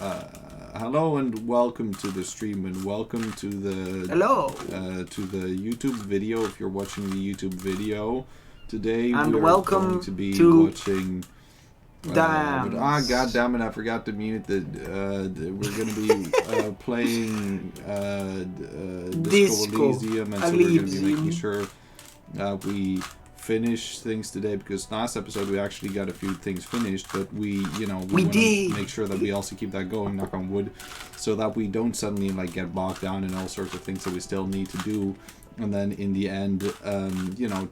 Hello and welcome to the stream, and welcome to the YouTube video. If you're watching the YouTube video today, and we're welcome going to be watching. God damn it! I forgot to mute the. We're going to be playing Disco Elysium, and so we're going to be making sure we finish things today, because last episode we actually got a few things finished, but we want to make sure that we also keep that going, knock on wood, so that we don't suddenly get bogged down in all sorts of things that we still need to do, and then in the end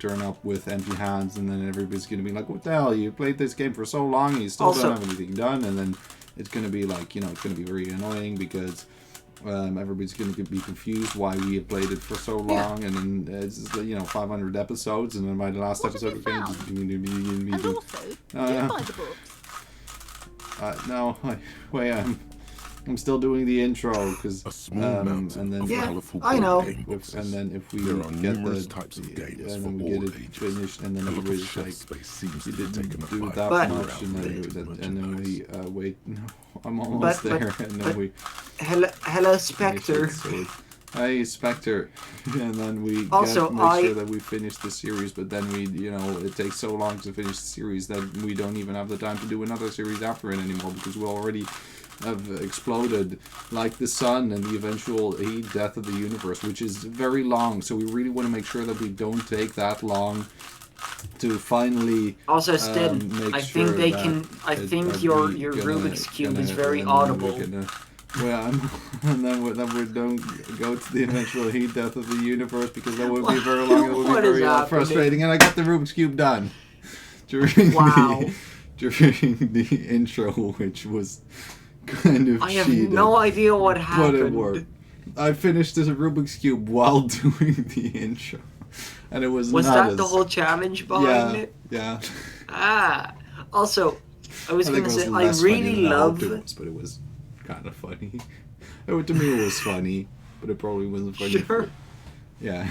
turn up with empty hands, and then everybody's gonna be like, what the hell, you played this game for so long and you still don't have anything done, and then it's gonna be like, it's gonna be very annoying, because everybody's going to be confused why we have played it for so long, and then it's 500 episodes, and then by the last episode we're going to be. And also, do you buy the books? No, I'm still doing the intro, because and then I know. And then if we there are get numerous the types of games and for then we all get it ages. finished, and then everybody's like, seems you to be didn't taken do up that by much, and then we wait. No, I'm almost there, and then we. Hello, Spectre. Hey, Spectre. And then we also make sure that we finish the series, but then we, it takes so long to finish the series that we don't even have the time to do another series after it anymore, because we already have exploded like the sun and the eventual death of the universe, which is very long. So we really want to make sure that we don't take that long to finally. Also, Stin, I think they can. I think your Rubik's Cube is very audible. And then we don't go to the eventual death of the universe, because that would be very long. It would be very frustrating. And I got the Rubik's Cube done during the intro, which was kind of I have cheated, no idea what happened. but it worked. I finished this Rubik's Cube while doing the intro, and it was that the whole challenge behind it? Yeah. Also, I was going to say, I really love it, but it was kind of funny. To me, it was funny, but it probably wasn't funny. Sure. Yeah.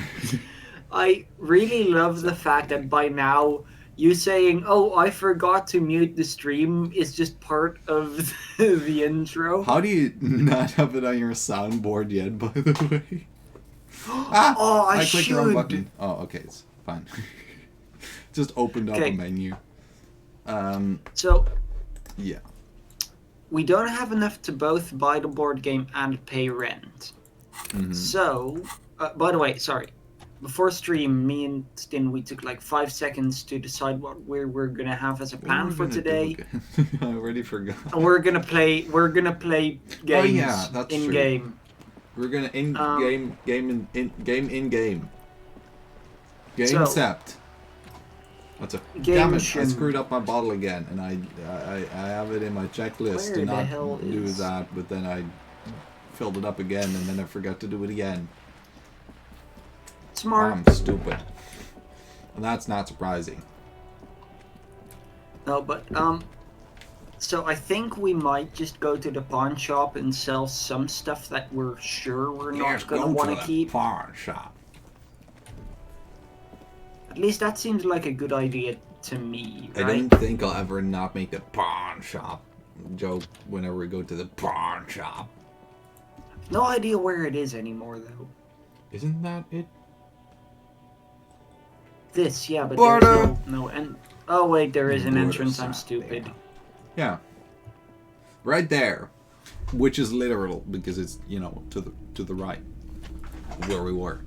I really love the fact that by now, you saying, "Oh, I forgot to mute the stream," is just part of the intro. How do you not have it on your soundboard yet, by the way? I clicked the wrong button. Oh, okay, it's fine. Just opened up a menu. So, yeah. We don't have enough to both buy the board game and pay rent. Mm-hmm. So, by the way, sorry. Before stream, me and Stin, we took 5 seconds to decide what we're gonna have as a plan for today. I already forgot. And we're gonna play games. Oh yeah, that's in true. Game. We're gonna game sept. What's up? Damn it! I screwed up my bottle again, and I have it in my checklist to not do that, but then I filled it up again, and then I forgot to do it again. Smart. I'm stupid. And that's not surprising. No, but so I think we might just go to the pawn shop and sell some stuff that we're sure we're not gonna want to keep. Pawn shop. At least that seems like a good idea to me, right? I don't think I'll ever not make the pawn shop joke whenever we go to the pawn shop. No idea where it is anymore, though. Isn't that it? This, yeah, but there's no and oh wait, there is an entrance. I'm stupid. Yeah, right there, which is literal because it's to the right, where we were.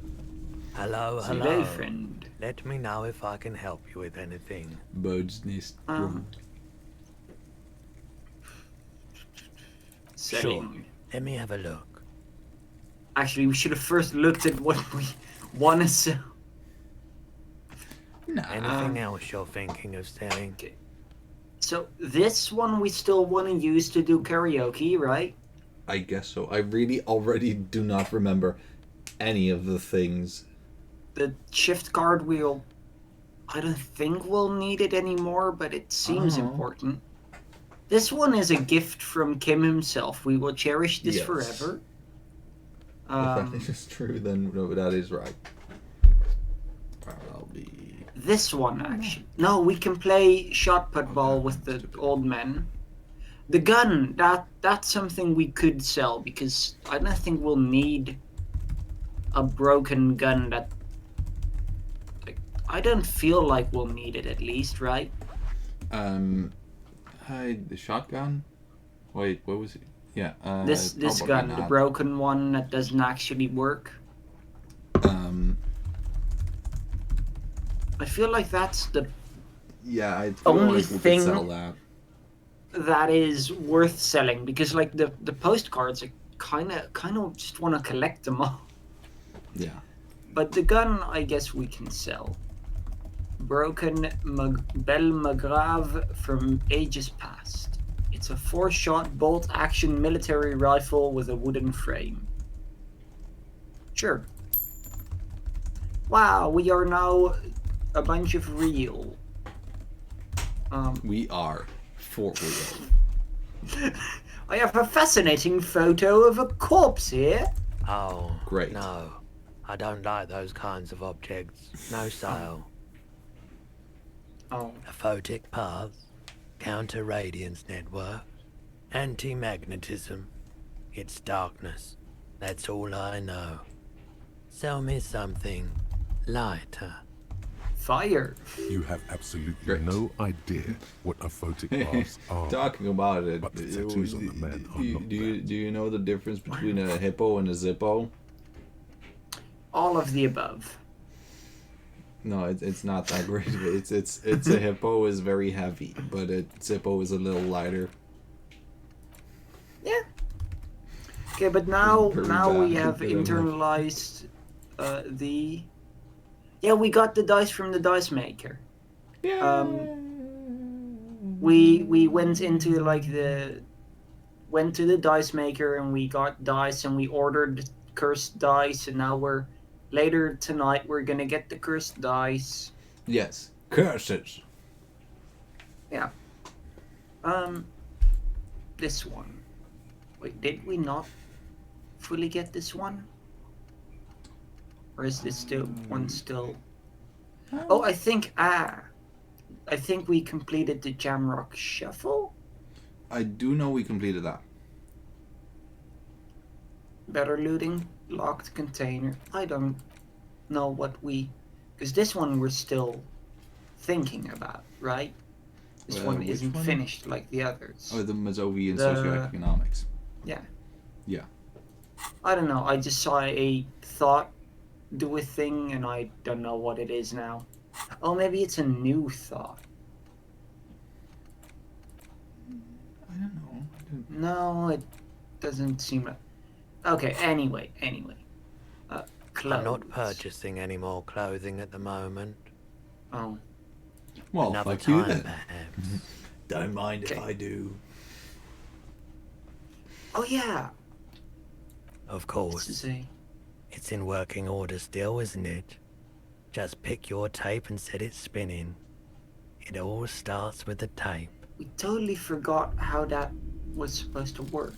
Hello. Hello, friend. Let me know if I can help you with anything. Bird's nest. Setting. Sure. Let me have a look. Actually, we should have first looked at what we want to sell. Nah. Anything else you're thinking of selling? Okay. So this one we still want to use to do karaoke, right? I guess so. I really already do not remember any of the things. The shift card wheel, I don't think we'll need it anymore, but it seems important. This one is a gift from Kim himself. We will cherish this forever. If that is true, then no, that is right. I'll be... This one, actually. No, we can play shot put ball with the old men. The gun, that's something we could sell, because I don't think we'll need a broken gun that... Like, I don't feel like we'll need it, at least, right? The shotgun? Wait, what was it? Yeah, This probably gun, not. the broken one that doesn't actually work. I feel like that's the Yeah, I feel only like we could thing sell that. that is worth selling, because like the postcards, I kind of just want to collect them all. Yeah. But the gun, I guess we can sell. Broken Belle Magrave from ages past. It's a 4-shot bolt-action military rifle with a wooden frame. Sure. Wow, we are now a bunch of real. We are for real. I have a fascinating photo of a corpse here. Oh, Great. no. I don't like those kinds of objects. No sale. Oh. A photic path, counter-radiance network, anti-magnetism. It's darkness. That's all I know. Sell me something lighter. Fire. You have absolutely Great. no idea what a photic paths are. Talking about it, But the tattoos on the man are not do that. you know the difference between a hippo and a zippo? All of the above. No, it's not that great. It's a hippo is very heavy, but a zippo is a little lighter. Yeah. Okay, but now Very we bad, have but I don't know. internalized the... Yeah, we got the dice from the dice maker. Yeah. We went into went to the dice maker and we got dice and we ordered cursed dice, and now later tonight we're gonna get the cursed dice. Yes. Curses. Yeah. This one. Wait, did we not fully get this one? Or is this one still? Oh, I think we completed the Jamrock Shuffle. I do know we completed that. Better looting, locked container. I don't know what because this one we're still thinking about, right? This one Which isn't one? finished like the others. Oh, the Mazovian The- socioeconomics. Yeah. Yeah. I don't know. I just saw a thought do a thing, and I don't know what it is now. Oh, maybe it's a new thought. I don't know. No, it doesn't seem like... Okay, anyway. Clothes. I'm not purchasing any more clothing at the moment. Oh. Well, Another fuck you time, then. perhaps. Don't mind if Okay. I do. Oh, yeah. Of This course. is a... It's in working order still, isn't it? Just pick your tape and set it spinning. It all starts with the tape. We totally forgot how that was supposed to work.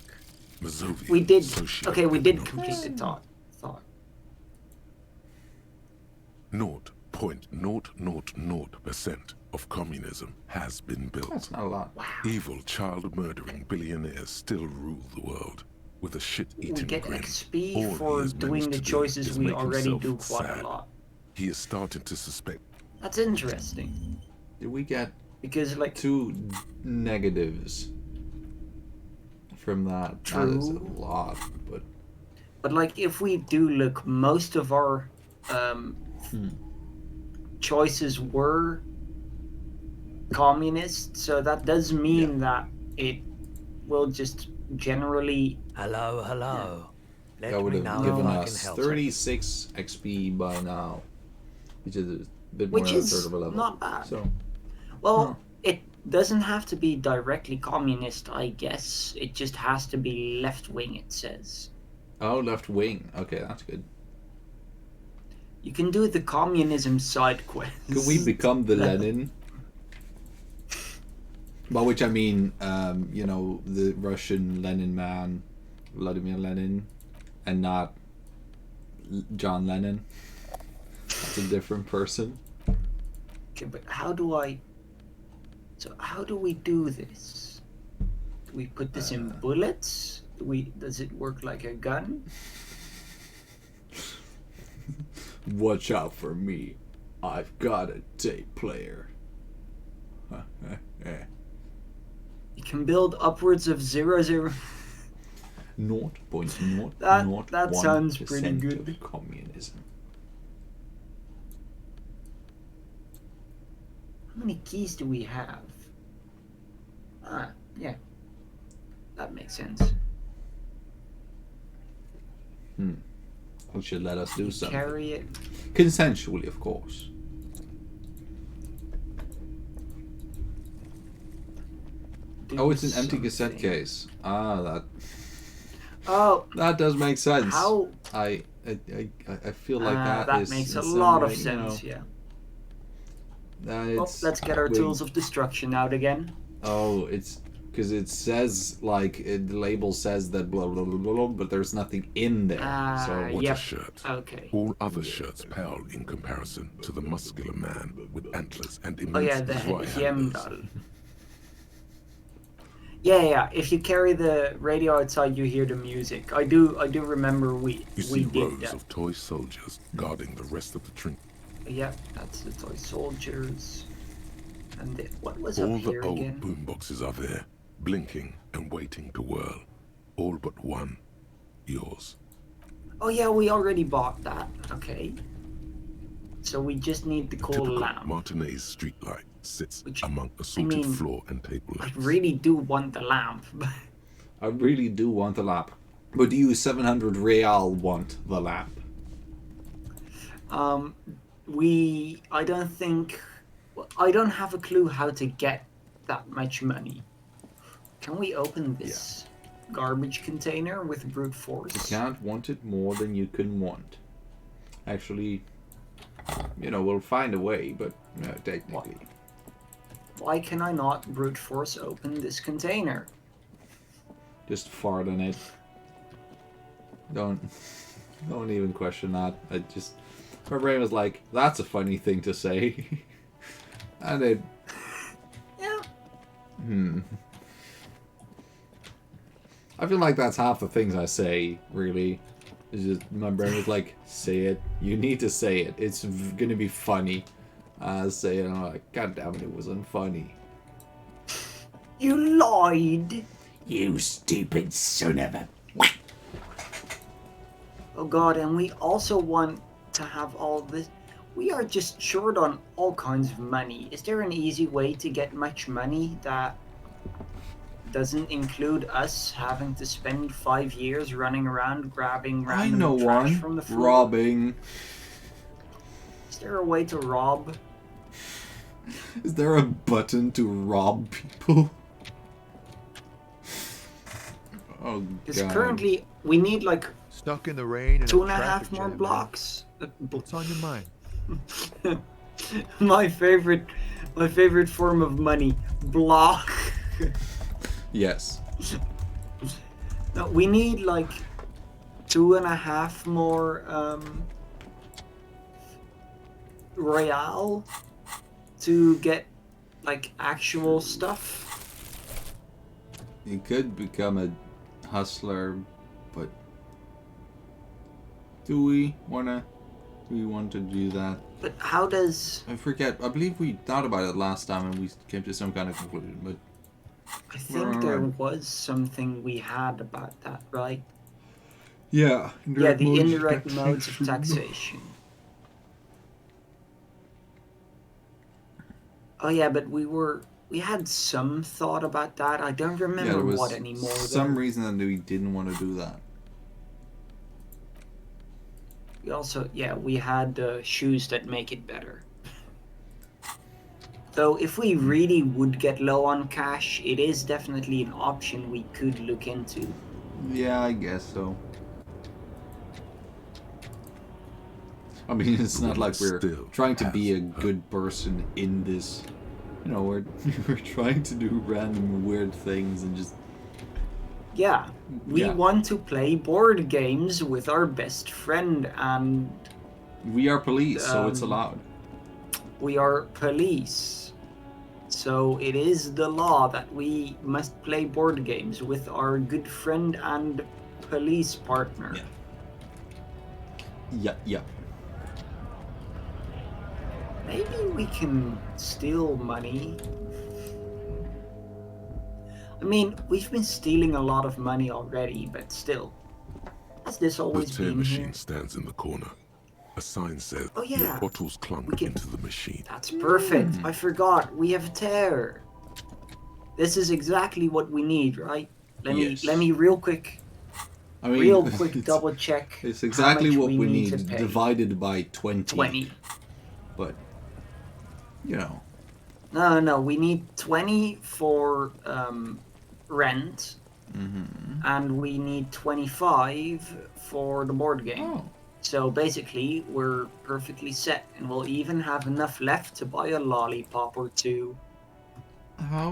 Mazovian We did... socioeconomics. Okay, we did complete the thought. 0.000% of communism has been built. That's not a lot. Evil child-murdering billionaires still rule the world with a We shit-eating get grin. XP All he for has doing managed the to do choices is we make already himself do quite sad. a lot. He is starting to suspect. That's interesting. Did we get Because, like... 2 negatives from that? That is a True. lot, but But like, if we do look, most of our choices were communist, so that does mean that it will just generally... Hello. that Let would me have know given if I can us help. 36 XP by now, which is a bit more Which than a is third of a level. not bad. So Well, it doesn't have to be directly communist, I guess. It just has to be left-wing, it says. oh, left wing. Okay, that's good. You can do the communism side quest. Could we become the Lenin? By which I mean, the Russian Lenin man, Vladimir Lenin, and not John Lennon. That's a different person. Okay, but how do we do this? we put this in bullets? Does it work like a gun? Watch out for me. I've got a tape player. You can build upwards of 0.0. 0.001% That sounds pretty good. of communism. How many keys do we have? Yeah. That makes sense. Who should let us do something? Carry it. Consensually, of course. Oh, it's an empty cassette case. That does make sense. How? I feel like that makes a lot of sense. Yeah. Let's get our tools of destruction out again. Oh, it's because it says the label says that blah blah blah blah, but there's nothing in there. So What a shirt. Okay. All other shirts pale in comparison to the muscular man with antlers and Oh immense yeah, the Zweihanders. Hjemdal. Yeah. If you carry the radio outside, you hear the music. I do remember we see did rows that. of toy soldiers guarding the rest of the train. Yeah, that's the toy soldiers. And what was All up the here old again? boomboxes are there, blinking and waiting to whirl. All but one. Yours. Oh yeah, we already bought that. Okay. So we just need the cool Typical lamp. Martinez streetlight sits Which, among assorted mean, floor and table I lamps. really do want the lamp. I really do want the lamp. But do you 700 real want the lamp? I don't have a clue how to get that much money. Can we open this garbage container with brute force? You can't want it more than you can want. Actually, we'll find a way, but technically. Why can I not brute force open this container? Just fart on it. Don't even question that. My brain was like, that's a funny thing to say. And it... Yeah. I feel like that's half the things I say, really. It's just, my brain was like, say it. You need to say it. It's gonna be funny. I say it, and I'm like, God damn it wasn't funny. You lied! You stupid son of a... Oh god, and we also want to have all this. We are just short on all kinds of money. Is there an easy way to get much money that doesn't include us having to spend 5 years running around grabbing random trash from the floor? Robbing. Is there a way to rob? Is there a button to rob people? Oh god. Because currently we need like Stuck in the rain and 2.5 more blocks. What's on your mind? my favorite form of money, block. Yes. No, we need like 2.5 more Royale to get like actual stuff. You could become a hustler, but do we want to do that? But how does... I forget. I believe we thought about it last time and we came to some kind of conclusion, but... I think there was something we had about that, right? Yeah. The indirect modes of taxation. Oh yeah, but we had some thought about that. I don't remember what anymore. Some reason that we didn't want to do that. We also, we had shoes that make it better. Though if we really would get low on cash, it is definitely an option we could look into. Yeah, I guess so. I mean, it's not like we're trying to be a good person in this. We're trying to do random weird things and just... Yeah, we want to play board games with our best friend, and... We are police, so it's allowed. We are police. So it is the law that we must play board games with our good friend and police partner. Yeah. Maybe we can steal money. I mean, we've been stealing a lot of money already, but still. Has this The always tear been machine here? stands in the corner. A sign says, Oh, yeah. "More bottles clunk We can- into the machine." That's perfect. I forgot. We have a tear. This is exactly what we need, right? Let me real quick double check. It's exactly how much what we to need pay. divided by 20. 20. But, you know. No, we need 20 for rent, and we need 25 for the board game. Oh. So basically, we're perfectly set, and we'll even have enough left to buy a lollipop or two. How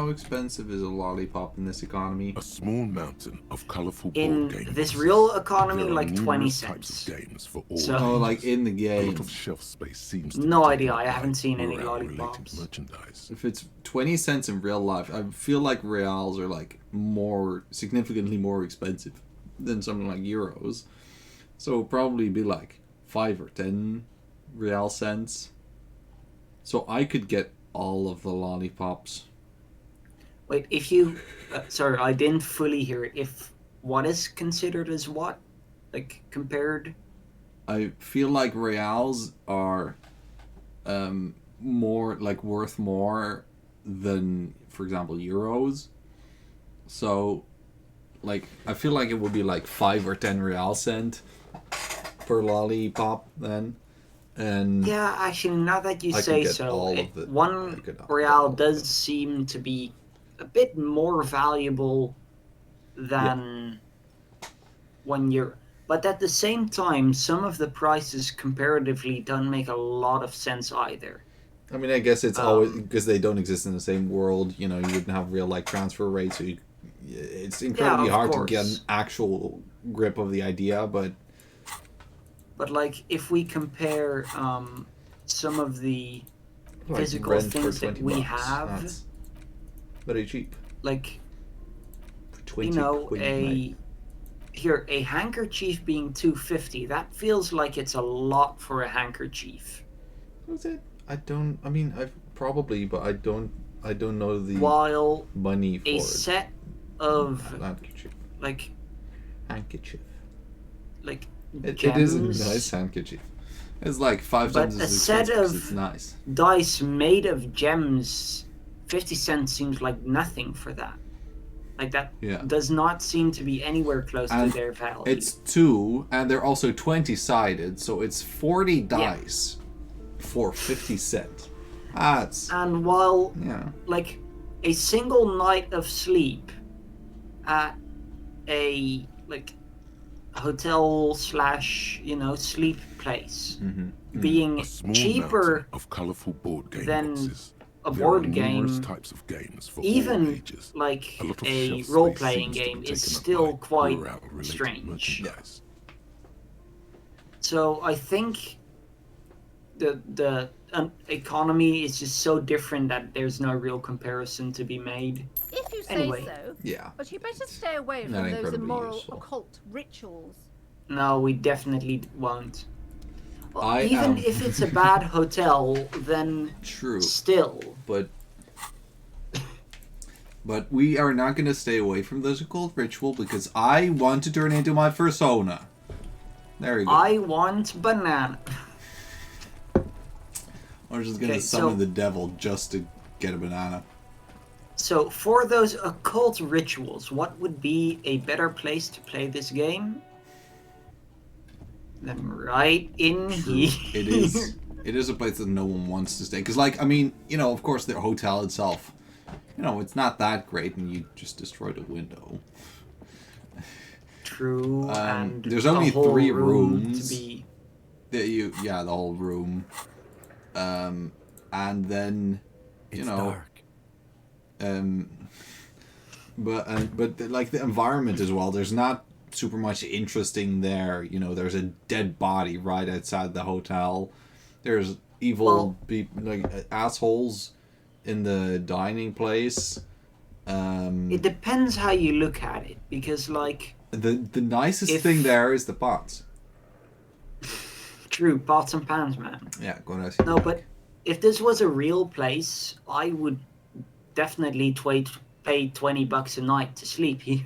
expensive is a lollipop in this economy? A small mountain of colorful In board game this boxes. real economy, There are like 20 numerous cents. types of games for all So- Oh, ages. like in the A game. lot of shelf space seems to No be idea, taken I up haven't by seen any morale-related lollipops. merchandise. If it's 20 cents in real life, I feel like reals are like significantly more expensive than something like euros. So it'll probably be like 5 or 10 real cents. So I could get all of the lollipops. Wait, if you... sorry, I didn't fully hear it. If what is considered as what? Like, compared... I feel like reals are more like worth more than, for example, euros. So, like, I feel like it would be like 5 or 10 real cent per lollipop then. And Yeah, actually, now that you I could say get so, all of it. I one could get real all of does it. seem to be a bit more valuable than 1 euro. But at the same time, some of the prices comparatively don't make a lot of sense either. I mean, I guess it's always because they don't exist in the same world. You know, you wouldn't have real like transfer rates, so it's incredibly of hard to get an course. actual grip of the idea. But like, if we compare some of the like, physical rent for things that 20 we bucks, have, that's very cheap. like, For 20 you know, quid, mate. a handkerchief being 250, that feels like it's a lot for a handkerchief. Was it? I mean, I've probably, but I don't know the While money for a it. set of Handkerchief. like Handkerchief. It gems, is a nice handkerchief. It's like 5 But times a as set expensive 'cause of- it's nice. dice made of gems, 50 cents seems like nothing for that. Like, that Yeah. does not seem to be anywhere close And to their value. It's 2, and they're also 20-sided, so it's 40 Yeah. dice for 50 cents. That's And while yeah. like a single night of sleep at a like hotel / sleep place being A small cheaper mountain of colorful board game than boxes. a There are board numerous game, types of games for all even ages. like A lot of a shelf space role-playing seems to be game, taken is up still by quite morale-related strange. merchandise. So I think the economy is just so different that there's no real comparison to be made. If you say Anyway. so. Yeah. But you better stay away Not from those incredibly immoral useful. occult rituals. No, we definitely won't. Well, I even am- if it's a bad hotel, then True. still. But we are not going to stay away from those occult ritual because I want to turn into my persona. There you go. I want banana. I'm just going to Okay, summon so- the devil just to get a banana. So, for those occult rituals, what would be a better place to play this game than right in here? It is. It is a place that no one wants to stay. Because, like, I mean, you know, of course, the hotel itself, you know, it's not that great, and you just destroyed a window. True, and there's the only whole 3 room rooms. to be... The whole room. And then, you It's know, dark. but like the environment as well. There's not super much interesting there. You know, there's a dead body right outside the hotel. There's evil Well- people, like assholes, in the dining place. It depends how you look at it, because like the nicest thing there is the pots. True, pots and pans, man. Yeah, go ahead. No, but if this was a real place, I would definitely pay $20 a night to sleep here.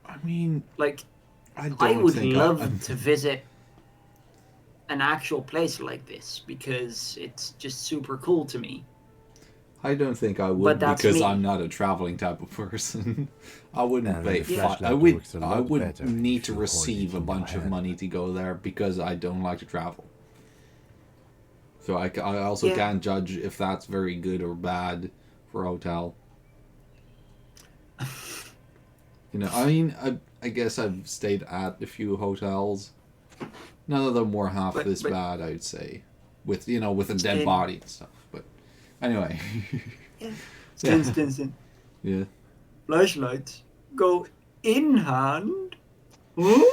I mean, like, I would love to visit an actual place like this because it's just super cool to me. I don't think I would, because me. I'm not a traveling type of person. I wouldn't pay. Yeah. I would need to receive a bunch of money to go there because I don't like to travel. So I also can't judge if that's very good or bad for a hotel. You know, I mean, I guess I've stayed at a few hotels. None of them were half this bad, I'd say, with a dead body and stuff. But anyway. Stin. Yeah. Flashlights go in hand. Huh?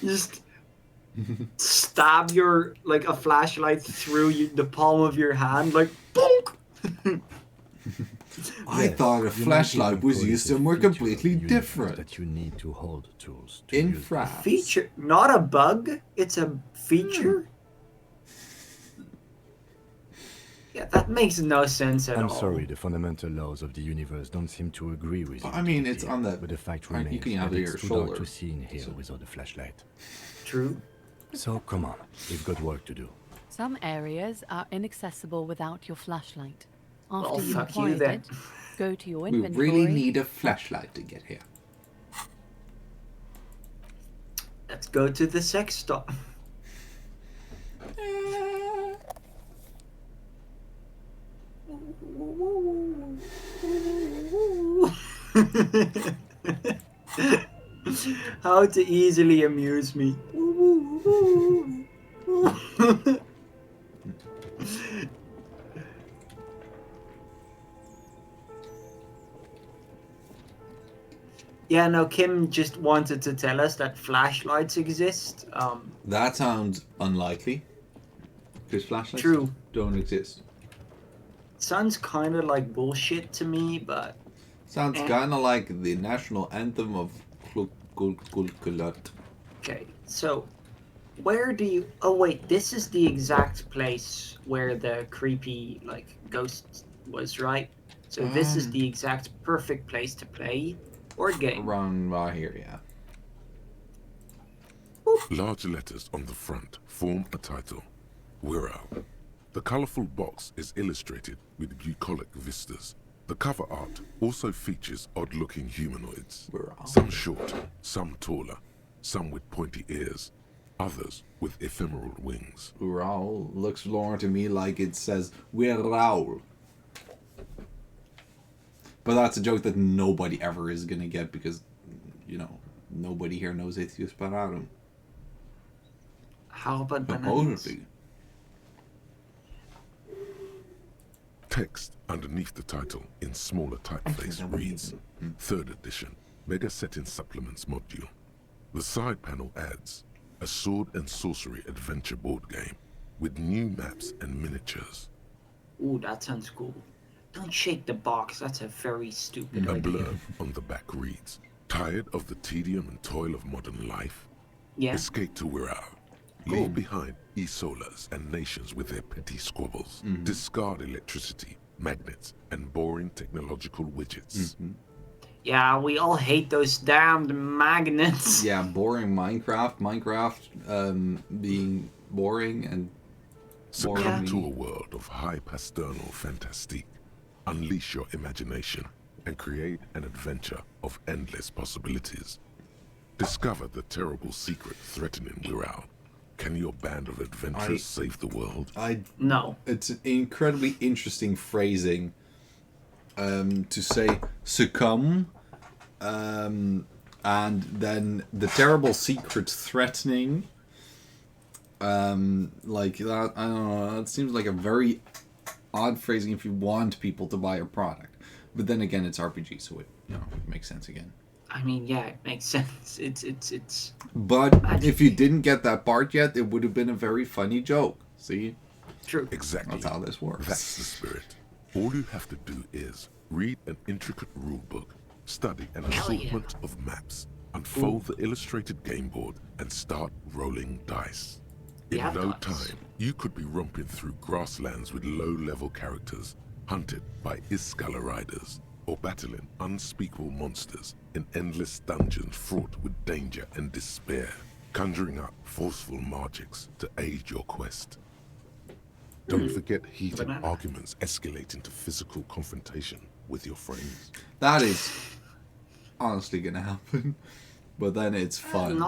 Just stab a flashlight through the palm of your hand, like bonk. I thought a flashlight was used somewhere completely different. That you need to hold tools to in use. France. Feature, not a bug. It's a feature. Yeah, that makes no sense at all. I'm sorry, the fundamental laws of the universe don't seem to agree with you. I mean, it's on the. But the fact Right, remains you can have that it it's your too shoulder. dark to see in here without a flashlight. True. So come on, we've got work to do. Some areas are inaccessible without your flashlight. After Well, you've fuck you acquired then. it, go to your We inventory. really need a flashlight to get here. Let's go to the sex stop. How to easily amuse me. Yeah, no, Kim just wanted to tell us that flashlights exist. That sounds unlikely. Because flashlights True. don't exist. Sounds kind of like bullshit to me, but... Sounds kind of like the national anthem of Kulkulat. Okay, so where do you... Oh, wait, this is the exact place where the creepy, ghost was, right? So this is the exact perfect place to play or game. Around right here, yeah. Large letters on the front form a title. Wirral. The colorful box is illustrated with bucolic vistas. The cover art also features odd-looking humanoids. Wirral. Some short, some taller, some with pointy ears, others with ephemeral wings. Wirral looks more to me like it says Wirral. But that's a joke that nobody ever is gonna get because, nobody here knows Atheus Pararum. How about bananas? Supposedly. Text underneath the title in smaller typeface reads, 3rd edition, Mega Setting Supplements module. The side panel adds a sword and sorcery adventure board game with new maps and miniatures. Ooh, that sounds cool. Don't shake the box, that's a very stupid A idea. blurb on the back reads, tired of the tedium and toil of modern life? Yeah. Escape to Wirral. Leave behind Isolas and nations with their petty squabbles. Discard electricity, magnets, and boring technological widgets. Yeah, we all hate those damned magnets. Yeah, boring Minecraft being boring and Succumb boring. to a world of high pasternal fantastique. Unleash your imagination and create an adventure of endless possibilities. Discover the terrible secret threatening Wirral. Can your band of adventurers save the world? No. It's an incredibly interesting phrasing to say succumb, and then the terrible secret threatening. Like that, I don't know. It seems like a very odd phrasing if you want people to buy a product. But then again, it's RPG, so it makes sense again. I mean, yeah, it makes sense. It's. But magic. if you didn't get that part yet, it would have been a very funny joke. See? True. Exactly. That's how this works. That's the spirit. All you have to do is read an intricate rule book, study an Hell yeah. assortment of maps, unfold the illustrated game board, and start rolling dice. In Yeah, no dice. time, you could be romping through grasslands with low-level characters, hunted by Iskala riders, or battling unspeakable monsters in endless dungeons fraught with danger and despair, conjuring up forceful magics to aid your quest. Don't forget heated Banana. arguments escalate into physical confrontation with your friends. That is honestly gonna happen. But then it's fun.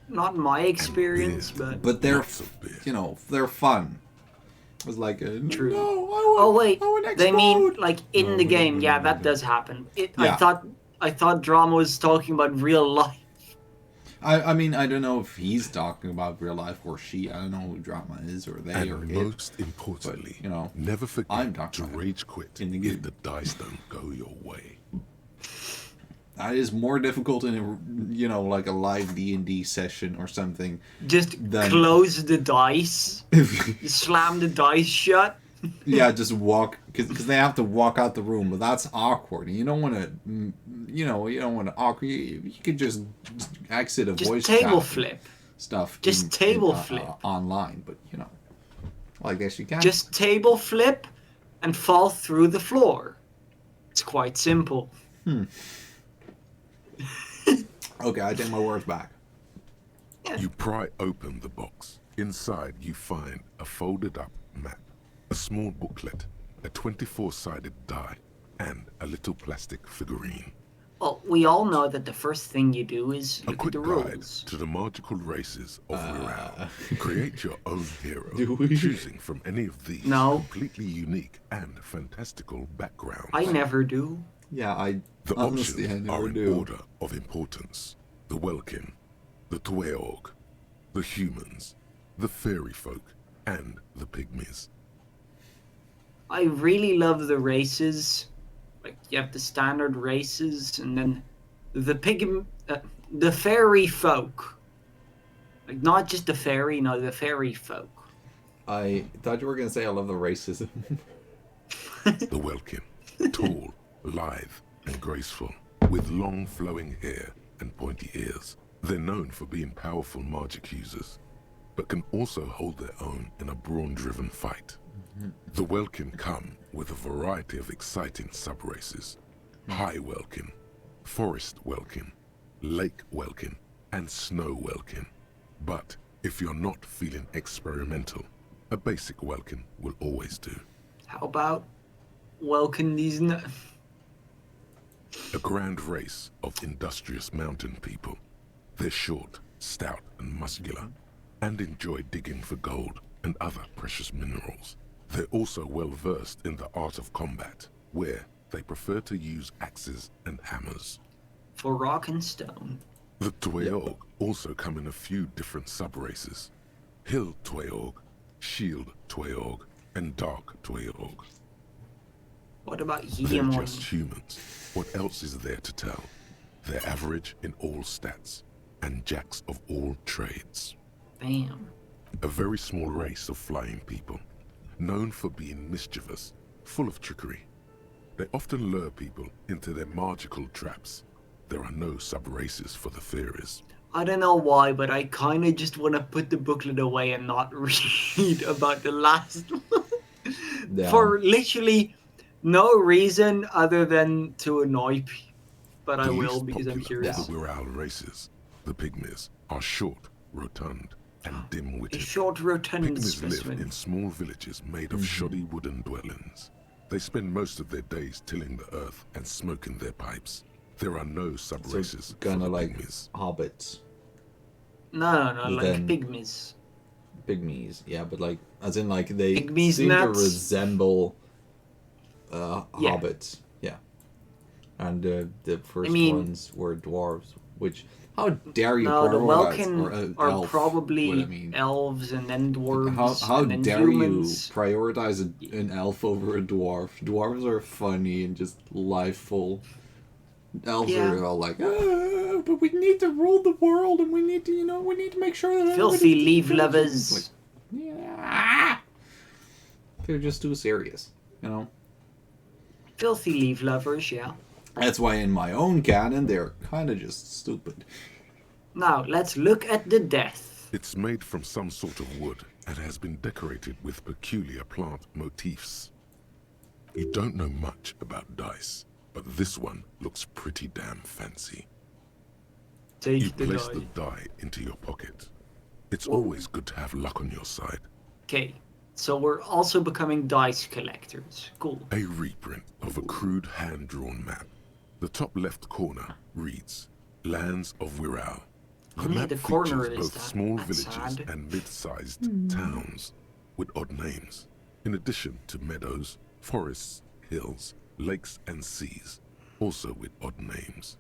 Not my experience, beer. but They're, Lots of beer. you know, they're fun. It's like, True. no, I oh want, wait, I want they mean explode. like in the game? Yeah, that does happen. Yeah. I thought drama was talking about real life. I mean, I don't know if he's talking about real life or she. I don't know who drama is or they And or it. most importantly, But, you know, never forget I'm to talking about rage quit in the if game. the dice don't go your way. That is more difficult in a, you know, like a live D&D session or something. Just Then- close the dice, slam the dice shut. Yeah, just walk because they have to walk out the room, but that's awkward. And you don't want to, you don't want to awkward. You could just exit a Just voice table chat flip. stuff. Just table flip. Online, but well, I guess you can. Just table flip and fall through the floor. It's quite simple. Okay, I take my words back. You pry open the box. Inside, you find a folded up map, a small booklet, a 24-sided die, and a little plastic figurine. Well, we all know that the first thing you do is A look at quick the guide rules. to the magical races of Viral. Create your own hero, Do we? choosing from any of these No. completely unique and fantastical backgrounds. I never do. Yeah, The honestly, I options never are in do. order of importance. The Welkin, the Tweog, the humans, the fairy folk, and the pygmies. I really love the races. Like you have the standard races, and then the fairy folk. Like not just the fairy, no, the fairy folk. I thought you were gonna say I love the racism. The Welkin, tall, lithe, and graceful, with long flowing hair and pointy ears. They're known for being powerful magic users, but can also hold their own in a brawn-driven fight. The Welkin come with a variety of exciting sub-races. High Welkin, Forest Welkin, Lake Welkin, and Snow Welkin. But if you're not feeling experimental, a basic Welkin will always do. How about welcome these? A grand race of industrious mountain people. They're short, stout, and muscular, and enjoy digging for gold and other precious minerals. They're also well versed in the art of combat, where they prefer to use axes and hammers. For rock and stone. The Tweog also come in a few different sub-races. Hill Tweog, Shield Tweog, and Dark Tweog. What about They're Helium? just humans. What else is there to tell? They're average in all stats, and jacks of all trades. Bam. A very small race of flying people, known for being mischievous, full of trickery. They often lure people into their magical traps. There are no sub-races for the fairies. I don't know why, but I kind of just want to put the booklet away and not read about the last one. Yeah. For literally no reason other than to annoy people. But I The will least because I'm popular curious. of the Viral races, the pygmies, are short, rotund, and A dim-witted. short rotund Pygmies live specimen. in small villages made of shoddy wooden dwellings. They spend most of their days tilling the earth and smoking their pipes. There are no So sub-races for kind the of like pygmies. hobbits, No, But like then- pygmies. pygmies. Yeah, but like as in like they Pygmies seem to nuts? resemble Yeah. hobbits. Yeah, and the first mean- ones were dwarves. Which how dare you? No, the prioritize- Welkin or, are elf, probably what I mean. elves and then dwarves How and then dare humans. you prioritize an elf over a dwarf? Dwarves are funny and just liveful. elves are all like, but we need to rule the world, and we need to, we need to make sure that Filthy everybody's leaf good." lovers. Like, yeah. They're just too serious, Filthy leaf lovers, yeah. That's why in my own canon, they're kind of just stupid. Now, let's look at the death. It's made from some sort of wood and has been decorated with peculiar plant motifs. You don't know much about dice, but this one looks pretty damn fancy. You Take the place die. the die into your pocket. It's always good to have luck on your side. Okay, so we're also becoming dice collectors. Cool. A reprint of a crude hand-drawn map. The top left corner reads, Lands of Wirral. The Only map the corner features is both that. small That's villages sad. and mid-sized towns with odd names, in addition to meadows, forests, hills, lakes and seas, also with odd names.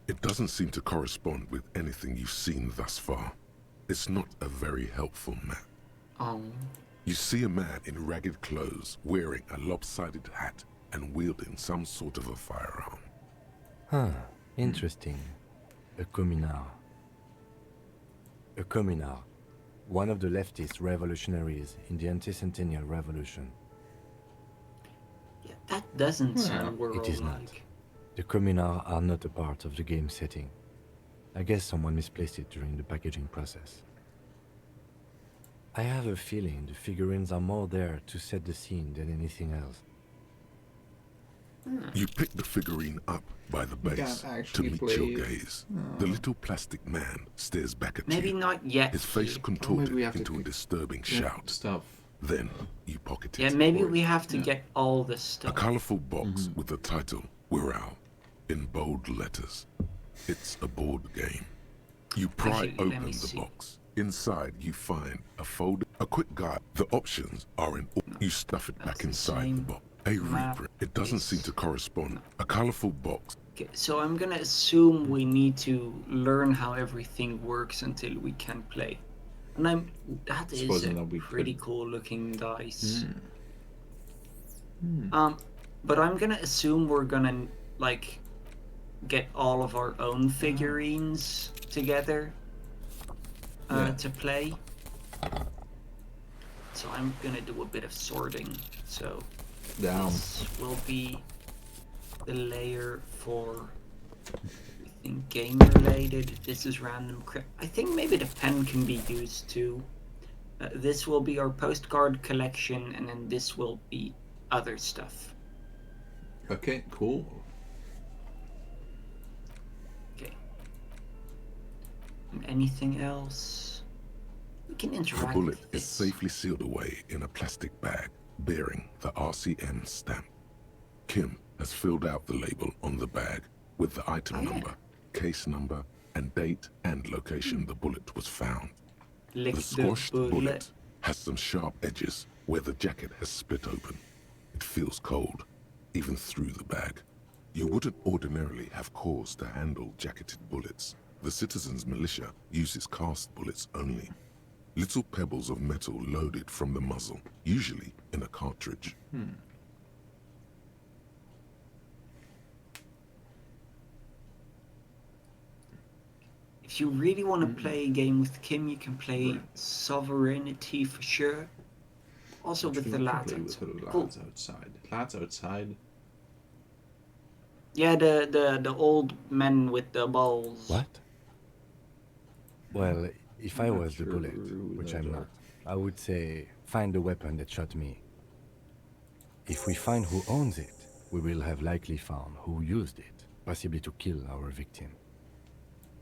It doesn't seem to correspond with anything you've seen thus far. It's not a very helpful map. You see a man in ragged clothes wearing a lopsided hat and wielding some sort of a firearm. Huh, interesting. A communard. A communard. One of the leftist revolutionaries in the anti-centennial revolution. Yeah, that doesn't sound It is not. like. The communards are not a part of the game setting. I guess someone misplaced it during the packaging process. I have a feeling the figurines are more there to set the scene than anything else. You pick the figurine up by the base to actually meet play your it. gaze. The little plastic man stares back at Maybe you, not yet. his face Key. contorted we have to into a pick- disturbing Yeah, shout. stuff. Then you pocket it. Yeah, maybe course, we have to yeah. get all this A stuff. colorful box with the title Wirral in bold letters. It's a board game. You pry Actually, let open me the see. box. Inside you find a folder, a quick guide. The options are in. You stuff it back the inside the same box. A map reprint. It doesn't is- seem to correspond. A colorful box. Okay, so I'm gonna assume we need to learn how everything works until we can play. And that is Supposing a that we pretty could. cool looking dice. But I'm gonna assume we're gonna like get all of our own figurines together to play. So I'm gonna do a bit of sorting. So Down. this will be the layer for everything game related. This is random. I think maybe the pen can be used too. This will be our postcard collection, and then this will be other stuff. Okay, cool. Okay. And anything else? We can The interact bullet with is this. safely sealed away in a plastic bag bearing the RCM stamp. Kim has filled out the label on the bag with the item number, case number, and date and location the bullet was found. Lick The the squashed bullet. bullet has some sharp edges where the jacket has split open. It feels cold, even through the bag. You wouldn't ordinarily have cause to handle jacketed bullets. The citizens' militia uses cast bullets only. Little pebbles of metal loaded from the muzzle, usually in a cartridge. If you really want to play a game with Kim, you can play Sovereignty for sure. Also with the lads. Cool. Lads outside. Lads outside. Yeah, the old men with the balls. What? Well, if I I'm not was the sure bullet, who which those I'm are. not, I would say find the weapon that shot me. If we find who owns it, we will have likely found who used it, possibly to kill our victim.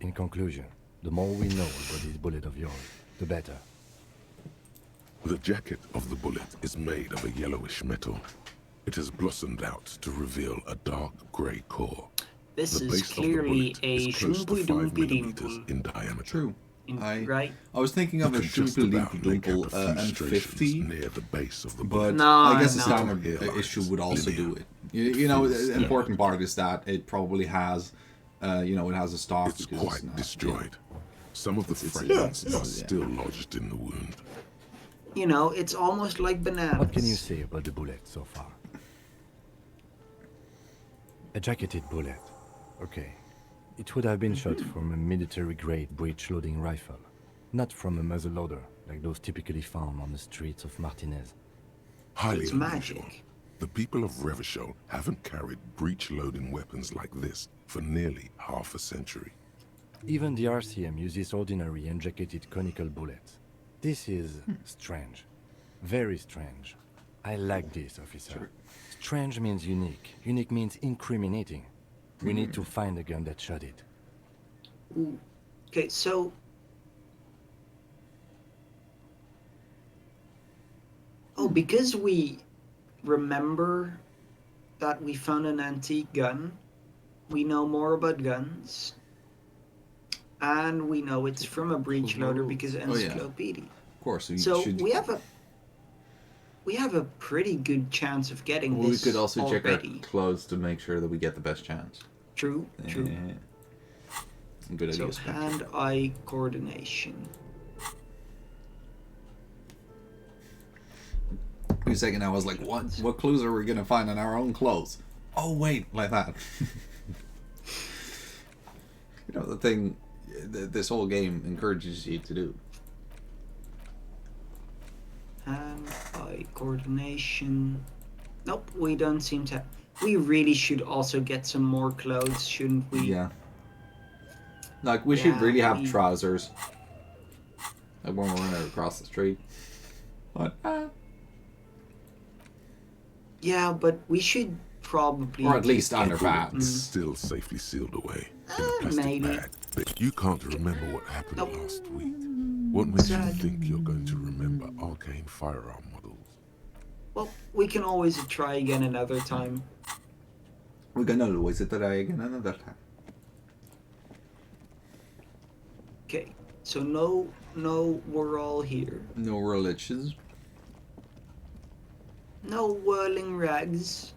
In conclusion, the more we know about this bullet of yours, the better. The jacket of the bullet is made of a yellowish metal. It has blossomed out to reveal a dark grey core. This The is base of the clearly bullet a is close to 5 millimeters shumpy-dumpy-dimple. in diameter. True. Right? I was thinking of You a can just about make out Shumpy a few striations M50, near the base of the but bullet. No, I guess the no. standard Here issue lies would also linear. do it. You know, feels the important part is that it probably has, it has a stock. It's because quite not- destroyed. Some of the It's- fragments yeah. are still lodged in the wound. You know, it's almost like bananas. What can you say about the bullet so far? A jacketed bullet. Okay. It would have been shot from a military-grade breech-loading rifle, not from a muzzleloader like those typically found on the streets of Martinez. Highly It's unusual. magic. The people of Revachol haven't carried breech-loading weapons like this for nearly half a century. Even the RCM uses ordinary unjacketed conical bullets. This is strange. Very strange. I like this, officer. Sure. Strange means unique. Unique means incriminating. We need to find the gun that shot it. Ooh. Okay, so... Oh, because we remember that we found an antique gun, we know more about guns, and we know it's from a breech loader because of encyclopedia. Of course. So we have a pretty good chance of getting Well, this we could also check our already. clothes to make sure that we get the best chance. True, true. Good So idea. Spectre. hand-eye coordination. For a second, I was like, what clues are we going to find in our own clothes? Oh, wait, like that. You know, the thing this whole game encourages you to do. Hand-eye coordination. Nope, we don't seem to... We really should also get some more clothes, shouldn't we? Yeah. Like, we should really have trousers. Like when we're running across the street. But, Yeah, but we should probably... or at least get- underpants. It's still safely sealed away in a plastic maybe. bag. But you can't remember what happened Nope. last week. What makes you Sad. think you're going to remember arcane firearm models? Well, we can always try again another time. We're gonna always try again another time. Okay, so no, we're all here. No religions. No whirling rags.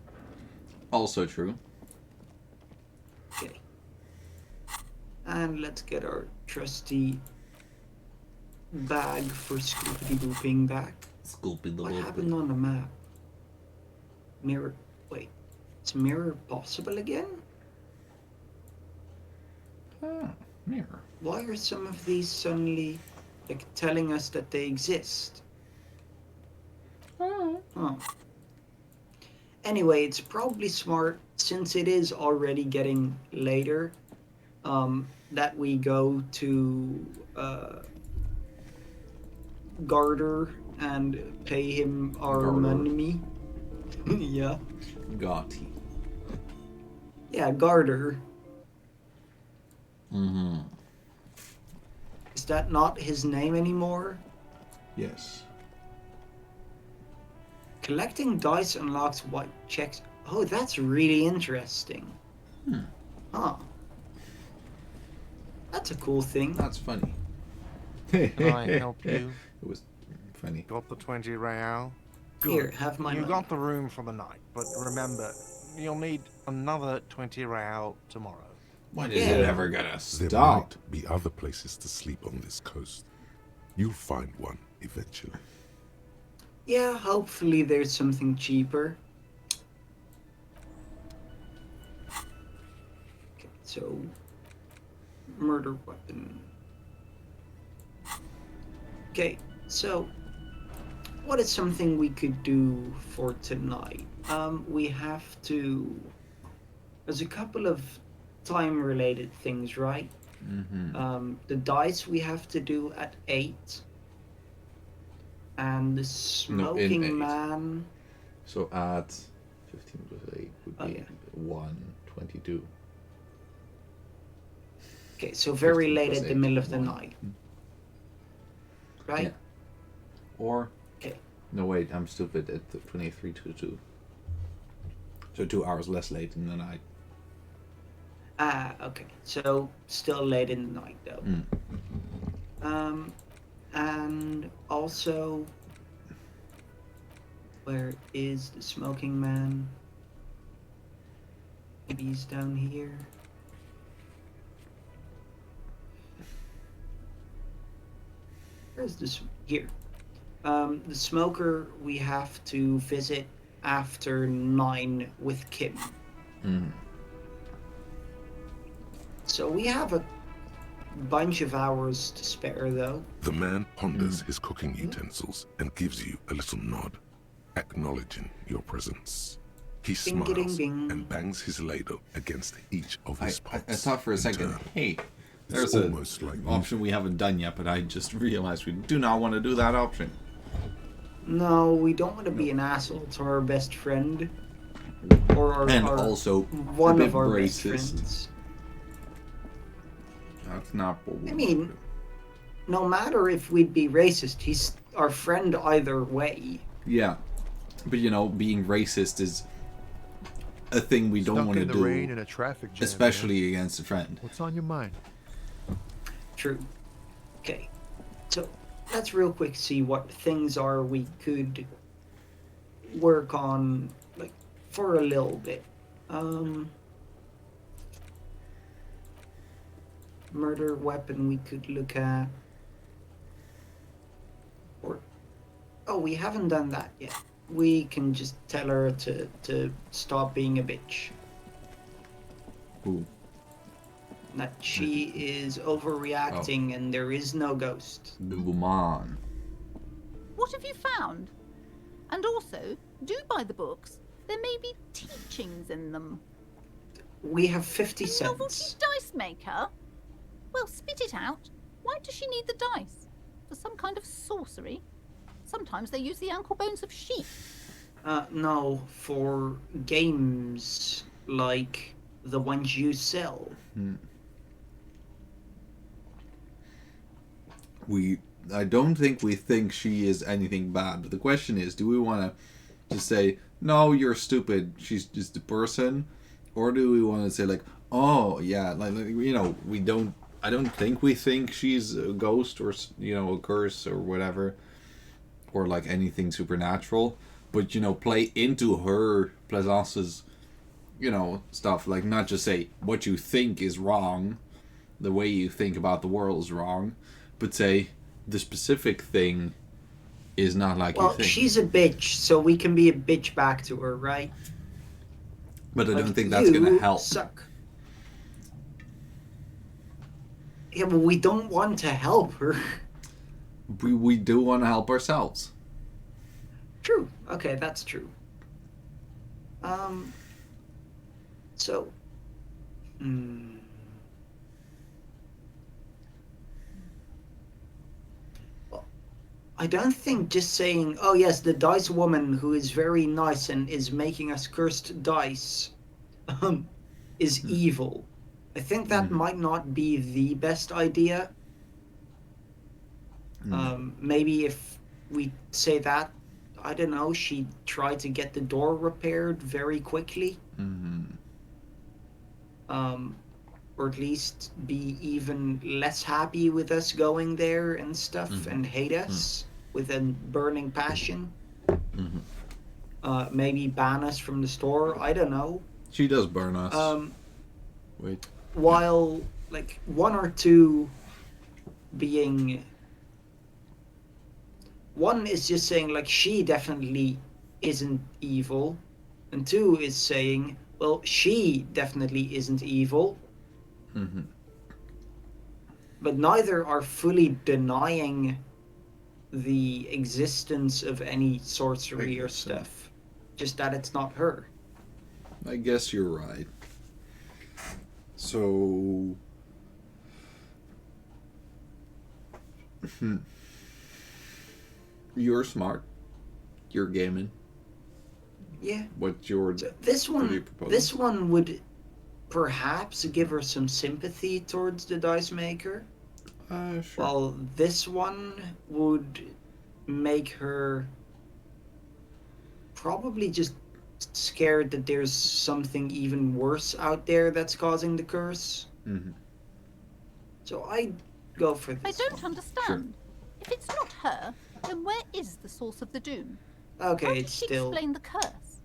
Also true. Okay. And let's get our trusty bag for scoopity-booping back. Scoopy the What little happened on the map? Mirror... Wait. Is mirror possible again? mirror. Why are some of these suddenly, like, telling us that they exist? Oh. Anyway, it's probably smart, since it is already getting later, that we go to Garter and pay him our Garter. money. Yeah. Gotti. Yeah, Garter. Mm-hmm. Is that not his name anymore? Yes. Collecting dice unlocks white checks. Oh, that's really interesting. Huh. That's a cool thing. That's funny. Can I help you? It was funny. Got the 20 real? Here, have my You money. got the room for the night, but remember, you'll need another 20 real tomorrow. When is Yeah. it ever gonna There stop? might be other places to sleep on this coast. You'll find one eventually. Yeah, hopefully there's something cheaper. Okay, so murder weapon. Okay, so what is something we could do for tonight? We have to... There's a couple of time-related things, right? Mm-hmm. The dice we have to do at 8. And the smoking 8. man... So add 15 plus 8 would be 122. Okay, so very 15 late plus at the 8, middle of the 1. night. Right? Yeah. Or... Okay. No, wait, I'm stupid. At 23 to 2. So 2 hours less late in the night. Ah, okay. So still late in the night though. And also, where is the smoking man? Maybe he's down here. Where's this? Here. The smoker we have to visit after 9 with Kim. So we have a bunch of hours to spare, though. The man ponders his cooking utensils and gives you a little nod, acknowledging your presence. He Ding, ding, smiles ding. and bangs his ladle against each of his pots. I thought for a in second, turn. hey, It's there's an almost like option we haven't done yet, but I just realized we do not want to do that option. No, we don't want to be an asshole to our best friend. Or our Also, one a bit of our best racist. friends. That's not what we I mean, no matter if we'd be racist, he's our friend either way. Yeah, but you know, being racist is a thing we don't Stuck want to in the do, rain in a traffic jam, especially man. against a friend. What's on your mind? True. Okay, so let's real quick see what things are we could work on, like, for a little bit. Murder weapon we could look at. Or, oh, we haven't done that yet. We can just tell her to stop being a bitch. Ooh. That she is overreacting and there is no ghost. Woman. What have you found? And also, do buy the books. There may be teachings in them. We have 50 A novelty cents. dice maker? Well, spit it out. Why does she need the dice? For some kind of sorcery? Sometimes they use the ankle bones of sheep. No, for games like the ones you sell. I don't think we think she is anything bad. But the question is, do we want to just say, no, you're stupid, she's just a person? Or do we want to say, like, oh, yeah, like you know, I don't think we think she's a ghost or, you know, a curse or whatever. Or, like, anything supernatural. But, you know, play into her, Plaisance's, you know, stuff. Like, not just say, what you think is wrong, the way you think about the world is wrong, but say, the specific thing is not like you think. Well, she's a bitch, so we can be a bitch back to her, right? But I Like, don't think that's going to you help. Suck. Yeah, but we don't want to help her. We do want to help ourselves. True. Okay, that's true. So. Well, I don't think just saying, oh yes, the dice woman who is very nice and is making us cursed dice is evil. I think that might not be the best idea. Maybe if we say that, I don't know, she tried to get the door repaired very quickly. Or at least be even less happy with us going there and stuff and hate us with a burning passion. Maybe ban us from the store, I don't know. She does burn us. Wait. While, like, one or two being... One is just saying, like, she definitely isn't evil. And two is saying, well, she definitely isn't evil. But neither are fully denying the existence of any sorcery or stuff. Just that it's not her. I guess you're right. So... You're smart. You're gaming. Yeah. What's your... So this what are you one, proposing? this one would perhaps give her some sympathy towards the dice maker. Sure. While this one would make her probably just scared that there's something even worse out there that's causing the curse. So I'd go for I this don't one. understand. If it's not her, then where is the source of the doom? Okay, How does it's she still... explain the curse?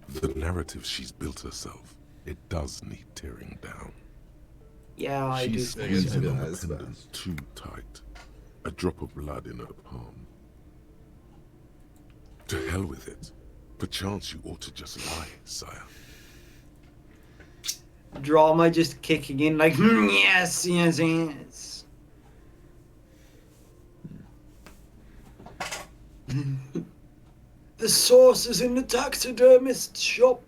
The narrative she's built herself, it does need tearing down. Yeah, I do She's think squeezing so. on the pendant too tight. A drop of blood in her palm. To hell with it. Perchance you ought to just lie, sire. drama just kicking in like, yes, yes, yes. The source is in the taxidermist's shop.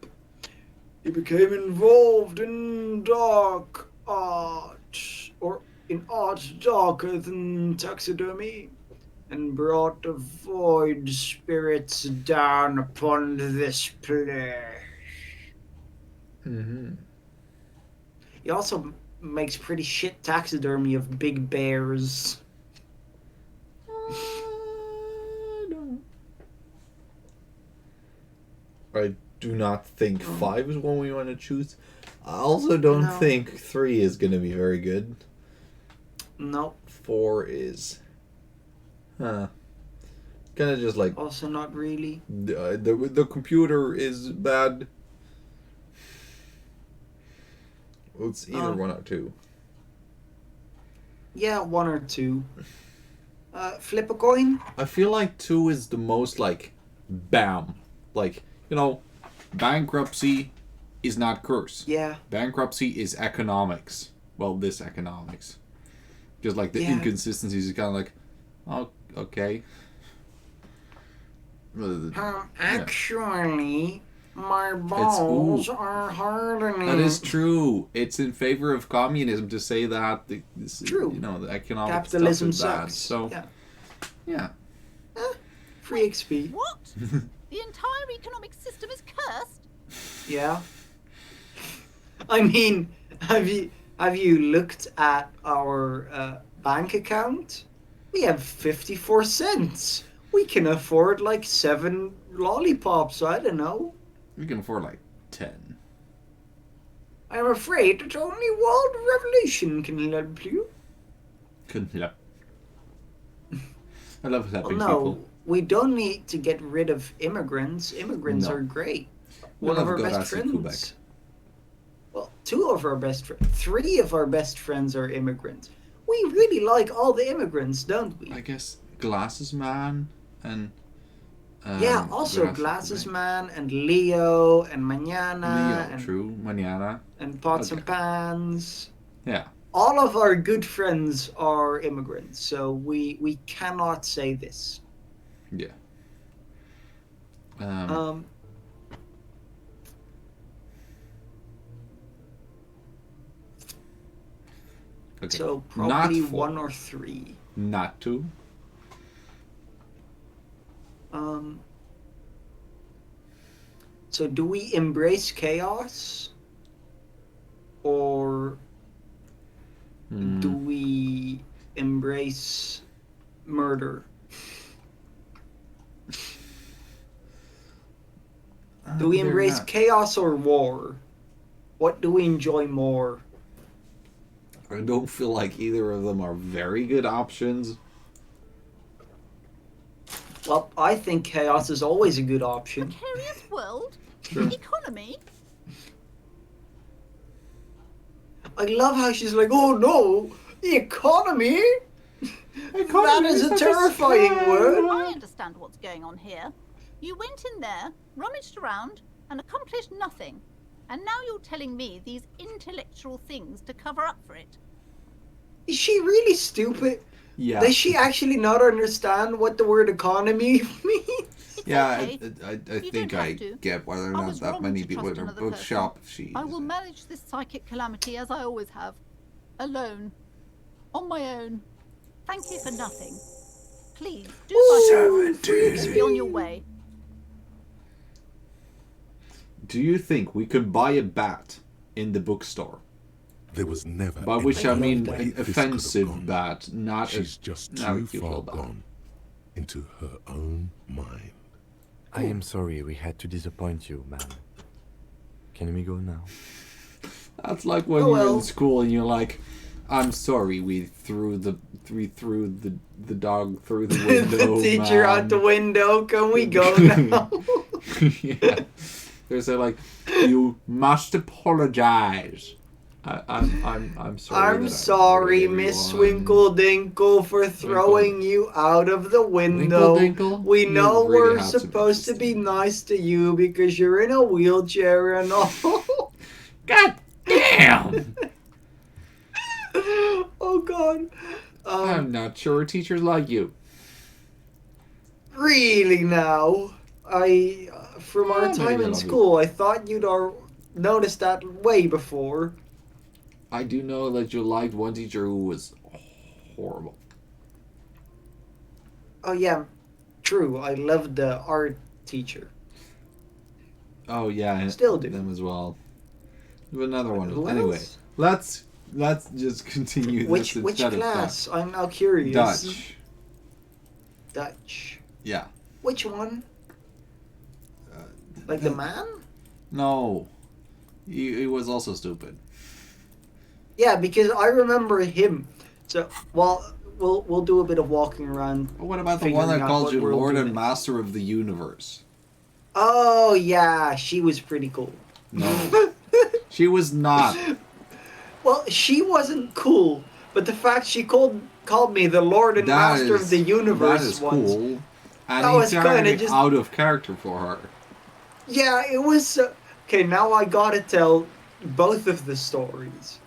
He became involved in dark art, or in art darker than taxidermy, and brought the void spirits down upon this place. Mm-hmm. He also makes pretty shit taxidermy of big bears. I do not think 5 is one we want to choose. I also don't think 3 is going to be very good. Nope. 4 is... Kind of just like... Also not really. The computer is bad. It's either 1 or 2. Yeah, 1 or 2. Flip a coin? I feel like 2 is the most like... Bam. Like... You know, bankruptcy is not curse. Yeah. Bankruptcy is economics. Well, this economics. Just like the inconsistencies is kind of like, oh, okay. Actually, my balls are hardening. That is true. It's in favor of communism to say that. True. You know, the economic capitalism stuff is sucks. bad. So, yeah. Free XP. What? The entire economic system is cursed? Yeah. I mean, have you looked at our bank account? We have 54 cents. We can afford like 7 lollipops, I don't know. We can afford like 10. I'm afraid that only world revolution can help you. Couldn't help. I love helping no, people. We don't need to get rid of immigrants. Immigrants are great. One of our best friends. Well, 2 of our best friends. 3 of our best friends are immigrants. We really like all the immigrants, don't we? I guess Glasses Man and... yeah, also Glasses Man and Leo and Mañana. Leo, true. Mañana. And Pots and Pans. Yeah. All of our good friends are immigrants, so we cannot say this. Yeah. Okay. So probably 1 or 3. Not 2. So do we embrace chaos? Or do we embrace murder? Do we embrace chaos or war? What do we enjoy more? I don't feel like either of them are very good options. Well, I think chaos is always a good option. Precarious world? Sure. Economy? I love how she's like, oh no, economy? That is a terrifying word. I understand what's going on here. You went in there, rummaged around, and accomplished nothing. And now you're telling me these intellectual things to cover up for it. Is she really stupid? Yeah. Does she actually not understand what the word economy means? Yeah, okay. I think I get whether or not that many people in her bookshop. I will manage this psychic calamity as I always have. Alone. On my own. Thank you for nothing. Please, do be on your way. Do you think we could buy a bat in the bookstore? There was never. By which I mean an this offensive bat, not She's a just not a too cute far little bat. gone into her own mind. I am sorry we had to disappoint you, man. Can we go now? That's like when you're in school and you're like, "I'm sorry, we threw the dog through the window." The teacher out the window. Can we go now? Yeah. They're like, "You must apologize." I'm sorry. I'm sorry, Miss Winkle-Dinkle, for throwing you out of the window. Winkle-Dinkle? We You know really we're have to supposed to be nice to you because you're in a wheelchair and all. God damn Damn! Oh God. I'm not sure teachers like you. Really now? From our Maybe time they in love you. school, I thought you'd noticed that way before. I do know that you liked one teacher who was horrible. Oh yeah, true. I loved the art teacher. Oh yeah, Still do. them as well. But another one. Who Anyway, else? let's just continue Which this instead class? of I'm now curious. Dutch. Dutch. Yeah. Which one? Like the man? No. He was also stupid. Yeah, because I remember him. So, well, we'll do a bit of walking around. But what about the one that figuring out called what you world Lord you're and in. Master of the Universe? Oh yeah, she was pretty cool. No. She was not. Well, she wasn't cool, but the fact she called me the Lord and Master of the Universe That is once. cool. And That was entirely kinda just- out of character for her. Yeah, it was. Okay, now I gotta tell both of the stories.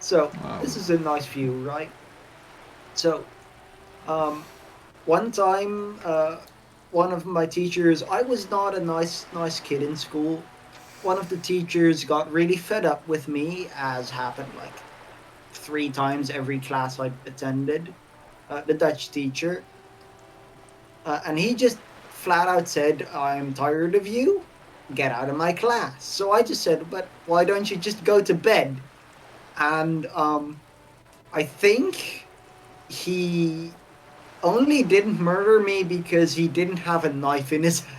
So Wow. this is a nice view, right? So, one time, one of my teachers. I was not a nice kid in school. One of the teachers got really fed up with me, as happened like 3 times every class I attended. The Dutch teacher, and he just flat out said, "I'm tired of you. Get out of my class." So I just said, "But why don't you just go to bed?" And I think he only didn't murder me because he didn't have a knife in his hand.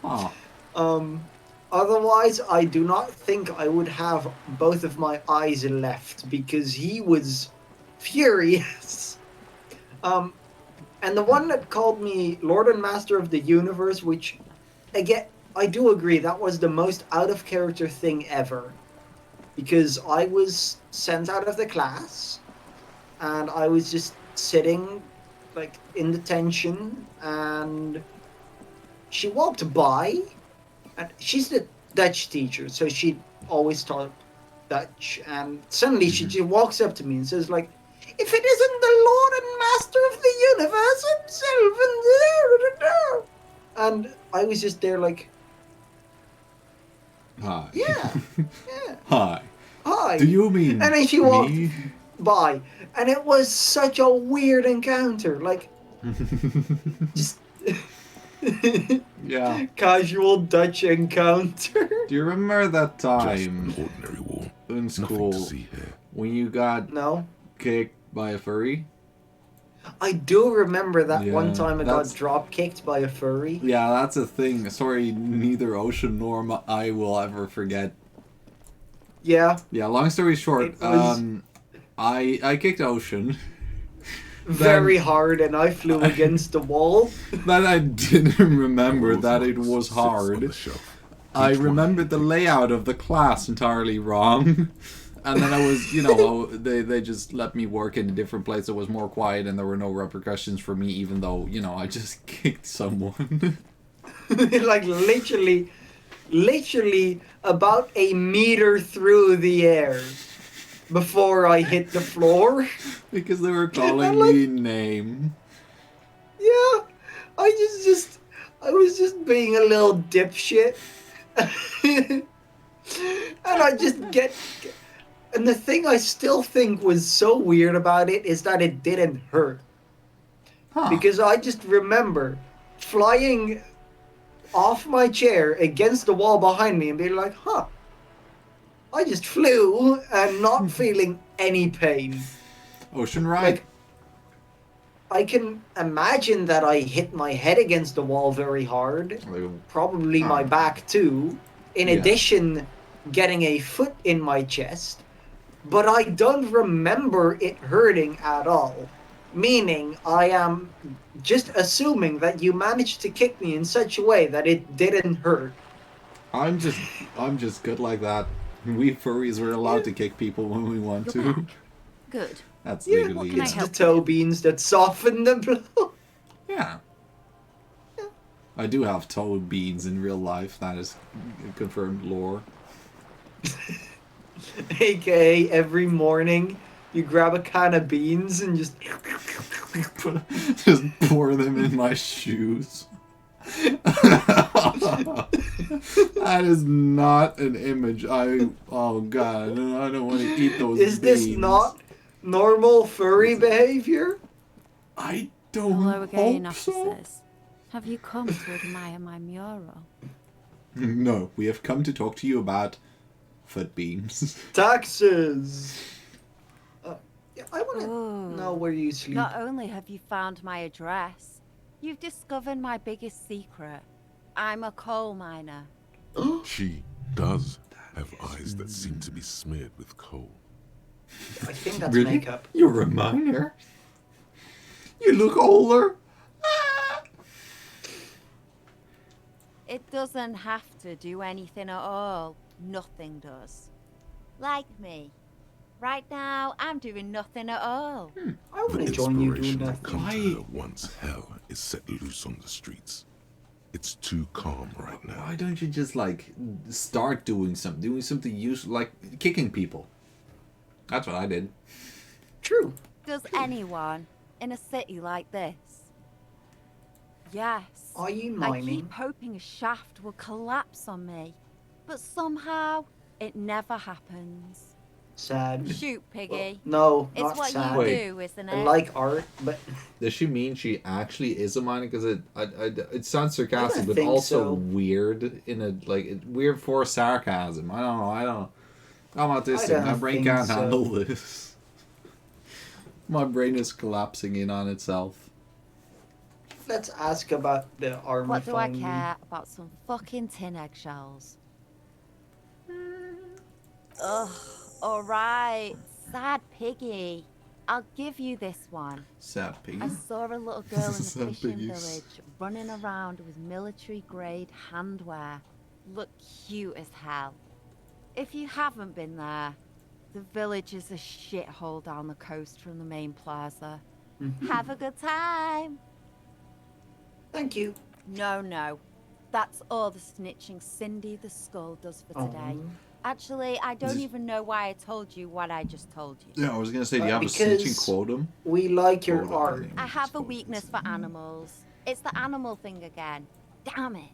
Oh. Otherwise, I do not think I would have both of my eyes left because he was furious. And the one that called me Lord and Master of the Universe, which, again, I do agree, that was the most out of character thing ever. Because I was sent out of the class, and I was just sitting, like, in detention, and she walked by, and she's the Dutch teacher, so she always taught Dutch, and suddenly she just walks up to me and says, like, "If it isn't the Lord and Master of the Universe himself," and I was just there like, Hi. yeah, yeah, Hi. hi. Do you mean And then she walked me? by, and it was such a weird encounter, like, just Yeah. casual Dutch encounter. Do you remember that Just time an ordinary wall. in Nothing school to see here. when you got No, kicked by a furry? I do remember that one Yeah, time I that's- got drop kicked by a furry. Yeah, that's a thing. Sorry, neither Ocean nor I will ever forget. Yeah, Yeah, long story short, It was- I kicked Ocean. very hard, and I flew against the wall. Then I didn't remember All that it marks was sits on hard. the shelf. I Each one remembered the layout of the class entirely wrong. And then I was, they just let me work in a different place that was more quiet and there were no repercussions for me, even though, I just kicked someone. Like literally about a meter through the air before I hit the floor. Because they were calling like- me name. Yeah, I was just being a little dipshit. And I just and the thing I still think was so weird about it is that it didn't hurt. Huh. Because I just remember flying off my chair against the wall behind me and being like, huh, I just flew and not feeling any pain. Ocean Ride. Like, I can imagine that I hit my head against the wall very hard, probably my back too, in Yeah. addition getting a foot in my chest, but I don't remember it hurting at all. Meaning, I am just assuming that you managed to kick me in such a way that it didn't hurt. I'm just good like that. We furries were allowed to kick people when we want You're to. back. Good. That's Yeah, legally. can I It's yeah. the help toe beans that soften the blow. Yeah. I do have toe beans in real life. That is confirmed lore. AKA every morning you grab a can of beans and just just pour them in my shoes. That is not an image. Oh god, I don't want to eat those Is this beans. not normal furry behavior? I don't Hello again, hope so. officers. Have you come to admire my mural? No, we have come to talk to you about foot beans. Taxes. Yeah, I want to Ooh. know where you sleep. Not only have you found my address, you've discovered my biggest secret. I'm a coal miner. She does have eyes that seem to be smeared with coal. I think that's Really? makeup. You're a miner. You look older. It doesn't have to do anything at all. Nothing does. Like me. Right now, I'm doing nothing at all. I want The to join you doing inspiration that. that come to her once hell is set loose on the streets. It's too calm right now. Why don't you just like start doing something useful, like kicking people? That's what I did. True. Does anyone in a city like this? Yes. Are you I mining? keep hoping a shaft will collapse on me, but somehow it never happens. Sad. Shoot, Piggy. No, It's not what sad. you Wait. do, isn't I it? like art, but Does she mean she actually is a miner? Because it sounds sarcastic, but think also so. weird in a weird for sarcasm. I don't know. I'm autistic. don't My brain think can't so. handle this. My brain is collapsing in on itself. let's ask about the armor What do I finding. care about some fucking tin eggshells? Ugh, alright. Sad Piggy. I'll give you this one. Sad piggy. I saw a little girl in the Sad fishing piggies. village running around with military grade handwear. Look cute as hell. If you haven't been there, the village is a shithole down the coast from the main plaza. Have a good time. Thank you. No. That's all the snitching Cindy the Skull does for today. Actually, I don't even know why I told you what I just told you. Yeah, I was gonna say, do you have a Because snitching quotum? We like your Quotum, art. think I it's have a called. weakness for animals. It's the animal thing again. Damn it.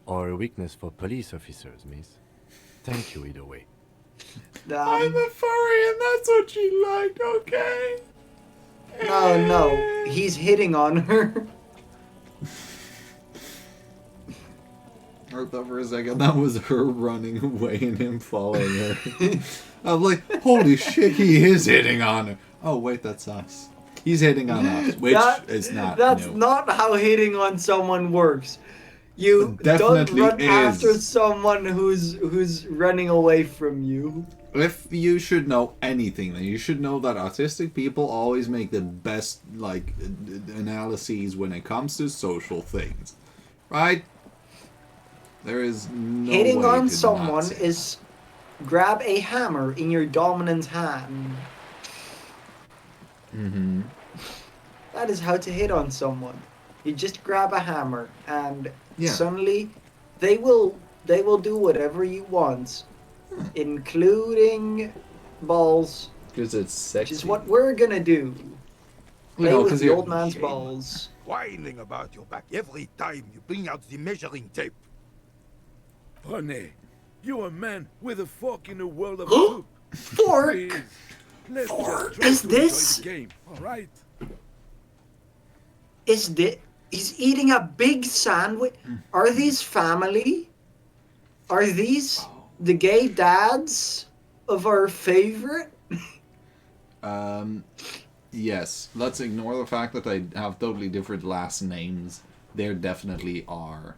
Or a weakness for police officers, miss. Thank you either way. I'm a furry, and that's what she liked. Okay. No, he's hitting on her. I thought for a second that was her running away and him following her. I'm like, holy shit, he is hitting on her. Oh wait, that's us. He's hitting on us, which is not. That's no. not how hitting on someone works. You Definitely don't run is. after someone who's running away from you. If you should know anything, then you should know that autistic people always make the best analyses when it comes to social things, right? There is no Hitting way on to not someone say is grab a hammer in your dominant hand. Mm-hmm. That is how to hit on someone. You just grab a hammer and suddenly they will do whatever you want, including balls. Because it's sexy. Which is what we're gonna do. Play No, with 'cause the you're- old man's balls. Whining about your back every time you bring out the measuring tape. Honey, you're a man with a fork in the world of soup. Fork? Please, let's just Fork? try Is to this- enjoy the game, all right? He's eating a big sandwich. Are these family? Are these the gay dads of our favorite? Yes. Let's ignore the fact that they have totally different last names. There definitely are.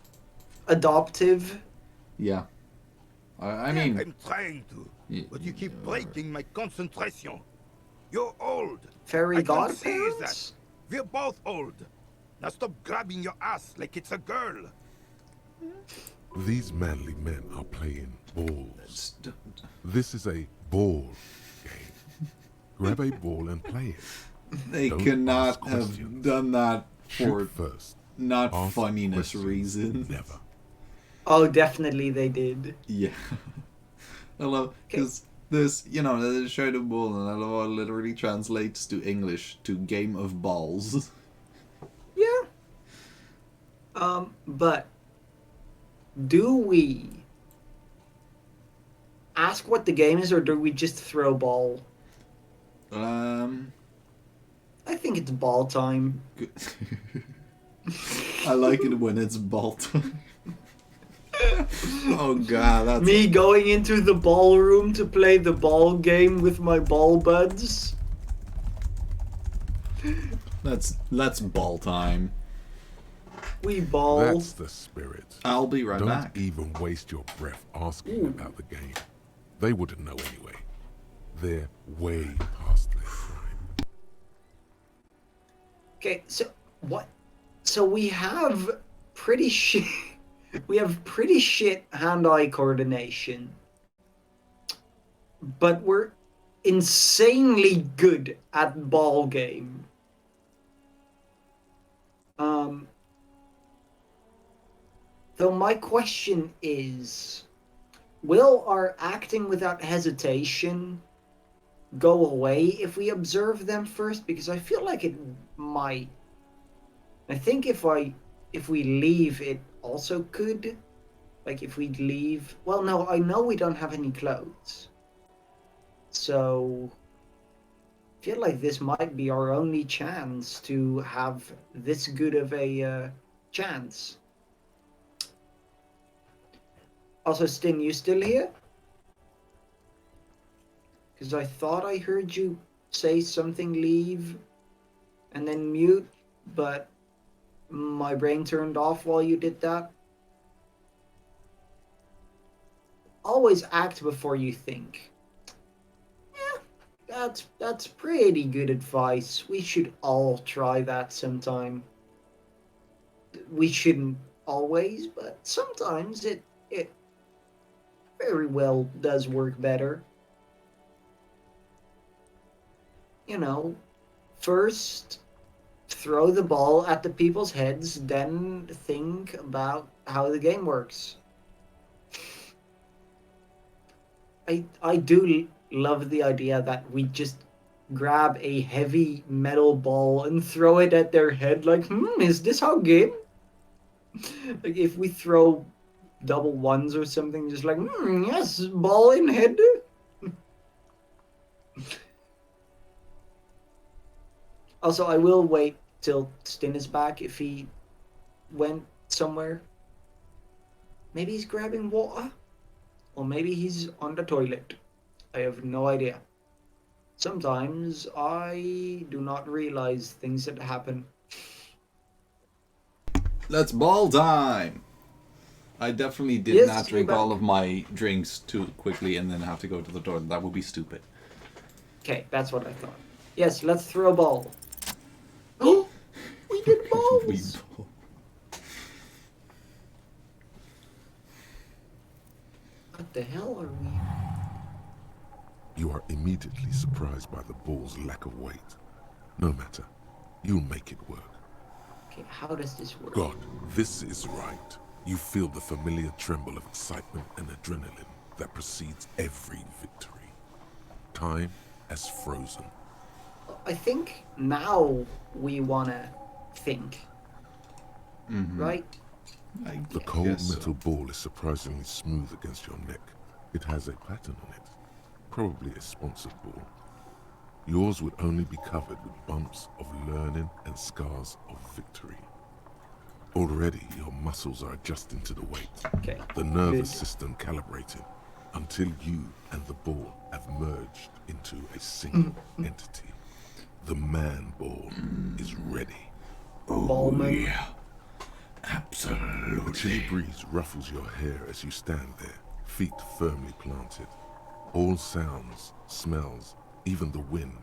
Adoptive. Yeah. I mean, I'm trying to, but you keep breaking my concentration. You're old. Fairy I can see godparents? that. We're both old. Now stop grabbing your ass like it's a girl. These manly men are playing balls. This is a ball game. Grab a ball and play it. they Don't cannot ask have questions. done that for Shoot first. not Ask funniness questions. reasons. Never. Oh, definitely they did. Yeah. I love because this, the show the ball, and I love how it literally translates to English to game of balls. Yeah. But do we ask what the game is, or do we just throw ball? I think it's ball time. I like it when it's ball time. Oh god, that's me going into the ballroom to play the ball game with my ball buds. That's ball time. We ball. That's the spirit. I'll be right back. Don't even waste your breath asking about the game. They wouldn't know anyway. They're way past their prime. Okay, so what? So we have pretty shit. We have pretty shit hand-eye coordination, but we're insanely good at ball game. Though my question is, will our acting without hesitation go away if we observe them first? Because I feel like it might. I think if we leave, it also could. Like if we leave, well, no, I know we don't have any clothes, so I feel like this might be our only chance to have this good of a chance. Also, Stin, you still here? Because I thought I heard you say something, leave, and then mute, but my brain turned off while you did that. Always act before you think. Yeah, that's pretty good advice. We should all try that sometime. We shouldn't always, but sometimes it very well does work better. First throw the ball at the people's heads, then think about how the game works. I do love the idea that we just grab a heavy metal ball and throw it at their head like, is this how game? Like if we throw double ones or something, just like, yes, ball in head. Also, I will wait till Stin is back if he went somewhere. Maybe he's grabbing water, or maybe he's on the toilet. I have no idea. Sometimes I do not realize things that happen. Let's ball time! I definitely did not drink all of my drinks too quickly and then have to go to the toilet. That would be stupid. Okay, that's what I thought. Yes, let's throw a ball. Oh, we did balls! What the hell are we? You are immediately surprised by the ball's lack of weight. No matter, you'll make it work. Okay, how does this work? God, this is right. You feel the familiar tremble of excitement and adrenaline that precedes every victory. Time has frozen. I think now we wanna think. Right? The cold metal ball is surprisingly smooth against your neck. It has a pattern on it. Probably a sponsored ball. Yours would only be covered with bumps of learning and scars of victory. Already, your muscles are adjusting to the weight. Okay. The nervous system calibrated until you and the ball have merged into a single entity. The man ball is ready. Oh, yeah. Absolutely. A chilly breeze ruffles your hair as you stand there, feet firmly planted. All sounds, smells, even the wind,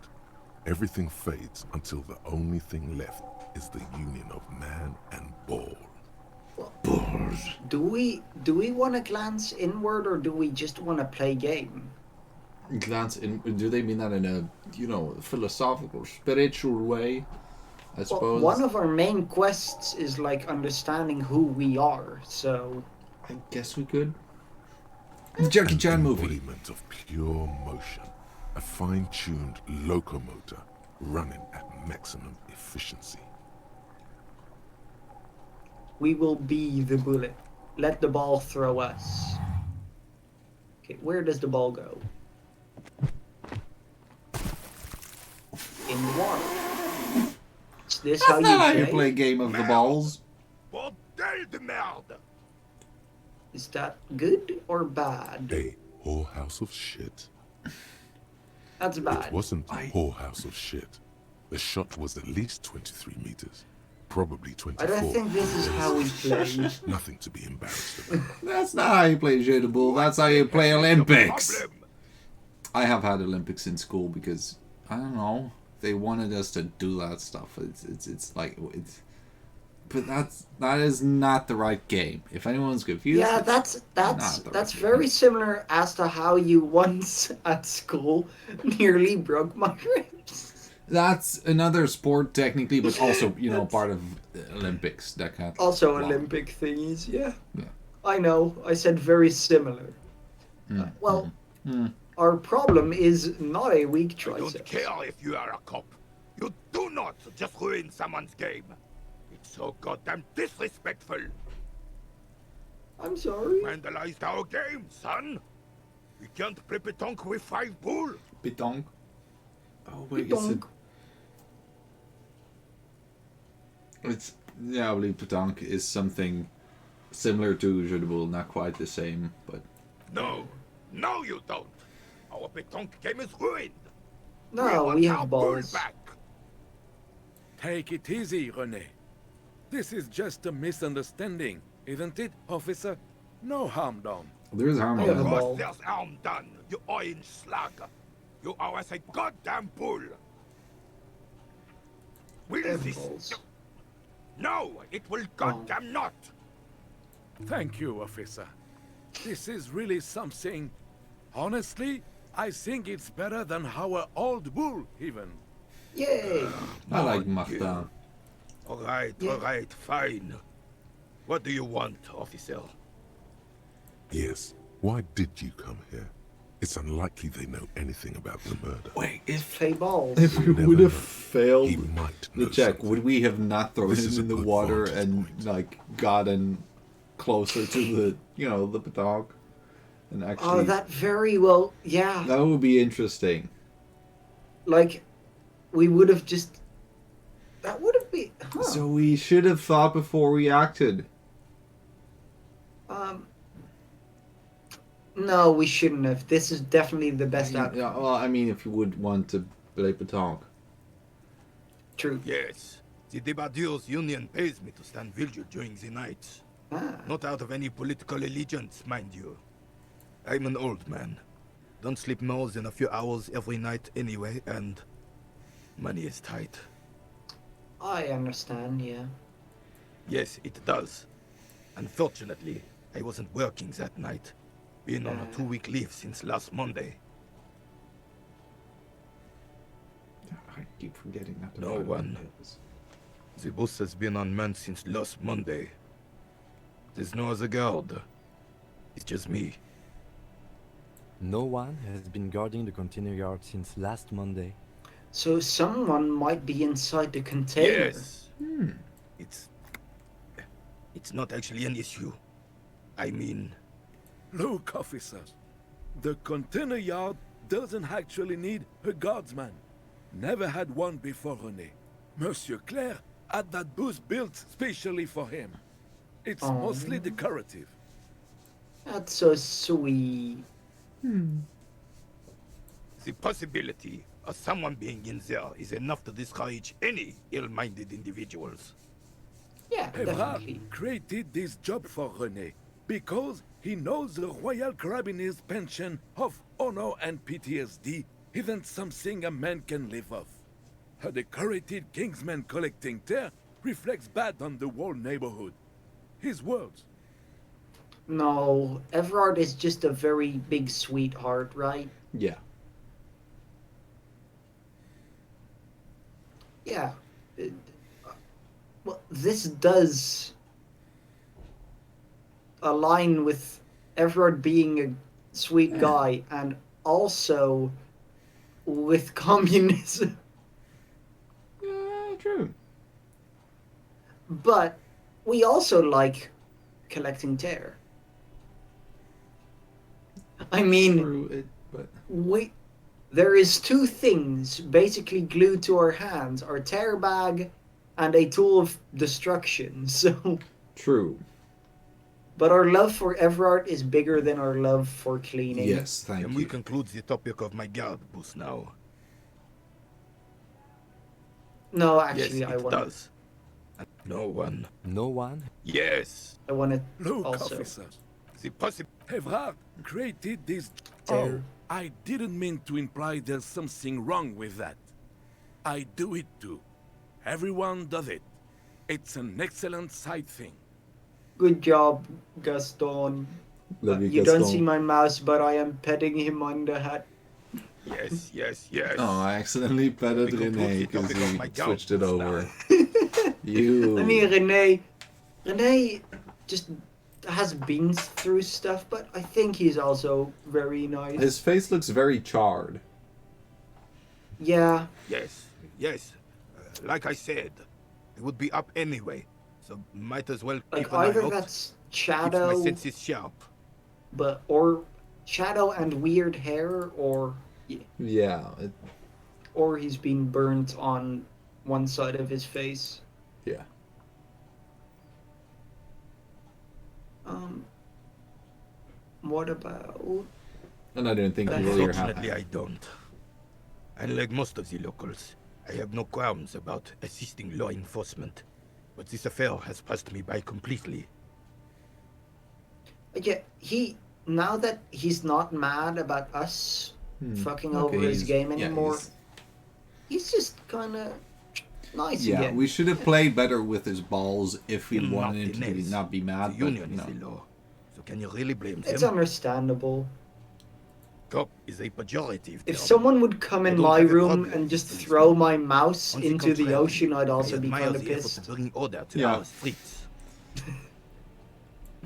everything fades until the only thing left is the union of man and ball. Balls. Do we want to glance inward, or do we just want to play game? Glance in? Do they mean that in a philosophical, spiritual way? I suppose. One of our main quests is like understanding who we are. So I guess we could. The Jackie Chan movie. Embodiment of pure motion. A fine-tuned locomotor running at maximum efficiency. We will be the bullet. Let the ball throw us. Okay, where does the ball go? In the water. Is this That's how not you how play Game of the Balls. Bordel de merde! Is that good or bad? A whorehouse of shit. That's bad. It wasn't a whorehouse of shit. The shot was at least 23 meters. Probably 24. I don't think this is how we play. Nothing to be embarrassed about. That's not how you play Jeu de Boules. That's how you play Olympics. I have had Olympics in school because, I don't know, they wanted us to do that stuff. But that is not the right game. If anyone's confused, Yeah, that's very similar as to how you once at school nearly broke my ribs. That's another sport technically, but also part of the Olympics. That kind of also Olympic thingies, yeah. I know. I said very similar. Our problem is not a weak tricep. I don't care if you are a cop. You do not just ruin someone's game. It's so goddamn disrespectful. I'm sorry. Vandalized our game, son. We can't play pétanque with 5 boules. Pétanque? Oh wait, I believe pétanque is something similar to Jeu de Boules, not quite the same, but... No, you don't. Our pétanque game is ruined. No, we have balls. Back. Take it easy, René. This is just a misunderstanding, isn't it, officer? No harm done. There is harm done. Of course there's harm done, you orange slug. You owe us a goddamn bull. Will this... No, it will goddamn not. Thank you, officer. This is really something. Honestly, I think it's better than our old bull, even. Yay! I like Martin. All right, fine. What do you want, officer? Yes. Why did you come here? It's unlikely they know anything about the murder. Wait, if play balls. If we would have failed the check, would we have not thrown him in the water and gotten closer to the pétanque? And actually, that very well, yeah. That would be interesting. We would have just. That would have been. Huh. So we should have thought before we acted. No, we shouldn't have. This is definitely the best outcome. Yeah, well, I mean, if you would want to play pétanque. True. Yes. The Debardeurs Union pays me to stand vigil during the night. Not out of any political allegiance, mind you. I'm an old man. Don't sleep more than a few hours every night anyway, and money is tight. I understand, yeah. Yes, it does. Unfortunately, I wasn't working that night. Been on a 2-week leave since last Monday. I keep forgetting that. No one. The bus has been unmanned since last Monday. There's no other guard. It's just me. No one has been guarding the container yard since last Monday. So someone might be inside the container. Yes. It's not actually an issue. I mean... Look, officer. The container yard doesn't actually need a guardsman. Never had one before, René. Monsieur Claire had that booth built specially for him. It's mostly decorative. That's so sweet. The possibility of someone being in there is enough to discourage any ill-minded individuals. Yeah, definitely. Evrard created this job for René because he knows the Royal Carabiniers' pension of honor and PTSD isn't something a man can live off. A decorated kingsman collecting tear reflects bad on the whole neighborhood. His words. No, Evrard is just a very big sweetheart, right? Yeah. Yeah. Well, this does align with Evrard being a sweet guy, and also with communism. Yeah, true. But we also like collecting tear. I mean, True, but there is two things basically glued to our hands: our tear bag and a tool of destruction. So true. but our love for Everard is bigger than our love for cleaning. Yes, thank you. Can we conclude the topic of my guard boost now? No, actually, yes, I it want does. No one. No one? Yes. I want it Look, also. officer. The possible. Everard created this. Tear. Oh, I didn't mean to imply there's something wrong with that. I do it too. Everyone does it. It's an excellent side thing. Good job, Gaston. Love you, You don't Gaston. see my mouse, but I am petting him on the head. Yes, yes, yes. Oh, I accidentally petted We conclude Rene the because topic of he my switched it gout over. now. You. I mean, Rene just has been through stuff, but I think he's also very nice. His face looks very charred. Yeah. Yes, yes. Like I said, it would be up anyway, so might as well Like keep an eye either out. that's Keeps shadow, my senses sharp. or shadow and weird hair, or Yeah. or he's been burnt on one side of his face. Yeah. What about? And I didn't think you really Unfortunately, I don't. Unlike most of the locals, I have no qualms about assisting law enforcement. But this affair has passed me by completely. Yeah, now that he's not mad about us fucking over his game anymore, he's just kind of nice yeah, again. we should have played better with his balls if we wanted him to Martinez. not be mad. The But union is the law. So can you really blame It's them? understandable. Cop is a pejorative If term. someone would come I in don't my have a room problem and with just this throw one. my mouse On the into the contrary, ocean, I'd also I be admire kind of the effort pissed. to bring order to Yeah. our streets.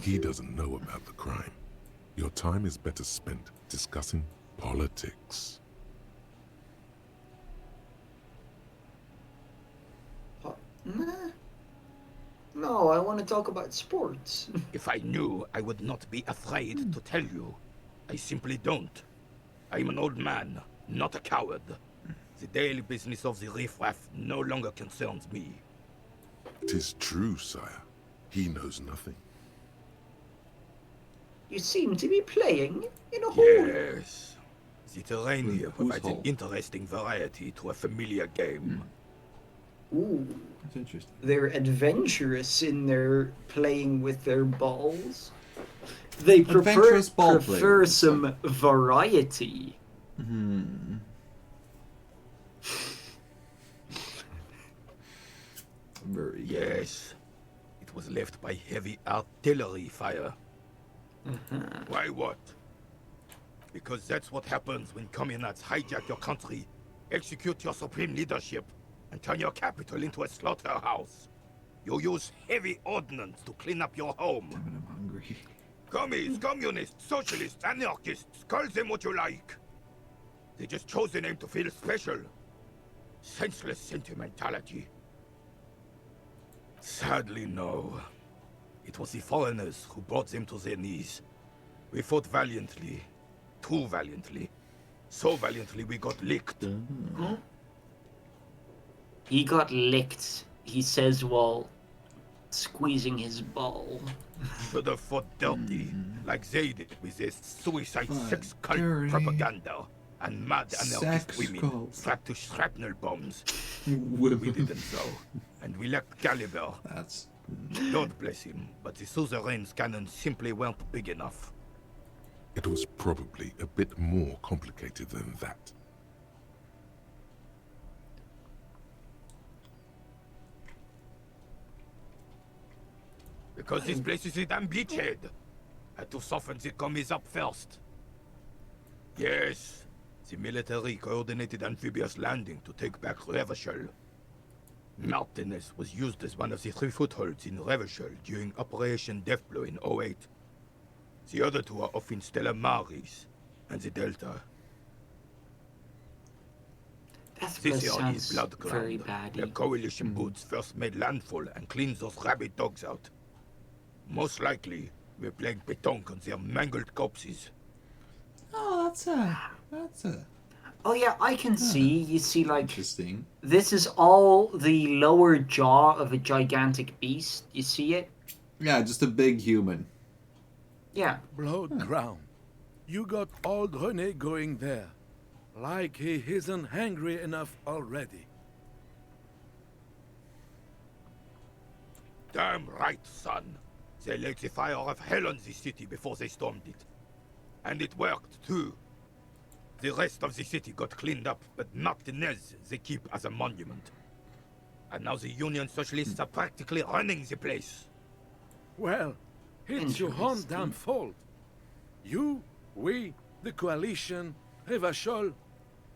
He doesn't know about the crime. Your time is better spent discussing politics. Nah. No, I want to talk about sports. If I knew, I would not be afraid to tell you. I simply don't. I am an old man, not a coward. The daily business of the riffraff no longer concerns me. 'Tis true, sire. He knows nothing. You seem to be playing in a hole. Yes. The terrain here Whose provides an hole? interesting variety to a familiar game. Ooh, That's interesting. they're adventurous in their playing with their balls. They Adventurous ball prefer players. some variety. Very Yes. It was left by heavy artillery fire. Why what? Because that's what happens when communards hijack your country, execute your supreme leadership, and turn your capital into a slaughterhouse. You use heavy ordnance to clean up your home. I'm hungry. Commies, communists, socialists, anarchists, call them what you like. They just chose the name to feel special. Senseless sentimentality. Sadly, no. It was the foreigners who brought them to their knees. We fought valiantly. Too valiantly. So valiantly we got licked. He got licked, he says while squeezing his ball. Should have fought dirty, like they did with their suicide sex cult dirty. propaganda and mad anarchist Sex women cult. strapped to shrapnel bombs. Women. We didn't so, and we lacked caliber. That's God bless him, but the suzerain's cannons simply weren't big enough. It was probably a bit more complicated than that. Because this place is a damn beachhead. Had to soften the commies up first. Yes, the military coordinated amphibious landing to take back Revachol. Martinez was used as one of the 3 footholds in Revachol during Operation Deathblow in 08. The other two are off in Stella Maris and the Delta. This here is Blood Ground, where Coalition boots first made landfall and cleaned those rabid dogs out. Most likely, we're playing pétanque on their mangled corpses. Oh, that's a. Oh yeah, I can see. You see, like, Interesting. This is all the lower jaw of a gigantic beast. You see it? Yeah, just a big human. Yeah. Blood Ground. You got old René going there. Like he isn't hungry enough already. Damn right, son. They lit the fire of hell on the city before they stormed it. And it worked, too. The rest of the city got cleaned up, but not the Nez they keep as a monument. And now the Union Socialists are practically running the place. Well, it's your own damn fault. You, we, the Coalition, Revachol,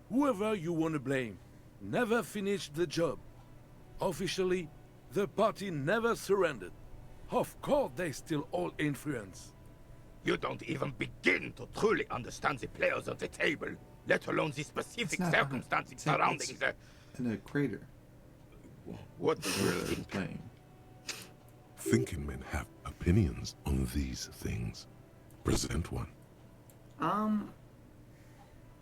whoever you want to blame, never finished the job. Officially, the party never surrendered. Of course they still all influence. You don't even begin to truly understand the players on the table, let alone the specific circumstances surrounding the... In a crater. What do you think? Playing. Thinking men have opinions on these things. Present one.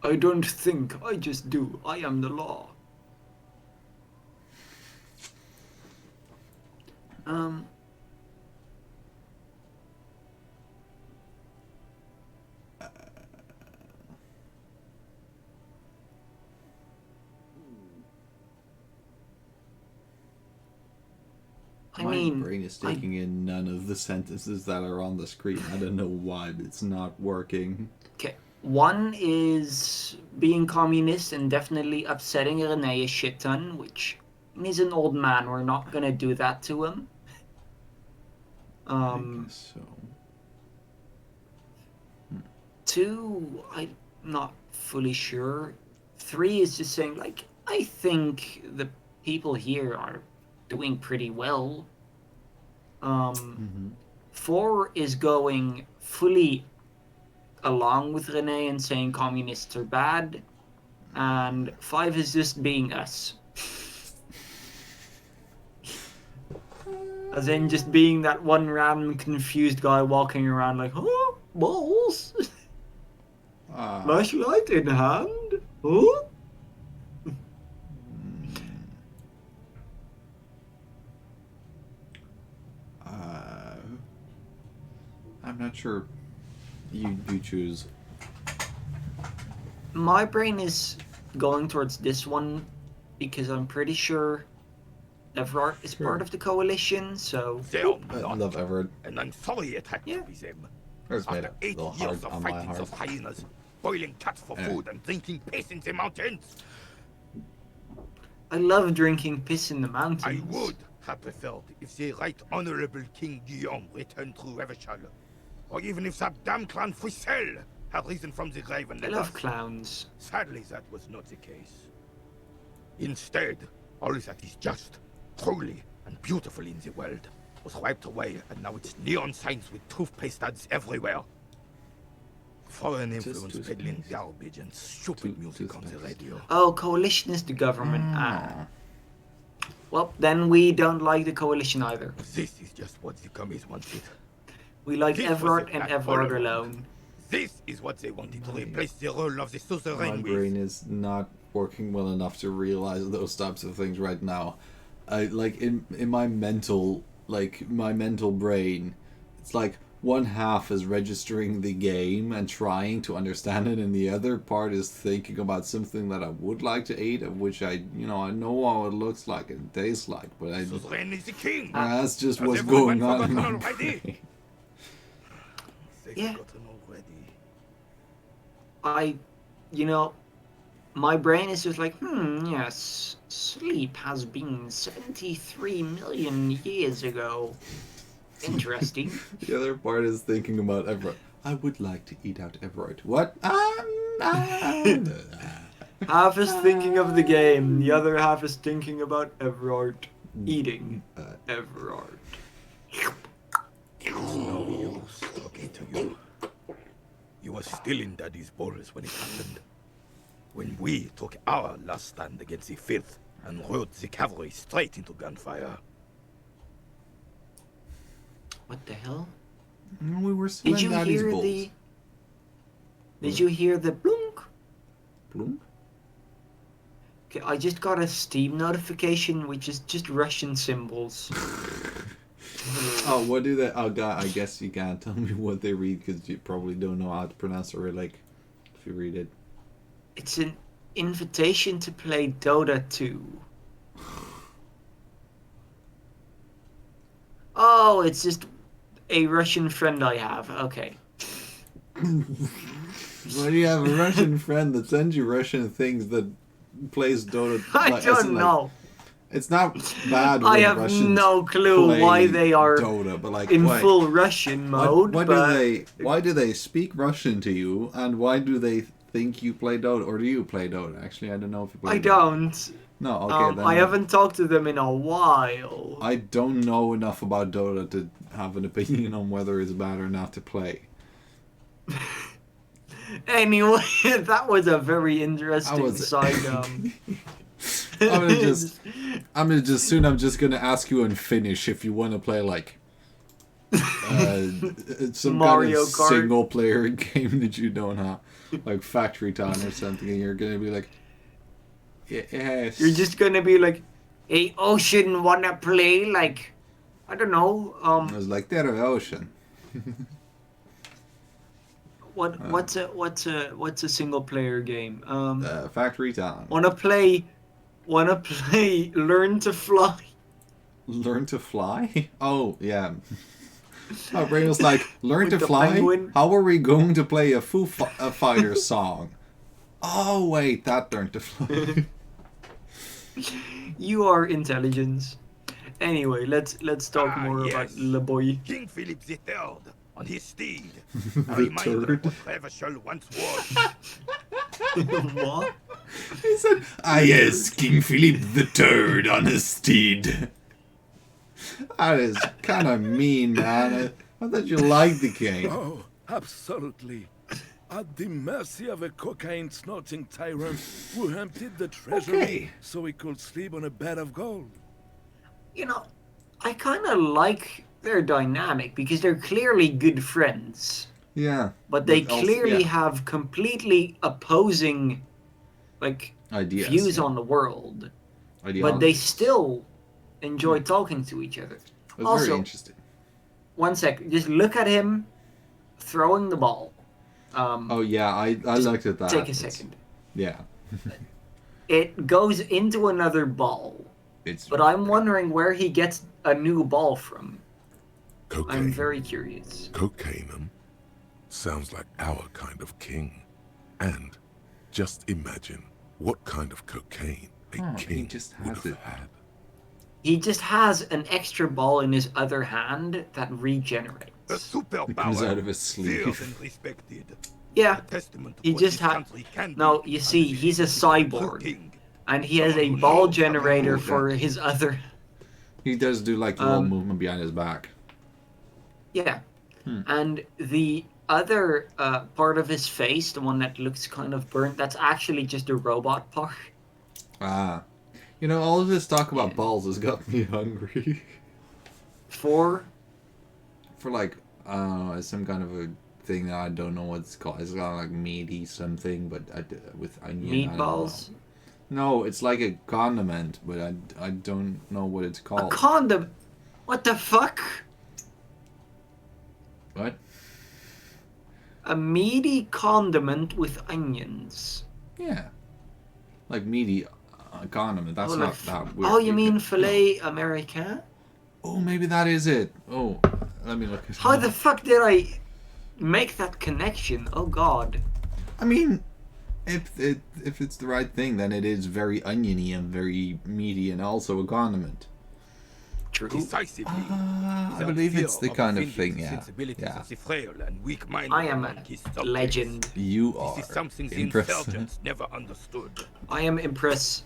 I don't think, I just do. I am the law. My brain is taking in none of the sentences that are on the screen. I don't know why, but it's not working. Okay. One is being communist and definitely upsetting René a shit ton, which he's an old man. We're not gonna do that to him. I guess so. Two, I'm not fully sure. Three is just saying, like, I think the people here are doing pretty well. 4 is going fully along with René and saying communists are bad, and 5 is just being us. As in just being that one random confused guy walking around like, oh, balls? Flashlight in hand? Oh? I'm not sure. You choose. My brain is going towards this one because I'm pretty sure Everard is part of the coalition, so... I love Everard. And I'm sorry it had to be them. It's made After it a 8 little years hard of on my fighting heart. those hyenas, boiling cats for food and drinking piss in the mountains. I love drinking piss in the mountains. I would have preferred if the Right Honorable King Guillaume returned through Revachol. Or even if that damn clan Frisell had risen from the grave and I led love us. clowns. Sadly, that was not the case. Instead, all that is just, truly, and beautiful in the world was wiped away, and now it's neon signs with toothpaste ads everywhere. Foreign influence peddling garbage and stupid music on the radio. Oh, coalition is the government. Well, then we don't like the coalition either. This is just what the commies wanted. We like This Everard was and the Everard plan all along. alone. This is what they wanted to replace the role of the suzerain My with. brain is not working well enough to realize those types of things right now. I like in my mental brain, it's like one half is registering the game and trying to understand it, and the other part is thinking about something that I would like to eat, of which I know how it looks like and tastes like, but I. Suzerain is the king. That's just Has what's everyone going on in my forgotten already? brain. They've Yeah. forgotten already. My brain is just like, yes, sleep has been 73 million years ago. Interesting. The other part is thinking about Everard. I would like to eat out Everard. What? Half is thinking of the game, the other half is thinking about Everard eating Everard. It's no use talking to you. was still in Daddy's balls when it happened. When we took our last stand against the Filth and rode the cavalry straight into gunfire. What the hell? We were still Did in you Daddy's hear balls. Did you hear the blunk? Blunk? Okay, I just got a Steam notification, which is just Russian symbols. Oh, what do they? Oh God, I guess you can't tell me what they read because you probably don't know how to pronounce Cyrillic if you read it. It's an invitation to play Dota 2. Oh, it's just a Russian friend I have. Okay. Why do you have a Russian friend that sends you Russian things that plays Dota? I don't know. It's not bad. I have Russians no clue why they are Dota, but like in why, full Russian mode. Why do they speak Russian to you, and why do they think you play Dota, or do you play Dota? Actually, I don't know if you play. I Dota. don't. No, okay. Then I haven't talked to them in a while. I don't know enough about Dota to have an opinion on whether it's bad or not to play. Anyway, that was a very interesting side. I'm just gonna ask you in Finnish if you want to play like some Mario kind of Kart single player game that you don't have, like Factory Town or something, and you're gonna be like, yes. You're just gonna be like, hey, Ocean, wanna play like, I don't know. I was like, they're Ocean. What's a single player game? Factory Town. Wanna play Learn to Fly? Learn to Fly? Oh yeah. Oh, Brain was like, Learn to the Fly? penguin? How are we going to play a Foo Fighters song? Oh wait, that Learn to Fly. You are intelligence. Anyway, let's talk more about Le Boy. King Philip III on his steed. The A reminder of turd. what Revachol once was. What? He said, yes, King Philip the Turd on his steed. That is kind of mean, man. I thought you liked the game. Oh, absolutely. At the mercy of a cocaine-snorting tyrant who emptied the treasury so he could sleep on a bed of gold. You know, I kind of like their dynamic because they're clearly good friends. Yeah. But they clearly have completely opposing, like, ideas, views on the world. But they Ideologies. still enjoy talking to each other. That's Also, very interesting. one sec. Just look at him throwing the ball. Oh yeah, I looked at that. Take a second. Yeah. It goes into another ball. But I'm wondering where he gets a new ball from. Cocaine. I'm very curious. Cocaine sounds like our kind of king. And just imagine what kind of cocaine a king would have had. He just has an extra ball in his other hand that regenerates. A superpower. Comes out of his sleeve. Feared and respected. Yeah. A testament to He what just this had. country can No, be you see, under he's a the cyborg, king. and he has a ball generator for his other. He does do like the little movement behind his back. Yeah, and the other part of his face, the one that looks kind of burnt, that's actually just a robot part. Ah. You know, all of this talk about balls has got me hungry. For like, some kind of a thing that I don't know what it's called. It's got like meaty something, but with onion. Meatballs? No, it's like a condiment, but I don't know what it's called. A condom? What the fuck? What? A meaty condiment with onions. Yeah. Like meaty condiment. That's not that weird. Oh, you mean filet Americain? Oh, maybe that is it. Oh, let me look. How the fuck did I make that connection? Oh god. I mean, if it's the right thing, then it is very oniony and very meaty and also a condiment. True. Decisively. I believe it's the kind of thing, yeah. Of the frail and weak-minded I am among his a legend. You are. This is something the impressed. insurgents never understood. I am impressed.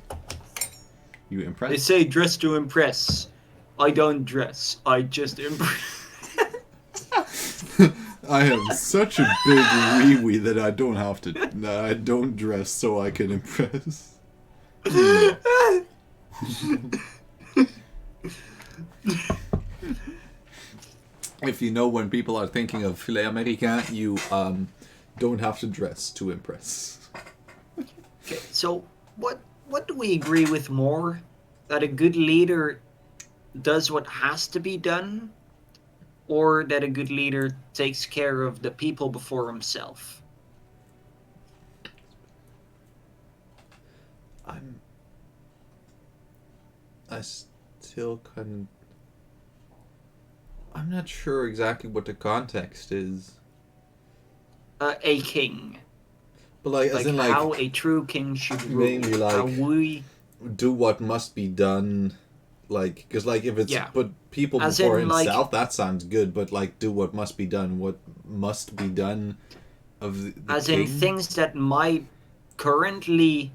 You They impressed? say dress to impress. I don't dress. I just impress. I am such a big wee-wee that I don't have to. I don't dress so I can impress. If you know when people are thinking of filet américain, you don't have to dress to impress. Okay, so what do we agree with more? That a good leader does what has to be done, or that a good leader takes care of the people before himself? I still kind of... I'm not sure exactly what the context is. A king. But like, as in like... how a true king should rule. Mainly like... How we... do what must be done, like, because like if it's put people As before in, himself, like, that sounds good, but like do what must be done, what must be done of the as king? in things that might currently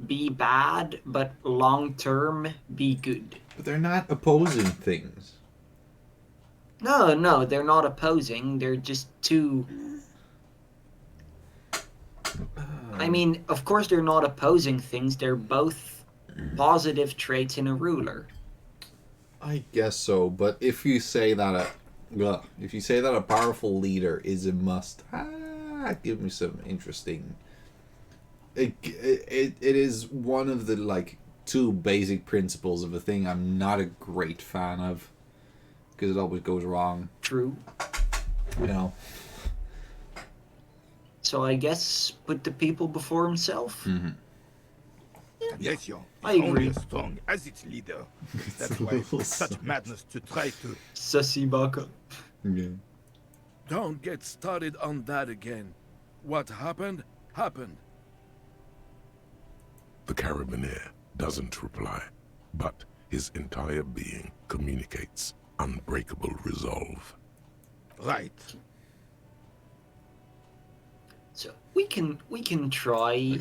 be bad but long term be good. But they're not opposing things. No, they're not opposing, they're just two... I mean, of course they're not opposing things, they're both positive traits in a ruler. I guess so, but if you say that a powerful leader is a must, give me some interesting. It is one of the like two basic principles of a thing I'm not a great fan of, because it always goes wrong. True. You know. So I guess put the people before himself. Mm-hmm. Yes, I agree. Only as strong as its leader. That's why it's such madness to try to... Sussy baka. Yeah. Don't get started on that again. What happened, happened. The Carabiner doesn't reply, but his entire being communicates unbreakable resolve. Right. So we can try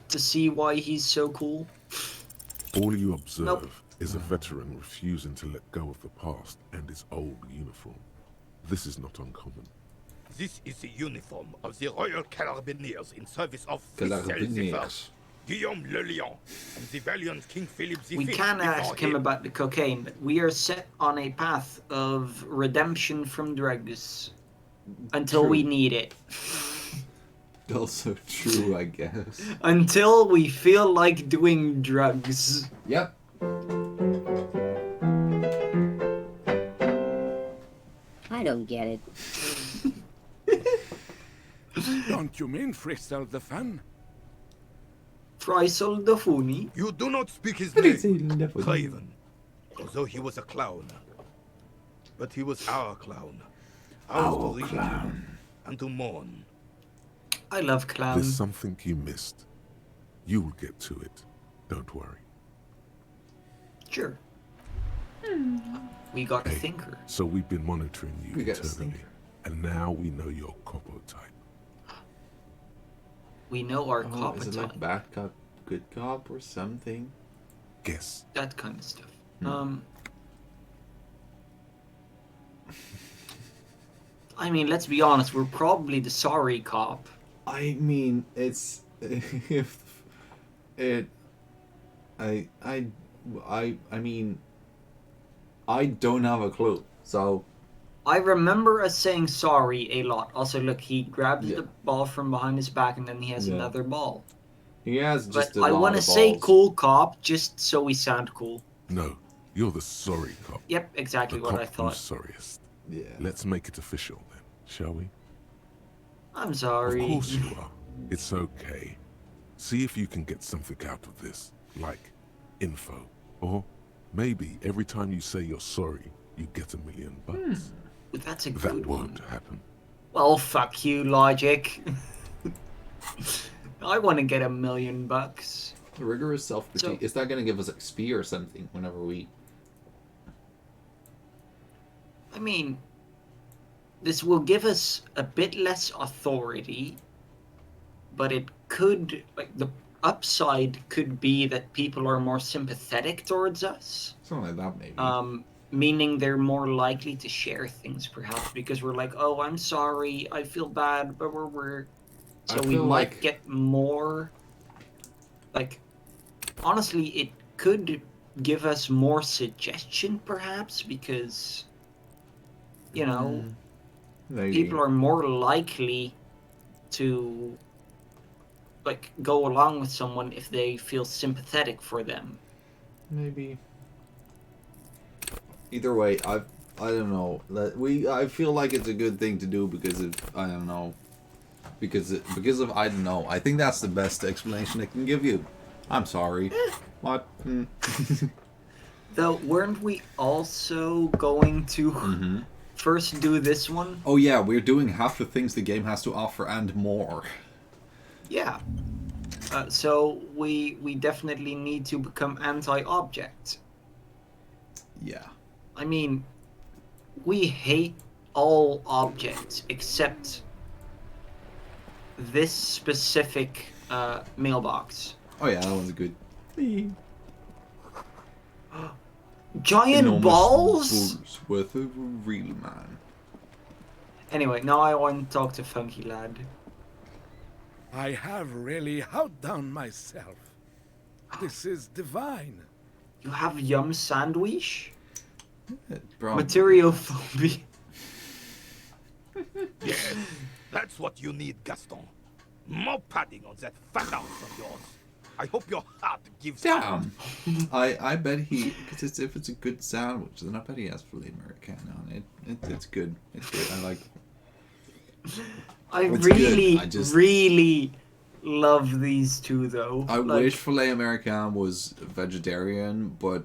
to see why he's so cool. All you observe is a veteran refusing to let go of the past and his old uniform. This is not uncommon. This is the uniform of the Royal Carabiniers in service of Carabiniers. Guillaume Le Lion and the valiant King Philip V. We can ask him about the cocaine, but we are set on a path of redemption from drugs until we need it. Also true, I guess. Until we feel like doing drugs. Yep. I don't get it. Don't you mean Freestyle the Fan? Freisel the Funny? You do not speak his name, Craven. Although he was a clown. But he was our clown. Our clown. And to mourn. I love clowns. There's something you missed. You'll get to it. Don't worry. Sure. We got a thinker. So we've been monitoring you We got a internally, thinker. and now we know your Copo type. We know our cop Is it like bad cop, good cop, or something? Guess. That kind of stuff. I mean, let's be honest. We're probably the sorry cop. I mean, it's if it. I mean, I don't have a clue. So. I remember us saying sorry a lot. Also, look, he grabs the ball from behind his back, and then he has another ball. He has just. But I want to say cool cop, just so we sound cool. No, you're the sorry cop. Yep, exactly the what cop I thought. Who's sorriest. Yeah. Let's make it official then, shall we? I'm sorry. Of course you are. It's okay. See if you can get something out of this, like info, or maybe every time you say you're sorry, you get $1 million. That's a that good one. won't happen. Well, fuck you, logic. I want to get $1 million. Rigorous self-critique. Is that going to give us XP or something whenever we... I mean, this will give us a bit less authority, but it could, like, the upside could be that people are more sympathetic towards us. Something like that, maybe. meaning they're more likely to share things, perhaps, because we're like, oh, I'm sorry, I feel bad, but we're so we might get more. Like, honestly, it could give us more suggestion, perhaps, because people are more likely to like go along with someone if they feel sympathetic for them. Maybe. Either way, I don't know. I feel like it's a good thing to do because of I don't know. Because of I don't know. I think that's the best explanation I can give you. I'm sorry. What? Though, weren't we also going to first do this one? Oh yeah, we're doing half the things the game has to offer and more. Yeah. So we definitely need to become anti-object. Yeah. I mean, we hate all objects except this specific mailbox. Oh yeah, that one's good. Giant enormous balls? with a real man. Anyway, now I want to talk to Funky Lad. I have really outdone myself. This is divine. You have yum sandwich? Probably. Materiophobia. Yes, that's what you need, Gaston. More padding on that fat house of yours. I hope your heart gives out. I bet he, because if it's a good sandwich, then I bet he has filet Americano on it. It's good. It's good. I like it. I really love these two, though. I wish filet Americano was vegetarian, but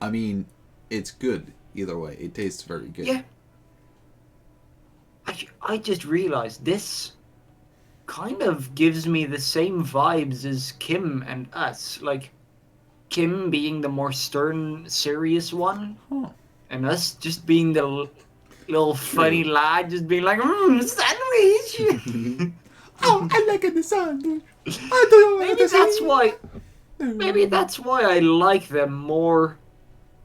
I mean, it's good either way. It tastes very good. Yeah. I just realized this kind of gives me the same vibes as Kim and us. Like, Kim being the more stern, serious one, and us just being the little funny lad, just being like, sandwich! Oh, I like the sandwich. Maybe that's why I like them more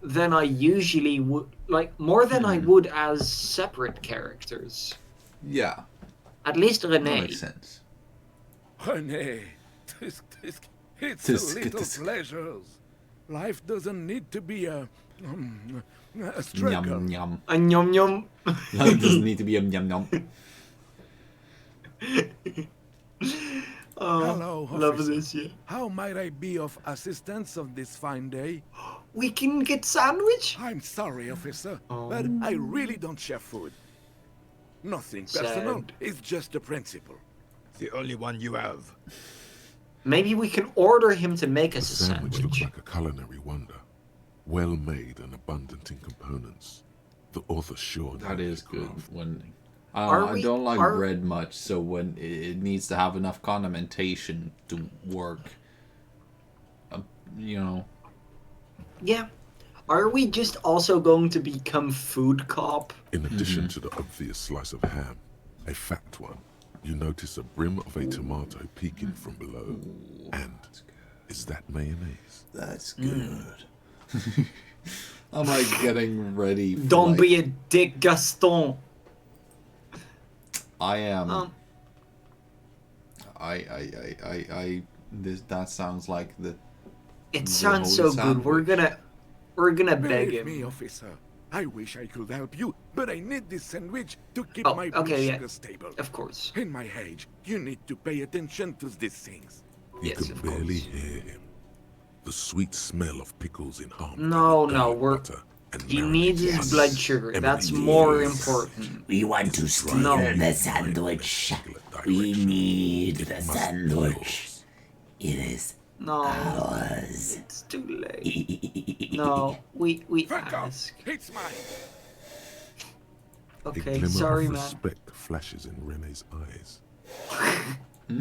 than I usually would, like, more than I would as separate characters. Yeah. At least René. That makes sense. René, it's a little pleasures. Life doesn't need to be a struggle. Yum yum. A yum yum. Life doesn't need to be a yum yum. Hello, love officer. this, yeah. How might I be of assistance on this fine day? We can get sandwich? I'm sorry, officer, but I really don't share food. Nothing Sad. personal, it's just a principle. The only one you have. Maybe we can order him to make us a Sandwich sandwich. looks like a culinary wonder. Well made and abundant in components. The author sure That is good. When Are I we- don't like are- bread much, so when it needs to have enough condimentation to work, you know. Yeah. Are we just also going to become food cop? In addition to the obvious slice of ham, a fat one, you notice a brim of a tomato peeking from below. And is that mayonnaise? That's good. I'm like getting ready. For, Don't like, be a dick, Gaston. I am. That sounds like the. It the sounds holy so good. We're gonna beg Believe him. me, officer. I wish I could help you, but I need this sandwich to keep Oh, my okay, blood yeah. sugar stable. Of course. In my age, you need to pay attention to these things. You Yes, can of barely course. hear him. The sweet smell of pickles in harmony. No, with no, garlic we're. butter and He marinated needs his onions. blood sugar. Emily, That's more yes. important. We want to steal No. the sandwich. We need the sandwich. It is No. ours. It's too late. No, we ask. It's mine. A Okay, glimmer sorry, of man. respect flashes in Rene's eyes.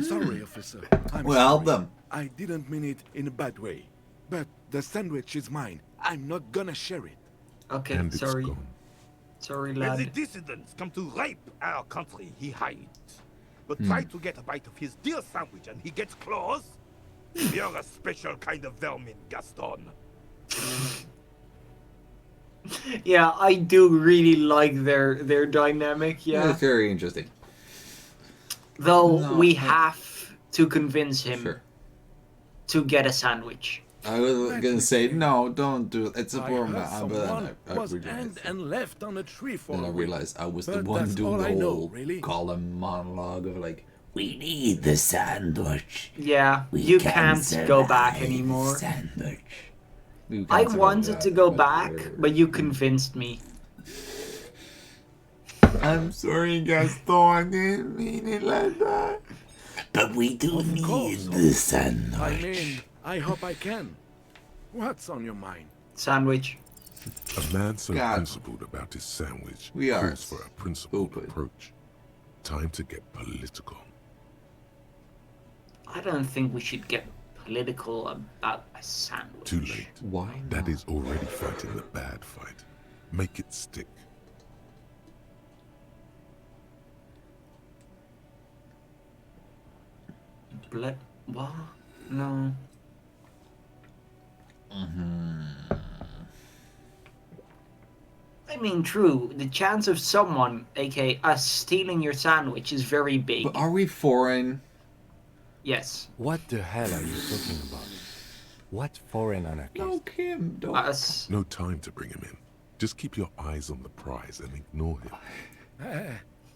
Sorry, officer. I'm Well, help sorry. them. I didn't mean it in a bad way. But the sandwich is mine. I'm not gonna share it. Okay, And it's sorry. gone. Sorry, When the lad. dissidents come to rape our country, he hides. But try to get a bite of his dear sandwich and he gets claws? You're a special kind of vermin, Gaston. Yeah, I do really like their dynamic. Yeah. It's very interesting. Though we have to convince him Sure. to get a sandwich. I was gonna say no, don't do it. It's a poor heard man. someone I was realized hanged and left on a tree for then I a week. realized I was the But one that's doing all the I know, whole really. column monologue of like, We need the sandwich. Yeah, We you can can't go back survive anymore. Sandwich. I wanted to go back, but you convinced me. I'm sorry, Gaston. I didn't mean it like that. But we do need the sandwich. I mean, I hope I can. What's on your mind? Sandwich. A man so principled about his sandwich calls for a principled approach. Time to get political. I don't think we should get political about a sandwich. Too late. Why? That is already fighting the bad fight. Make it stick. What? No. I mean, true. The chance of someone, aka us, stealing your sandwich is very big. But are we foreign? Yes. What the hell are you talking about? What foreign anarchist? No, Kim, don't. Us. No time to bring him in. Just keep your eyes on the prize and ignore him.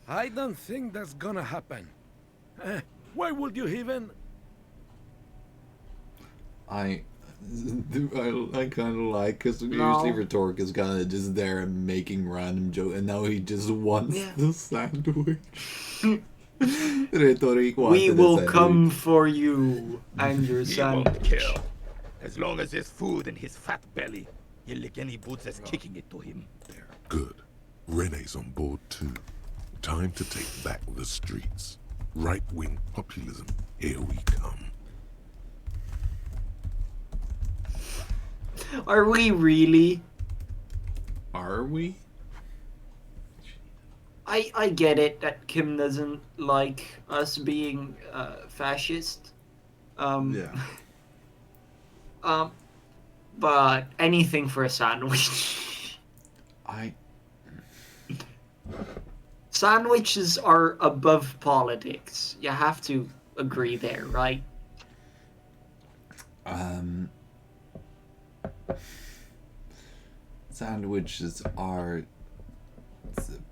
I don't think that's gonna happen. Why would you even... I kind of like, because usually Rhetoric is kind of just there and making random jokes, and now he just wants the sandwich. Rhetoric We will come for you and your He sandwich. won't kill. As long as there's food in his fat belly, he'll lick any boots that's kicking it to him. Good. Rene's on board too. Time to take back the streets. Right-wing populism. Here we come. Are we really? Are we? I get it that Kim doesn't like us being fascist. Yeah. But anything for a sandwich. Sandwiches are above politics. You have to agree there, right? Sandwiches are...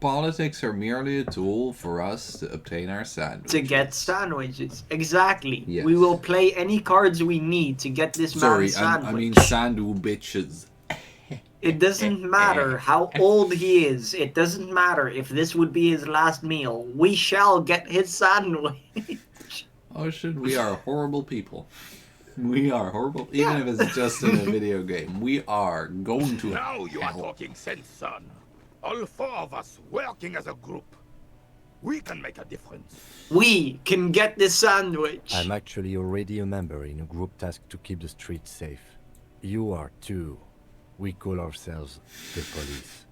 Politics are merely a tool for us to obtain our sandwiches. To get sandwiches. Exactly. Yes. We will play any cards we need to get this man sandwich. I mean sandwiches. It doesn't matter how old he is. It doesn't matter if this would be his last meal. We shall get his sandwich. Ocean, we are horrible people. We are horrible. Even if it's just in a video game. We are going to Now you are hell. talking sense, son. All four of us working as a group. We can make a difference. We can get this sandwich. I'm actually already a member in a group tasked to keep the streets safe. You are too. We call ourselves the police.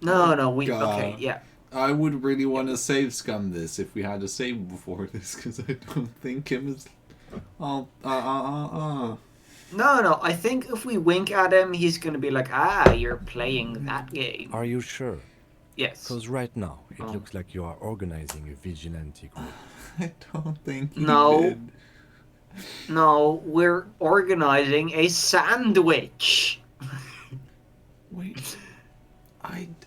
No, we... Okay, yeah. I would really want to save Scum this if we had a save before this, because I don't think him is... No, I think if we wink at him, he's gonna be like, you're playing that game. Are you sure? Yes. Because right now, it looks like you are organizing a vigilante group. I don't think you did. No, we're organizing a sandwich. Wait.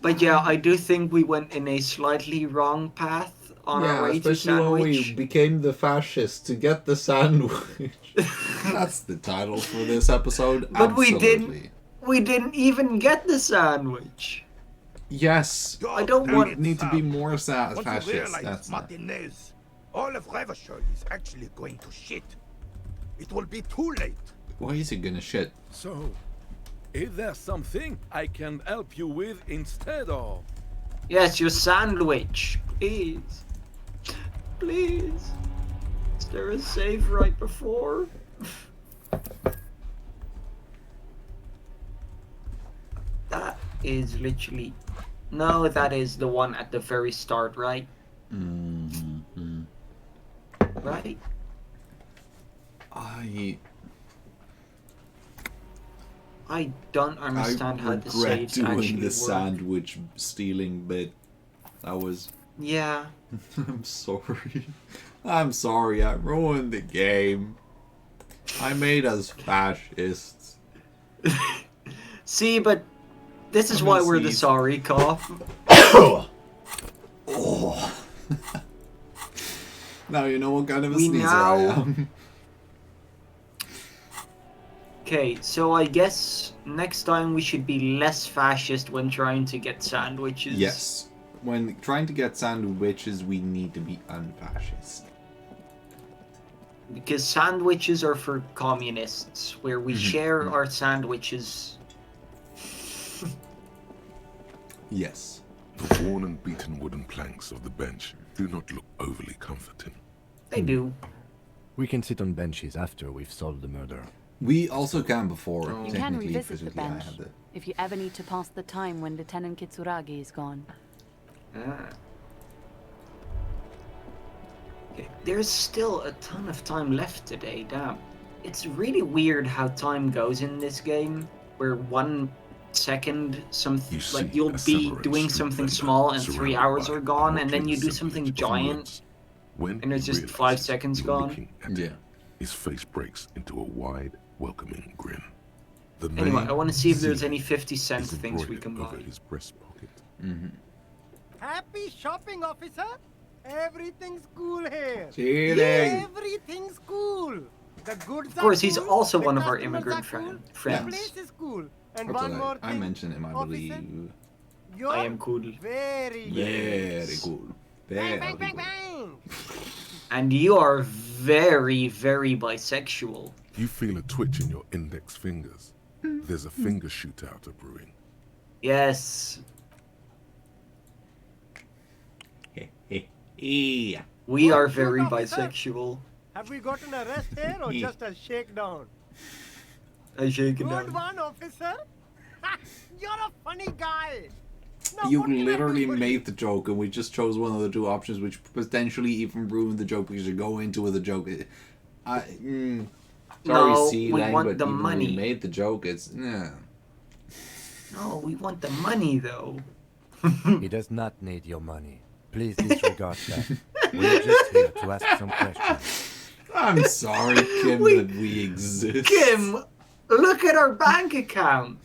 But yeah, I do think we went in a slightly wrong path on our way to especially when sandwich. we became the fascists to get the sandwich. That's the title for this episode. But Absolutely. we didn't even get the sandwich. Yes. I don't We want... need to be more Once you fascist. realize, That's Martinez, all of Revachol is actually going to shit. It will be too late. Why is he gonna shit? So, is there something I can help you with instead of? Yes, your sandwich. Please. Please. Is there a save right before? That is literally... No, that is the one at the very start, right? Mm-hmm. I don't understand how the regret saves doing actually the work. sandwich stealing bit. That was... Yeah. I'm sorry. I'm sorry, I ruined the game. I made us fascists. See, but this is why we're the sorry cough. Oh. Now you know what kind of a sneezer I am. Okay, so I guess next time we should be less fascist when trying to get sandwiches. Yes. When trying to get sandwiches, we need to be unfascist. Because sandwiches are for communists, where we share our sandwiches. Yes. The worn and beaten wooden planks of the bench do not look overly comforting. They do. We can sit on benches after we've solved the murder. We also can before. You can revisit the bench if you ever need to pass the time when Lieutenant Kitsuragi is gone. Okay, there's still a ton of time left today, damn. It's really weird how time goes in this game, where 1 second, like you'll be doing something small and 3 hours are gone, and then you do something giant, and it's just 5 seconds gone. Yeah. His face breaks into a wide, welcoming grin. The Anyway, I want to see if there's Z any 50-cent is things we embroidered can buy. over his breast pocket. Happy shopping, officer. Everything's cool here. Chilling. Everything's cool. The goods Of course, he's are cool, also the one of our customers immigrant are cool, friends. The place is cool. And That's one more I thing, mentioned him, I officer, believe. You're I am cool. very Very cool. Very bang, bang, cool. bang. And you are very, very bisexual. You feel a twitch in your index fingers. There's a finger shootout a brewing. Yes. Yeah. We Oh, are shoot, very officer. bisexual. Have we got an arrest here or just a shakedown? I shake it Good down. one, officer. You're a funny guy. Now, You what can I do literally for you? made the joke, and we just chose one of the two options, which potentially even ruined the joke because you go into with a joke. Sorry, No, C we Lang, want but the even when you money. made the joke, it's No, we want the money though. He does not need your money. Please disregard that. We're just here to ask some questions. I'm sorry, Kim, that we exist. Kim, look at our bank account.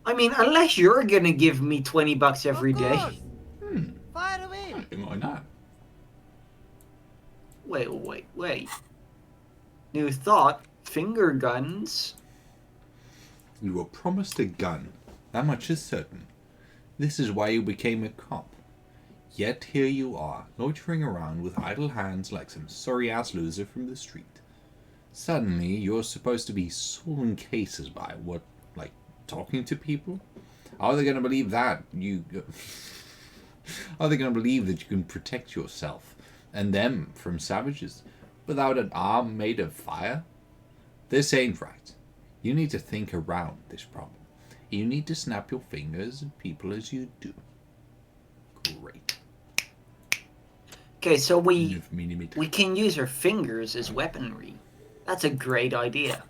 I mean, unless you're gonna give me $20 every day. Fire away. Why not? Wait. New thought, finger guns. You were promised a gun. That much is certain. This is why you became a cop. Yet here you are, loitering around with idle hands like some sorry-ass loser from the street. Suddenly, you're supposed to be solving cases by what, like, talking to people? How are they going to believe that? How are they going to believe that you can protect yourself and them from savages without an arm made of fire? This ain't right. You need to think around this problem. You need to snap your fingers at people as you do. Great. Okay, so we can use our fingers as weaponry. That's a great idea.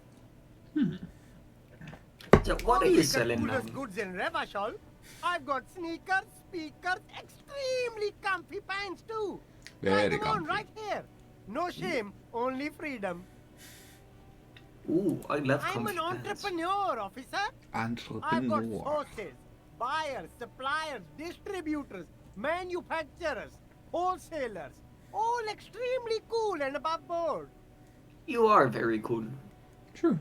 So what are you selling now? Coolest goods in Revachol. I've got sneakers, speakers, extremely comfy pants too. Try Very them on comfy. right here. No shame, only freedom. Ooh, I love I'm an comfy pants. entrepreneur, officer. I've got Entrepreneur. sources, buyers, suppliers, distributors, manufacturers, wholesalers, all extremely cool and above board. You are very cool. True.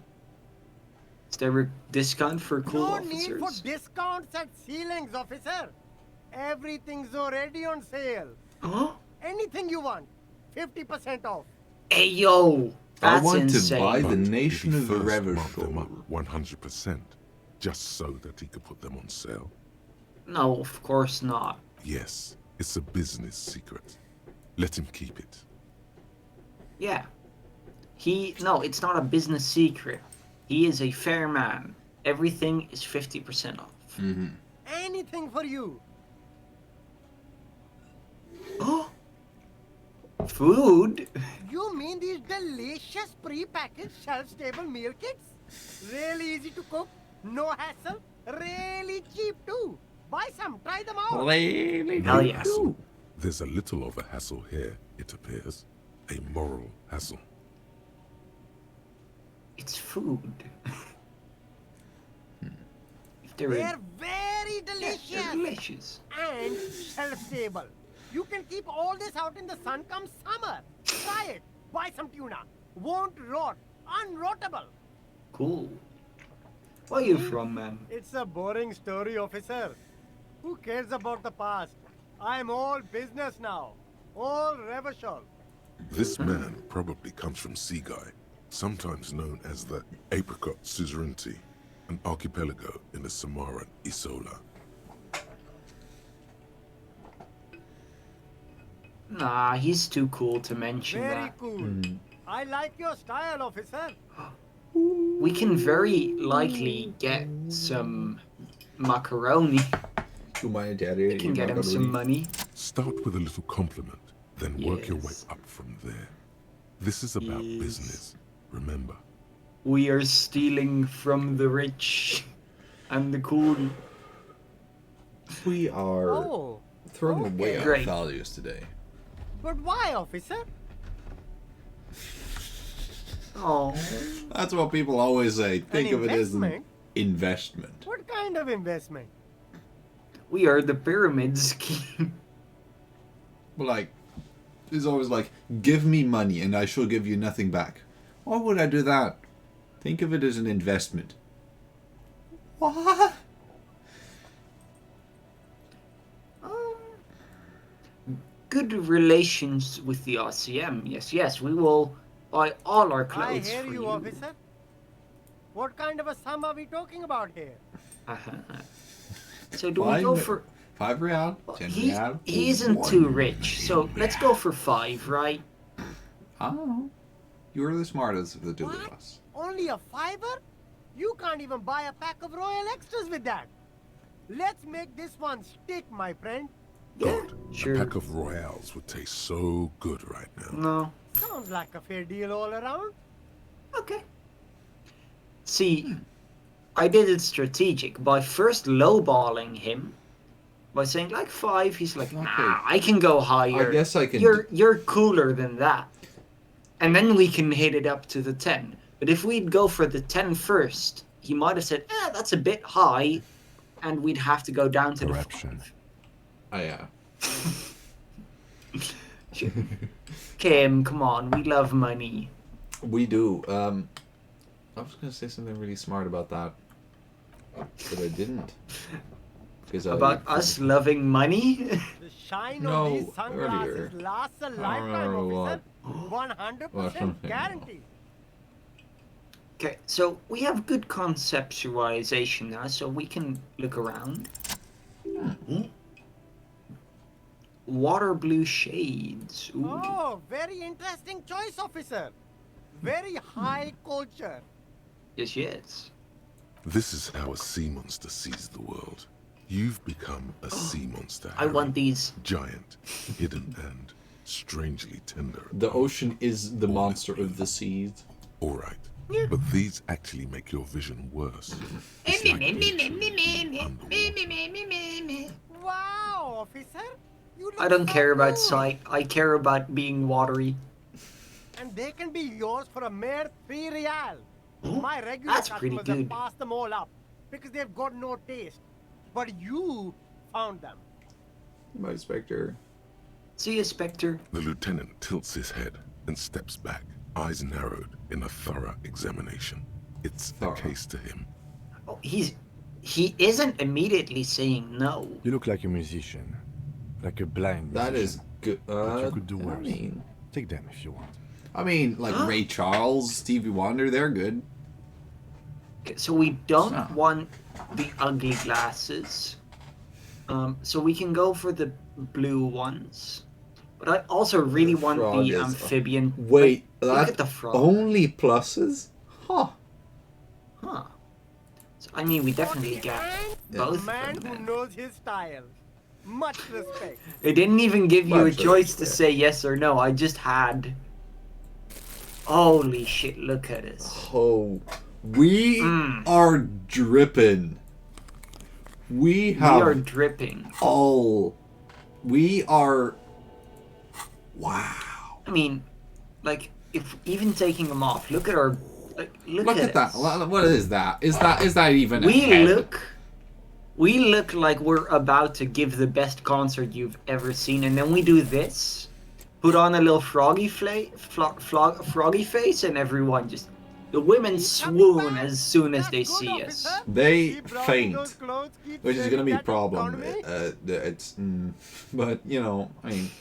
Is there a discount for cool No officers? need for discounts at ceilings, officer. Everything's already on sale. Huh? Anything you want, 50% off. Hey yo, I that's want insane. to buy the But nation he of first marked them up Revachol. 100%, just so that he could put them on sale. No, of course not. Yes, it's a business secret. Let him keep it. Yeah. No, it's not a business secret. He is a fair man. Everything is 50% off. Anything for you. Oh, food? You mean these delicious pre-packaged shelf-stable meal kits? Really easy to cook, No hassle. Really cheap too. Buy some. Try them out. Really? No hassle. There's a little of a hassle here, it appears. A moral hassle. It's food. They're very delicious. Yeah, they're delicious. And shelf-stable. You can keep all this out in the sun come summer. Try it. Buy some tuna. Won't rot. Unrottable. Cool. Where are you from, man? It's a boring story, officer. Who cares about the past? I'm all business now. All reversion. This man probably comes from Seaguy, sometimes known as the Apricot Suzerainty, an archipelago in the Samaran Isola. Nah, he's too cool to mention Very that. cool. I like your style, officer. We can very likely get some macaroni. We can get him some money. Start with a little compliment, then work your way up from there. This is about business, remember. We are stealing from the rich and the cool. We are throwing away our Great. values today. But why, officer? Oh. That's what people always say. Think of it as an investment? investment. What kind of investment? We are the pyramid scheme. But like, it's always like, give me money and I shall give you nothing back. Why would I do that? Think of it as an investment. What? Good relations with the RCM. Yes, we will buy all our I clothes hear for you, officer. What kind of a sum are we talking about here? So do we go for... 5 real, 10 real. He isn't too rich, so let's go for 5, right? Oh. You're the smartest of the two of us. Only a $5? You can't even buy a pack of Royal Extras with that. Let's make this one stick, my friend. God, sure. a pack of Royales would taste so good right now. No. Sounds like a fair deal all around. Okay. See, I did it strategic by first lowballing him. By saying like 5, he's like, nah, I can go higher. I guess I can. You're cooler than that. And then we can hit it up to the 10. But if we'd go for the 10 first, he might have said, that's a bit high. And we'd have to go down to Corruption. Oh, yeah. Kim, come on, we love money. We do. I was going to say something really smart about that. But I didn't. About us loving money? The shine on these sunglasses lasts a lifetime, officer. 100% guarantee. Okay, so we have good conceptualization now, so we can look around. Water blue shades. Ooh. Oh, very interesting choice, officer. Very high culture. Yes. This is how a sea monster sees the world. You've become a sea monster. I want these. Giant, hidden, and strangely tender. The ocean is the monster of the seas. All right. But these actually make your vision worse. It's like Wow, officer. You look I don't so care about good. sight. I care about being watery. And they can be yours for a mere 3 real. My regular That's pretty customers have good. passed them all up because they've got no taste. But you found them. My Spectre. See you, Spectre. The lieutenant tilts his head and steps back, eyes narrowed in a thorough examination. It's a case to him. Oh, he isn't immediately saying no. You look like a musician. Like a blind musician. That is good. But you could do I worse. mean, take them if you want. I mean, like Ray Charles, Stevie Wonder, they're good. Okay, so we don't want the ugly glasses. So we can go for the blue ones. But I also really want frog the is- amphibian. Wait, look that at the frog. only pluses? Huh. So, I mean, we definitely get both A of man them. who knows his style. Much respect. It didn't even give you a Much choice to respect. say yes or no. I just had. Holy shit! Look at us. Oh, We are dripping. We are dripping. We are. Wow. I mean, like, if even taking them off, look at our. Like, look at that. What is that? Is that even? We look like we're about to give the best concert you've ever seen, and then we do this, put on a little froggy face, and everyone just. The women swoon as soon as they see us. They faint, which is gonna be a problem. But you know, I mean.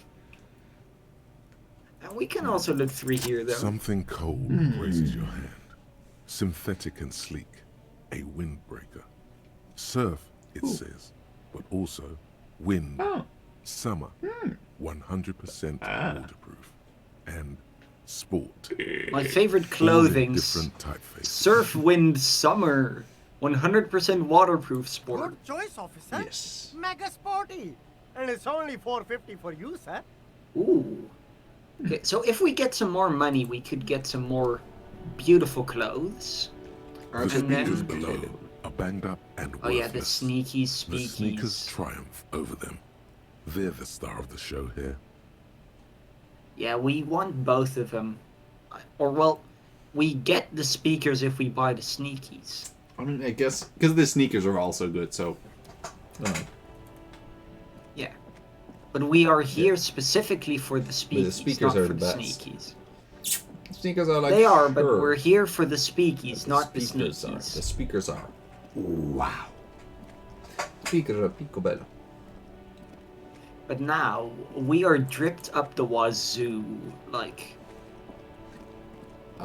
And we can also look through here, though. Something cold raises your hand. Synthetic and sleek, a windbreaker. Surf, it says, but also wind, summer, 100% waterproof, and sport. My favorite clothing. Different typefaces. Surf, wind, summer, 100% waterproof sport. Good choice, officer. Yes. Mega sporty, and it's only $4.50 for you, sir. Ooh. Okay, so if we get some more money, we could get some more beautiful clothes. The speakers below are banged up and worthless. Oh yeah, the sneaky speakies. The sneakers triumph over them. They're the star of the show here. Yeah, we want both of them. Or, well, we get the speakers if we buy the sneakies. I mean, I guess, because the sneakers are also good, so... Yeah. But we are here specifically for the speakies, the speakers not are for the the best. sneakies. Sneakers are like... They are, but we're here for the speakies, not the sneakies. The speakers are. Wow. Speakers are picobello. But now, we are dripped up the wazoo, like...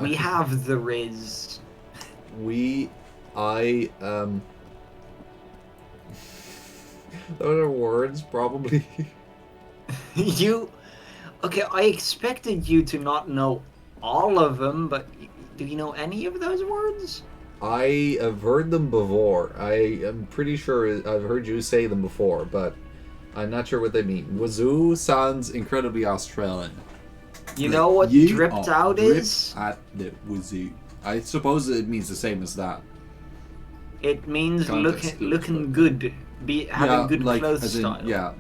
We have the Riz. Those are words, probably. Okay, I expected you to not know all of them, but do you know any of those words? I have heard them before. I am pretty sure I've heard you say them before, but I'm not sure what they mean. Wazoo sounds incredibly Australian. You know what dripped out is? At the wazoo. I suppose it means the same as that. It means looking good, having good clothes style. Yeah.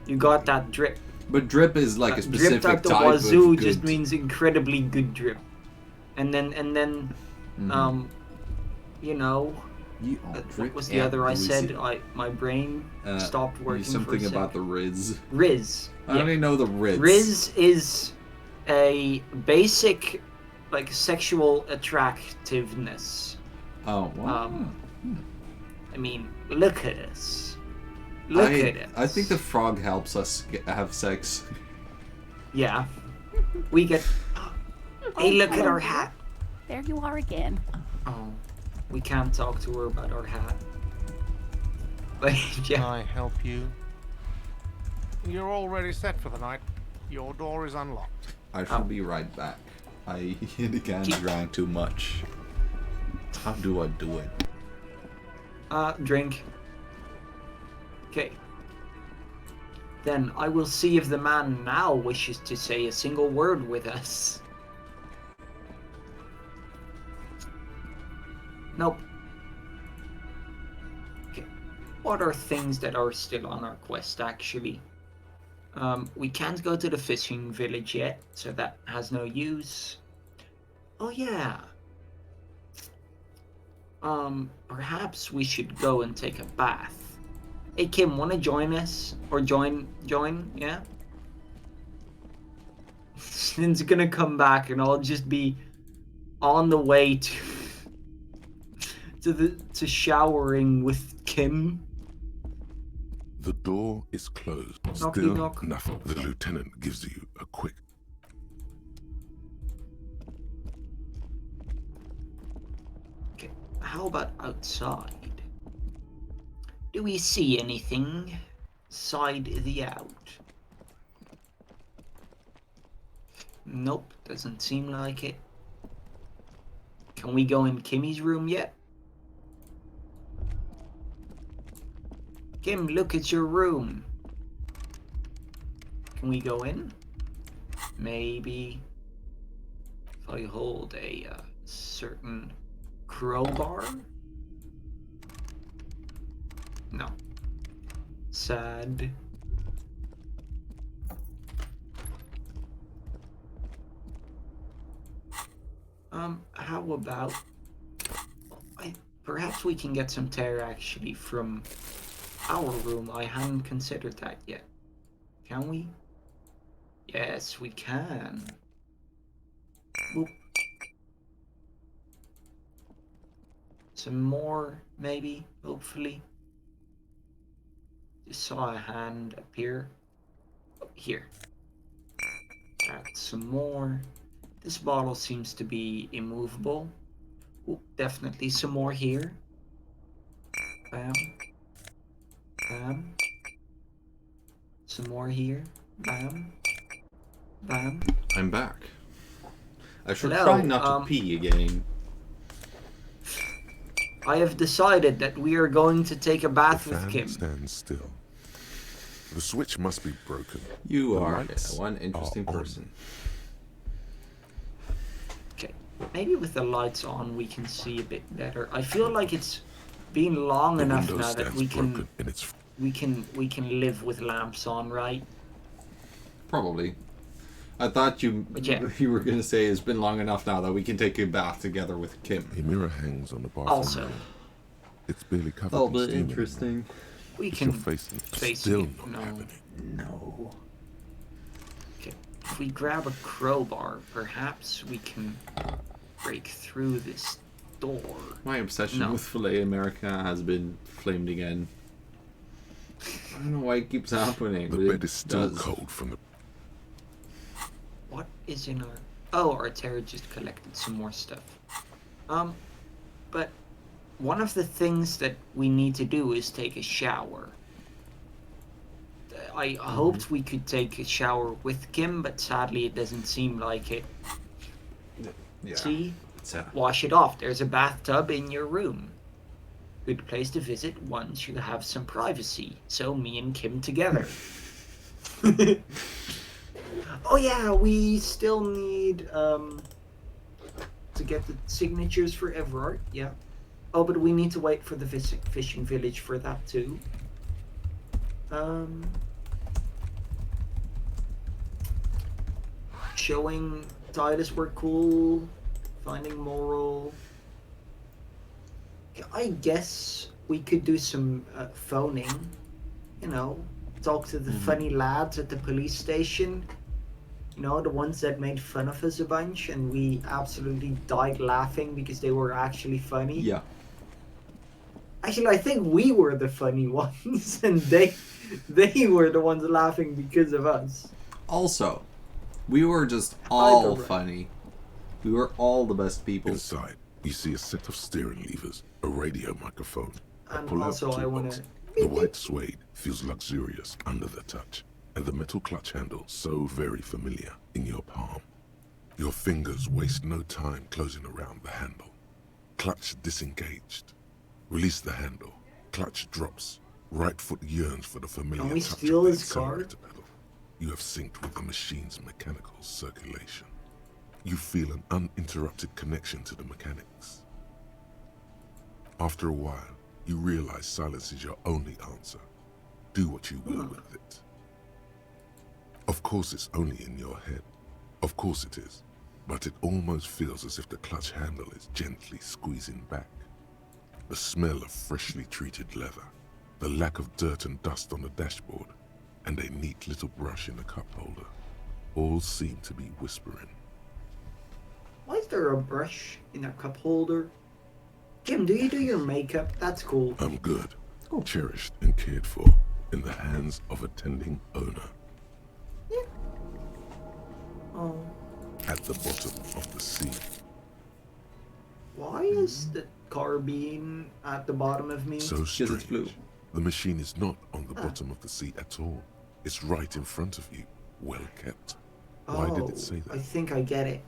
You got that drip. But drip is like a specific type of good. Dripped out the wazoo just means incredibly good drip. And then, you know, what was the other I said? My brain stopped working something for a about the Riz. Riz. I don't even know the Riz. Riz is a basic, like, sexual attractiveness. Oh, wow. I mean, look at us. Look at us. I think the frog helps us have sex. Yeah. We get... Hey, look at our hat. There you are again. Oh, we can't talk to her about our hat. Like, yeah. Can I help you? You're already set for the night. Your door is unlocked. I shall be right back. I again drank too much. How do I do it? Drink. Okay. Then I will see if the man now wishes to say a single word with us. Nope. Okay. What are things that are still on our quest, actually? We can't go to the fishing village yet, so that has no use. Oh yeah. Perhaps we should go and take a bath. Hey Kim, wanna join us? Or join, yeah? Sin's gonna come back and I'll just be on the way to showering with Kim. The door is closed. Knock, Still knock. nothing. The lieutenant gives you a quick... Okay, how about outside? Do we see anything? Side the out. Nope, doesn't seem like it. Can we go in Kimmy's room yet? Kim, look, it's your room. Can we go in? Maybe. If I hold a certain crowbar? No. Sad. How about... perhaps we can get some tear actually from our room. I hadn't considered that yet. Can we? Yes, we can. Boop. Some more, maybe, hopefully. Just saw a hand appear. Oh, here. Add some more. This bottle seems to be immovable. Ooh, definitely some more here. Bam. Bam. Some more here. Bam. Bam. I'm back. I should Hello, try not to pee again. I have decided that we are going to take a bath with Kim. Stand still. The switch must be broken. You are one interesting person. Okay, maybe with the lights on we can see a bit better. I feel like it's been long enough now that we can live with lamps on, right? Probably. I thought you were going to say it's been long enough now that we can take a bath together with Kim. A mirror hangs on the bathroom. Also, it's barely covered. Oh, but interesting. We can face still not happening. No. Okay, if we grab a crowbar, perhaps we can break through this door. My obsession with Filet America has been flamed again. I don't know why it keeps happening. The bed is still cold from the... What is in our... Oh, our terror just collected some more stuff. But one of the things that we need to do is take a shower. I hoped we could take a shower with Kim, but sadly it doesn't seem like it. Yeah. See? Wash it off. There's a bathtub in your room. Good place to visit once you have some privacy. So me and Kim together. Oh yeah, we still need to get the signatures for Everard. Yeah. Oh, but we need to wait for the fishing village for that too. Showing Titus we're cool. Finding moral. I guess we could do some phoning. You know, talk to the funny lads at the police station. You know, the ones that made fun of us a bunch and we absolutely died laughing because they were actually funny. Yeah. Actually, I think we were the funny ones and they were the ones laughing because of us. Also, we were just all funny. We were all the best people. Inside, you see a set of steering levers, a radio microphone, a And pull-out also, I want toolbox. to... The white suede feels luxurious under the touch, and the metal clutch handle so very familiar in your palm. Your fingers waste no time closing around the handle. Clutch disengaged. Release the handle. Clutch drops. Right foot yearns for the familiar Can we touch steal of the his car? accelerator pedal. You have synced with the machine's mechanical circulation. You feel an uninterrupted connection to the mechanics. After a while, you realize silence is your only answer. Do what you will with it. Of course it's only in your head. Of course it is. But it almost feels as if the clutch handle is gently squeezing back. The smell of freshly treated leather, the lack of dirt and dust on the dashboard, and a neat little brush in the cup holder, all seem to be whispering. Why is there a brush in a cup holder? Kim, do you do your makeup? That's cool. I'm good, cherished and cared for, in the hands of a tending owner. Yeah. Oh. At the bottom of the sea. Why is the carbine at the bottom of me? So strange. The machine is not on the bottom of the sea at all. It's right in front of you, well kept. Why did it say that? I think I get it.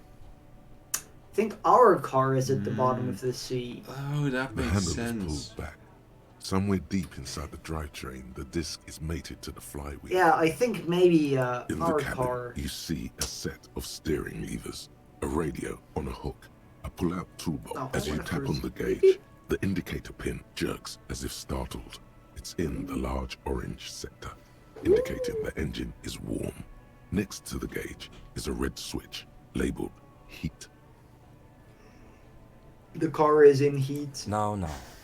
I think our car is at the bottom of the sea. Oh, that makes sense. The handle is pulled back. Somewhere deep inside the drivetrain, the disc is mated to the flywheel. Yeah, I think maybe in our the cabin, car... you see a set of steering levers, a radio on a hook, A pull-out toolbox. Oh, As you tap on the gauge, the indicator pin jerks as if startled. It's in the large orange sector, indicating the engine is warm. Next to the gauge is a red switch labeled heat. The car is in heat. Now,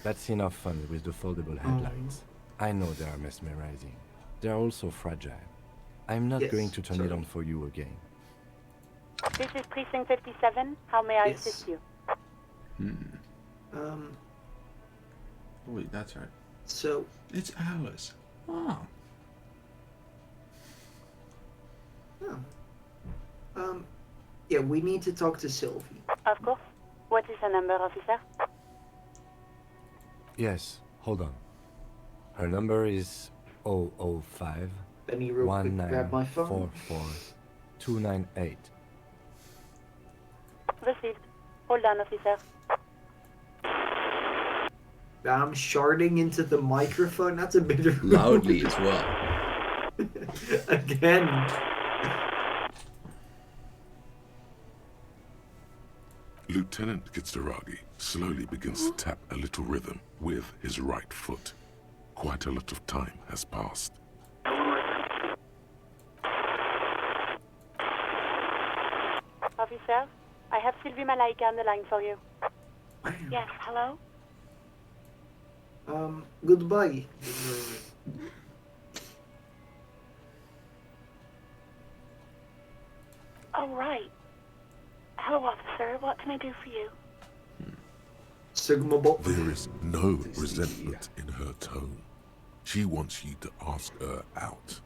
that's enough fun with the foldable headlights. I know they are mesmerizing. They are also fragile. I'm not going to turn it on for you again. This is Precinct 57. How may I assist you? Wait, that's right. So it's Alice. Oh. Yeah, we need to talk to Sylvie. Of course. What is the number, officer? Yes, hold on. Her number is 005 Let me real quick grab my phone. 298. Received. Hold on, officer. I'm sharding into the microphone. That's a bit of loudly as well. Again. Lieutenant Kitsuragi slowly begins to tap a little rhythm with his right foot. Quite a lot of time has passed. Officer, I have Sylvie Malaika on the line for you. Yes, hello? Goodbye. Oh, right. Hello, officer. What can I do for you? Sigma bot. There is no resentment in her tone. She wants you to ask her out.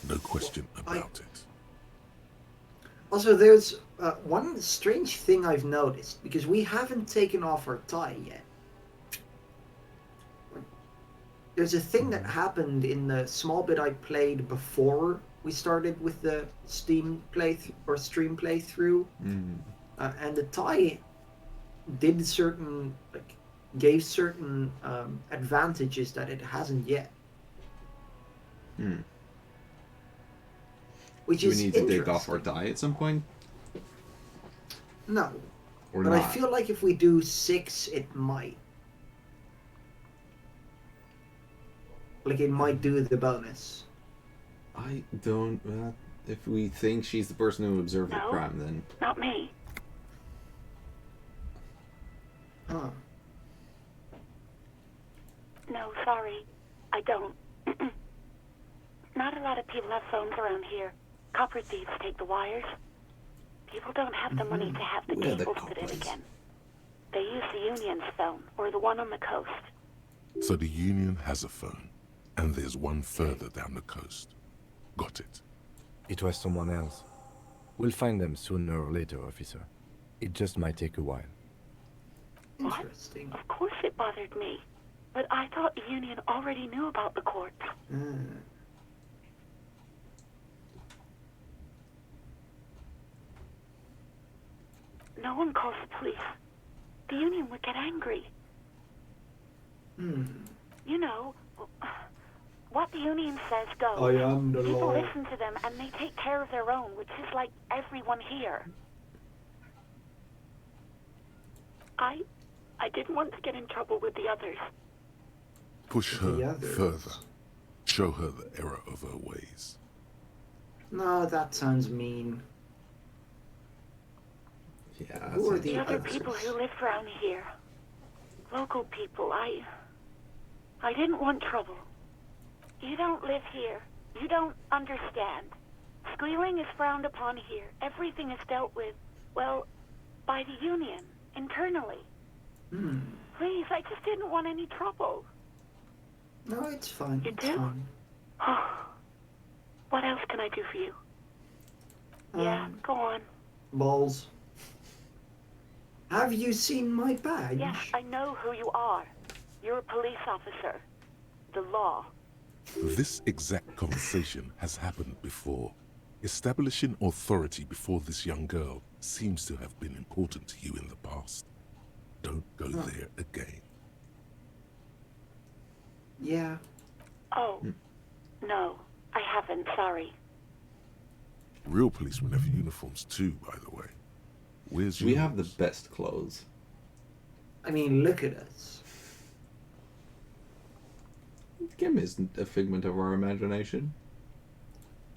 No question about it. Also, there's one strange thing I've noticed, because we haven't taken off our tie yet. There's a thing that happened in the small bit I played before we started with the stream playthrough, and the tie did certain, gave certain advantages that it hasn't yet. Which Do we is need to take off our tie at some point? No. Or but not? I feel like if we do 6, it might. Like, it might do the bonus. I don't... if we think she's the person who observed the crime, then... Not me. Huh. No, sorry. I don't. Not a lot of people have phones around here. Copper thieves take the wires. People don't have the money to have the cables put in again. They use the Union's phone, or the one on the coast. So the Union has a phone, and there's one further down the coast. Got it. It was someone else. We'll find them sooner or later, officer. It just might take a while. Interesting. Of course it bothered me. But I thought the Union already knew about the court. No one calls the police. The Union would get angry. You know, what the Union says goes. I am the People law. listen to them and they take care of their own, which is like everyone here. I didn't want to get in trouble with the others. Push her further. Show her the error of her ways. No, that sounds mean. Yeah. Who are the other others? people who live around here? Local people. I didn't want trouble. You don't live here. You don't understand. Squealing is frowned upon here. Everything is dealt with, well, by the Union, internally. Please, I just didn't want any trouble. No, it's fine. You it's do? fine. What else can I do for you? Yeah, go on. Balls. Have you seen my badge? Yes, I know who you are. You're a police officer. The law. This exact conversation has happened before. Establishing authority before this young girl seems to have been important to you in the past. Don't go there again. Yeah. Oh, no, I haven't, sorry. Real policemen have uniforms too, by the way. Where's We yours? have the best clothes. I mean, look at us. Kim isn't a figment of our imagination.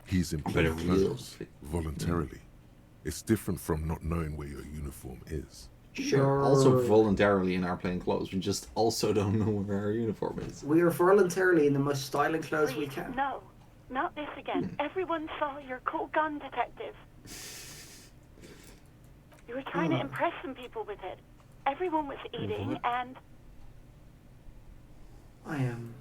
He's in But plain a real clothes, voluntarily. It's different from not knowing where your uniform is. We're also voluntarily in our plain clothes. We just also don't know where our uniform is. We are voluntarily in the most styling clothes we can. No, not this again. Everyone saw your cool gun, detective. You were trying to impress some people with it. Everyone was eating, and I am.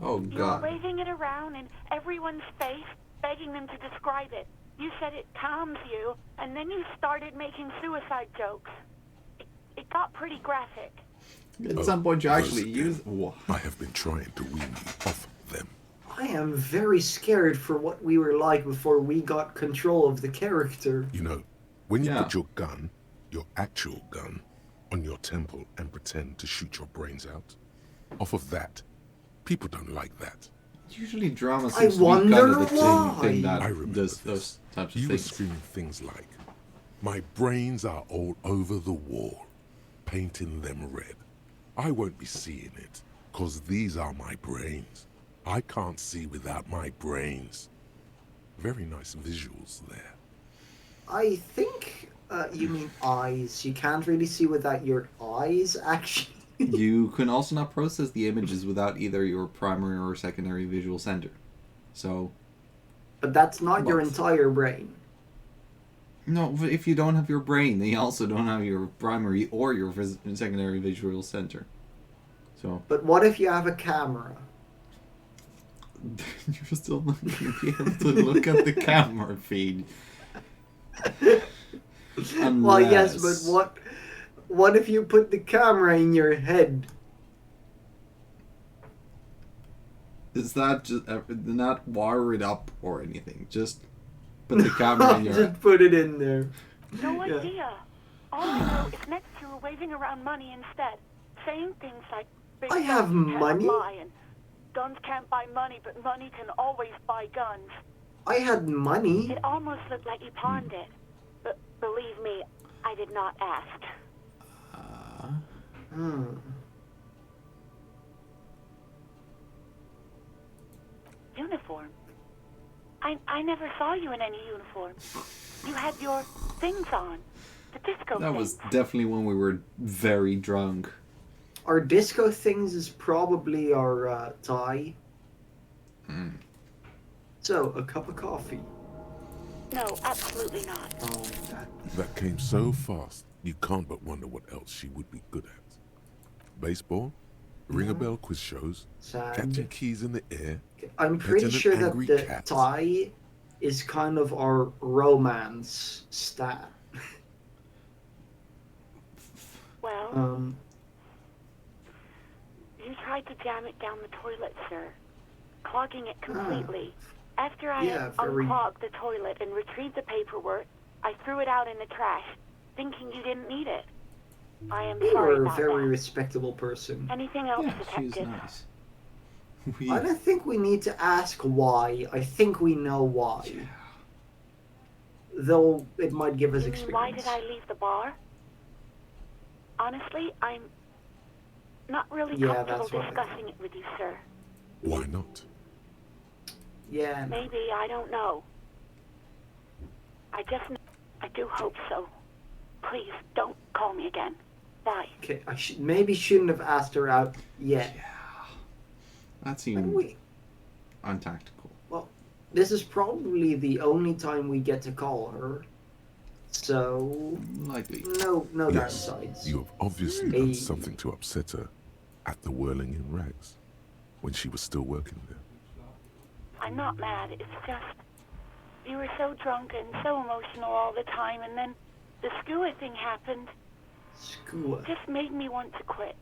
Oh, you were God. waving it around in everyone's face, begging them to describe it. You said it calms you, and then you started making suicide jokes. It got pretty graphic. At some point, you actually use. I have been trying to wean you off them. I am very scared for what we were like before we got control of the character. You know, when you put your gun, your actual gun, on your temple and pretend to shoot your brains out, off of that, people don't like that. Usually drama seems to be kind of the thing that does those types of You things. were screaming things like, "My brains are all over the wall, painting them red. I won't be seeing it, 'cause these are my brains. I can't see without my brains." Very nice visuals there. I think you mean eyes. You can't really see without your eyes, actually. You can also not process the images without either your primary or secondary visual center. So. But that's not your entire brain. No, but if you don't have your brain, then you also don't have your primary or your secondary visual center. So. But what if you have a camera? You're still not going to be able to look at the camera feed. Well, yes, but what if you put the camera in your head? Is that just not wire it up or anything? Just put the camera in your head. Just put it in there. No idea. All I know is next you were waving around money instead, saying things like, "Big I have guns can't money? lie," and "Guns can't buy money, but money can always buy guns." I had money. It almost looked like you pawned it. But believe me, I did not ask. Uniform? I never saw you in any uniform. You had your things on. The disco That things. was definitely when we were very drunk. Our disco things is probably our tie. So, a cup of coffee. No, absolutely not. Oh, That came so fast, you can't but wonder what else she would be good at. Baseball, ring-a-bell quiz shows, catching keys in the air. I'm pretty petting an sure that angry the cat. tie is kind of our romance stat. Well, you tried to jam it down the toilet, sir, clogging it completely. After I had unclogged the toilet and retrieved the paperwork, I threw it out in the trash, thinking you didn't need it. I am You sorry are a about very that. respectable person. Anything else, Yeah, she's detective? nice. I don't think we need to ask why. I think we know why. Though it might give us You mean, why experience. did I leave the bar? Honestly, I'm not really Yeah, comfortable that's what I discussing it with you, sir. Why not? Yeah. Maybe, I don't know. I do hope so. Please, don't call me again. Bye. Okay, I maybe shouldn't have asked her out yet. That seemed untactical. Well, this is probably the only time we get to call her. So likely. No Yes, downsides. you have obviously done something to upset her at the Whirling in Rags, when she was still working there. I'm not mad. It's just you were so drunk and so emotional all the time, and then the skua thing happened. Skua. Just made me want to quit.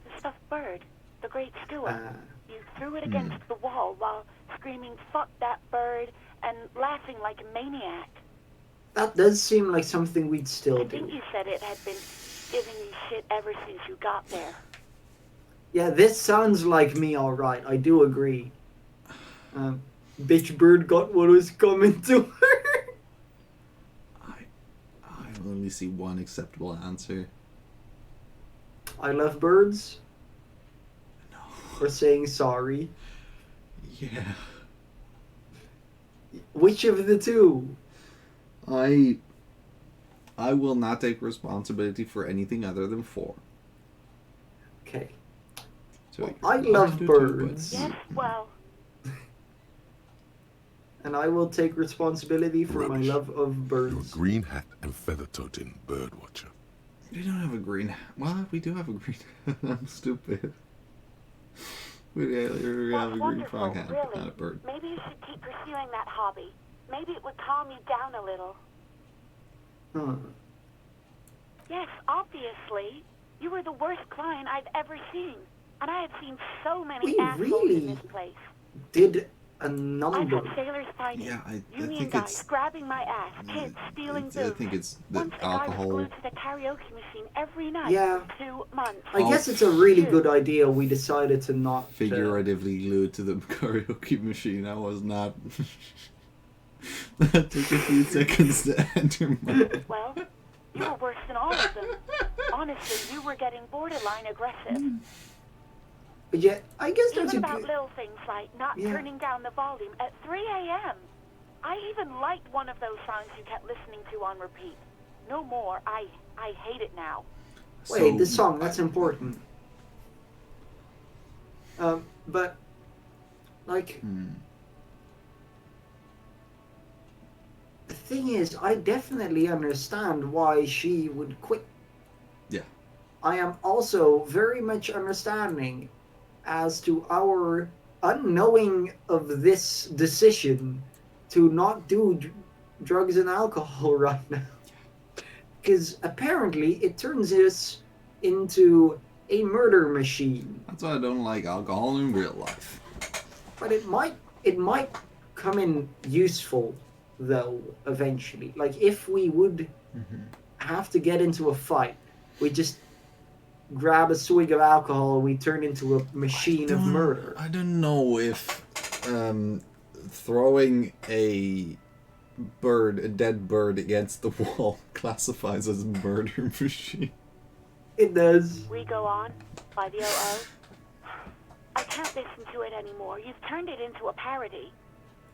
The stuffed bird, the great skua. You threw it against the wall while screaming, "Fuck that bird," and laughing like a maniac. That does seem like something we'd still I do. think you said it had been giving you shit ever since you got there. Yeah, this sounds like me, alright. I do agree. Bitch bird got what was coming to her. only see one acceptable answer. I love birds? No. Or saying sorry? Yeah. Which of the two? I will not take responsibility for anything other than 4. Okay. So well, I love birds. Yes, well. And I will take responsibility for my love of birds. You're a green hat and feather-toting bird watcher. We don't have a green hat. Well, we do have a green hat. I'm stupid. We have a green frog hat, really. but not a bird. Maybe you should keep pursuing that hobby. Maybe it would calm you down a little. Yes, obviously. You were the worst client I've ever seen. And I have seen so many assholes in this place. Did a number. I've had sailors fighting, union guys grabbing my ass, kids stealing booze. I think it's the Once alcohol. a guy was glued to the karaoke machine every night Yeah. for 2 months. I guess it's a really good idea we decided to not... Figuratively glued to the karaoke machine. I was not... That took a few seconds to enter my... Well, you were worse than all of them. Honestly, you were getting borderline aggressive. But yeah, I guess that's Even a about good... little things like not turning down the volume at 3 a.m. I even liked one of those songs you kept listening to on repeat. No more. I hate it now. Wait, the song, that's important. But, like... The thing is, I definitely understand why she would quit. Yeah. I am also very much understanding as to our unknowing of this decision to not do drugs and alcohol right now. Because apparently it turns us into a murder machine. That's why I don't like alcohol in real life. But it might come in useful, though, eventually. Like, if we would have to get into a fight, we just grab a swig of alcohol and we turn into a machine of murder. I don't know if throwing a dead bird against the wall classifies as a murder machine. It does. We Go On by the OO. I can't listen to it anymore. You've turned it into a parody.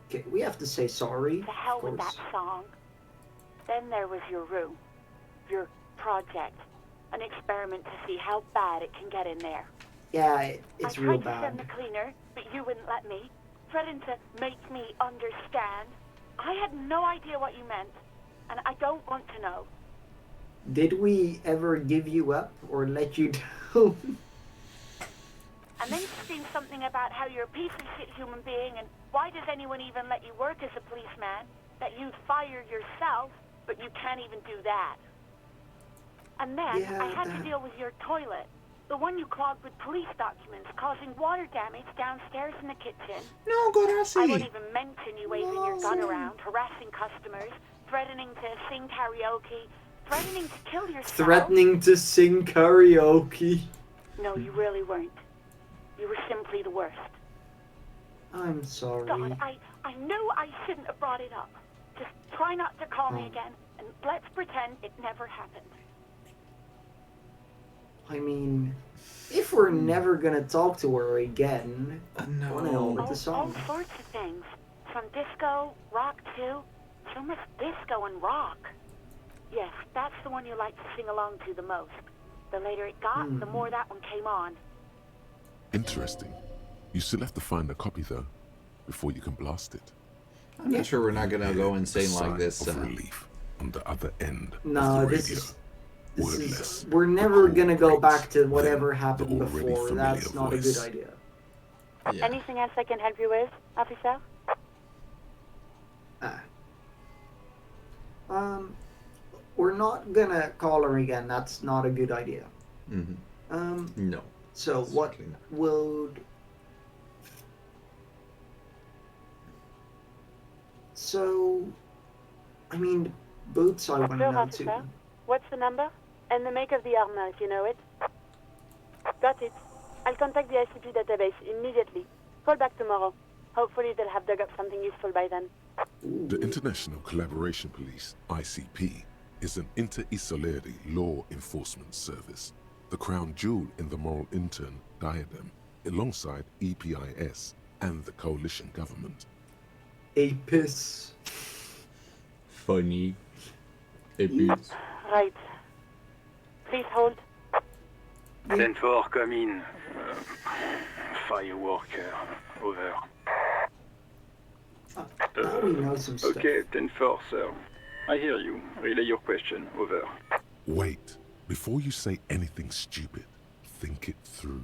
Okay, we have to say sorry. The hell with that song. Then there was your room. Your project. An experiment to see how bad it can get in there. Yeah, it's real I tried to bad. send the cleaner, but you wouldn't let me. Threatened to make me understand. I had no idea what you meant, and I don't want to know. Did we ever give you up or let you down? And then you screamed something about how you're a piece of shit human being, and why does anyone even let you work as a policeman? That you'd fire yourself, but you can't even do that. And then I had to deal with your toilet. The one you clogged with police documents, causing water damage downstairs in the kitchen. No, gracias. I won't even mention you waving your gun around, harassing customers, threatening to sing karaoke, threatening to kill yourself. Threatening to sing karaoke. No, you really weren't. You were simply the worst. I'm sorry. God, I knew I shouldn't have brought it up. Just try not to call me again, and let's pretend it never happened. I mean, if we're never gonna talk to her again, what the hell with the song? All sorts of things. From disco, rock too. So much disco and rock. Yes, that's the one you like to sing along to the most. The later it got, the more that one came on. Interesting. You still have to find a copy, though, before you can blast it. I'm not sure we're not gonna go insane like this. Relief on the other end. No, this is we're never gonna go back to whatever happened before. That's not a good idea. Yeah. Anything else I can help you with, officer? We're not gonna call her again. That's not a good idea. No. So what would... So, I mean, boots I want to know too. What's the number? And the make of the armor, if you know it. Got it. I'll contact the ICP database immediately. Call back tomorrow. Hopefully they'll have dug up something useful by then. The International Collaboration Police, ICP, is an inter-Isoleri law enforcement service, the crown jewel in the moral intern diadem, alongside EPIS and the coalition government. APIS. Funny. APIS. Right. Please hold. 10-4, come in. Firework, over. Now we know some stuff. Okay, 10-4, sir. I hear you. Relay your question, over. Wait. Before you say anything stupid, think it through.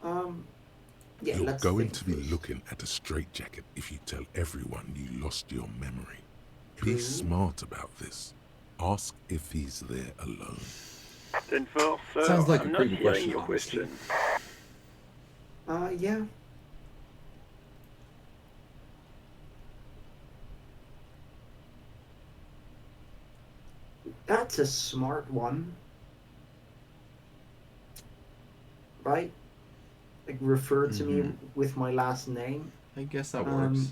Yeah, You're let's going think to be first. looking at a straitjacket if you tell everyone you lost your memory. Be smart about this. Ask if he's there alone. 10-4, sir. Sounds like I'm a not creepy hearing question, your honestly. question. Yeah. That's a smart one. Right? Like, refer to me with my last name. I guess that works.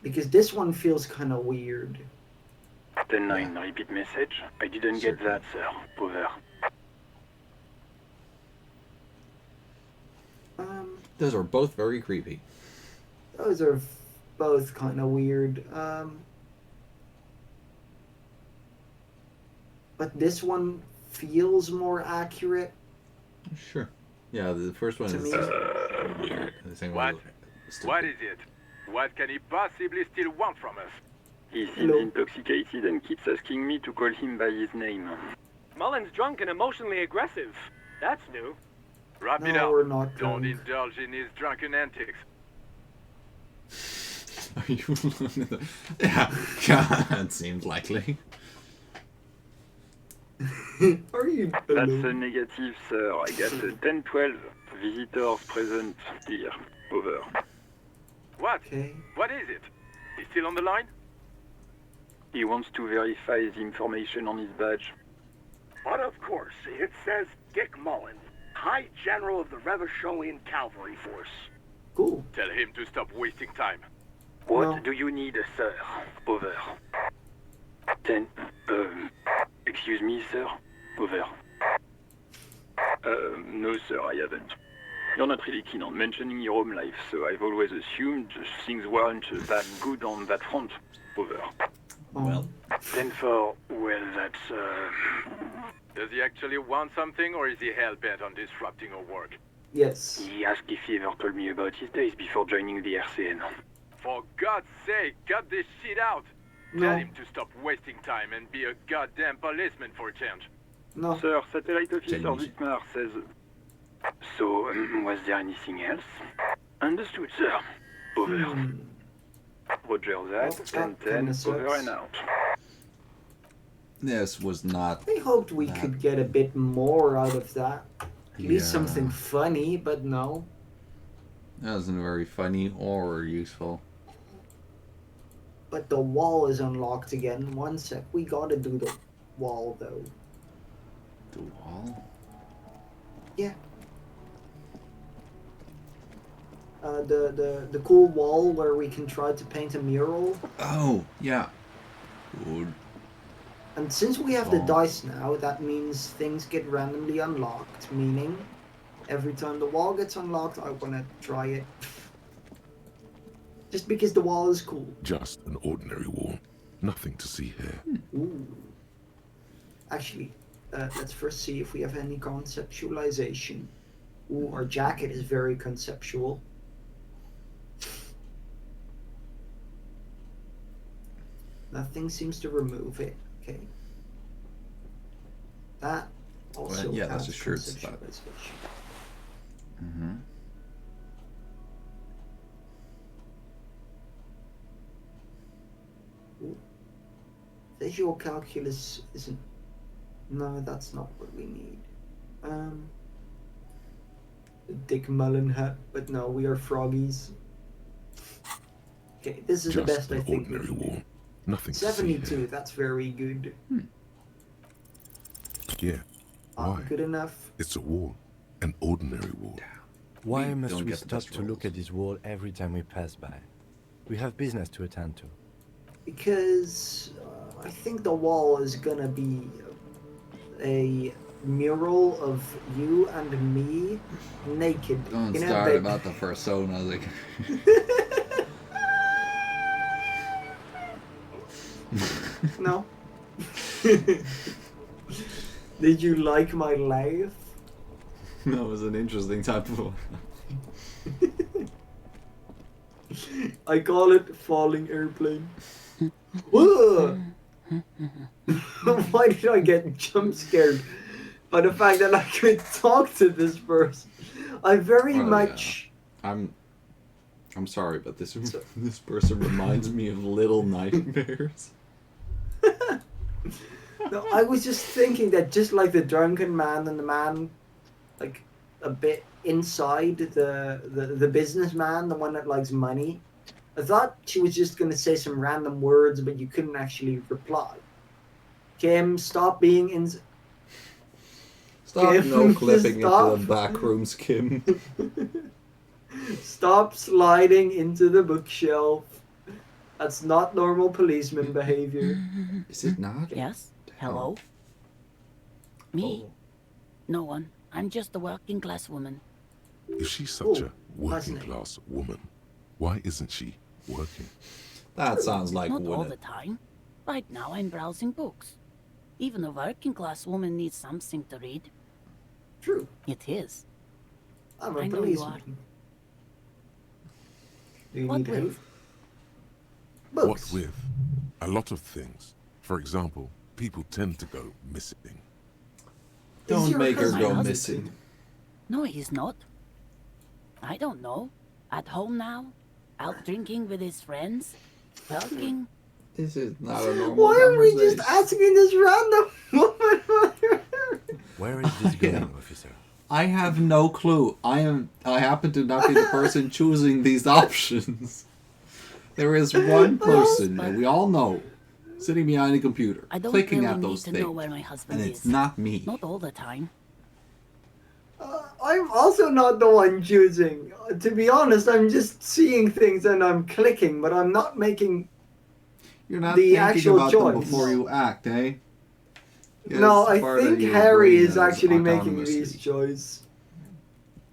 Because this one feels kind of weird. 10-9, repeat message. I didn't get that, sir. Over. Those are both very creepy. Those are both kind of weird. But this one feels more accurate. Sure. Yeah, the first one To is me. weird. The second one is What is it? What can he possibly still want from us? He seems intoxicated and keeps asking me to call him by his name. Mullen's drunk and emotionally aggressive. That's new. Wrap it No, up. we're not Don't drunk. indulge in his drunken antics. Are you? Yeah, it seems likely. Are you? That's a negative, sir. I got 10-12 visitors present here. Over. What? Okay. What is it? He's still on the line? He wants to verify the information on his badge. But of course, it says Dick Mullen, High General of the Revacholian Cavalry Force. Cool. Tell him to stop wasting time. What do you need, sir? Over. 10. Excuse me, sir. Over. No, sir, I haven't. You're not really keen on mentioning your home life, so I've always assumed things weren't that good on that front. Over. Well. 10-4. Well, that's, Does he actually want something, or is he hell-bent on disrupting our work? Yes. He asked if he ever told me about his days before joining the RCN. For God's sake, cut this shit out! No. Tell him to stop wasting time and be a goddamn policeman for a change. No. Sir, Satellite Officer Wittmar says... So, was there anything else? Understood, sir. Over. Roger that. 10-10. Over and out. This was not. I hoped we could get a bit more out of that. At least Yeah. something funny, but no. That wasn't very funny or useful. But the wall is unlocked again. One sec. We gotta do the wall, though. The wall? Yeah. The cool wall where we can try to paint a mural. Oh, yeah. Good. And since we have the Oh. dice now, that means things get randomly unlocked, meaning every time the wall gets unlocked, I want to try it. Just because the wall is cool. Just an ordinary wall. Nothing to see here. Ooh. Actually, let's first see if we have any conceptualization. Ooh, our jacket is very conceptual. Nothing seems to remove it. Okay. That also Well, yeah, that's has a shirt spot. conceptualization. Mm-hmm. Ooh. Visual calculus isn't... No, that's not what we need. The Dick Mullen hat, but no, we are froggies. Okay, this is Just the best I an think. ordinary wall. Nothing to see 72, here. that's very good. Yeah. Why? Good enough. It's a wall. An ordinary wall. Why We must don't we get the stop best to look at this wall every time we pass by? We have business to attend to. Because I think the wall is gonna be a mural of you and me naked. Don't in a start bed. about the persona. Like. No. Did you like my laugh? That was an interesting type of. I call it falling airplane. Whoa! Why did I get jump scared by the fact that I could talk to this person? I very much. Yeah. I'm sorry, but this person reminds me of Little Nightmares. No, I was just thinking that just like the drunken man and the man, like a bit inside the businessman, the one that likes money. I thought she was just gonna say some random words, but you couldn't actually reply. Kim, stop being in. Stop Kim, no clipping stop. into the back rooms, Kim. Stop sliding into the bookshelf. That's not normal policeman behavior. Is it not? Yes? Hello? Me? No one. I'm just a working class woman. If she's such a working class woman, why isn't she working? That sounds like Not all the time. Right now I'm browsing books. Even a working class woman needs something to read. True. It is. I'm a I know you are. policeman. Do you What need help? with? What with? A lot of things. For example, people tend to go missing. Don't make her My go husband. missing. No, he's not. I don't know. At home now? Out drinking with his friends? Working? This is not a normal Why are we conversation. just asking this random woman? Where is this going, officer? I have no clue. I happen to not be the person choosing these options. There is one person that we all know sitting behind a computer, I don't clicking really at those need to things, know where my husband and it's is. not me. Not all the time. I'm also not the one choosing. To be honest, I'm just seeing things and I'm clicking, but I'm not making You're not the thinking actual about choice. them before you act, eh? No, It's I part of think your Harry brain is that actually making autonomously. these choices.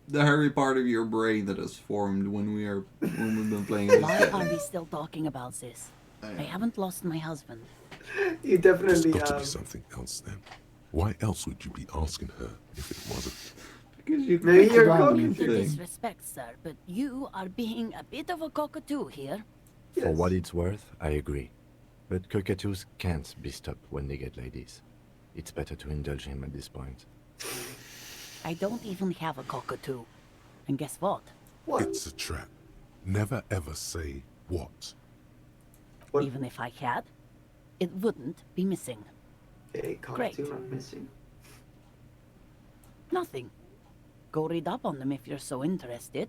The Harry part of your brain that is formed when we've been playing this Why game. are we still talking about this? I haven't lost my husband. You There's definitely got to be have. something else then. Why else would you be asking her if it wasn't? Because you Maybe clicked you're on No the thing. disrespect, sir, but you are being a bit of a cockatoo here. For what it's worth, I agree. But cockatoos can't be stopped when they get ladies. It's better to indulge him at this point. I don't even have a cockatoo. And guess what? It's a trap. Never ever say what. Even if I had, it wouldn't be missing. Okay, Cockatoo not missing. Nothing. Go read up on them if you're so interested.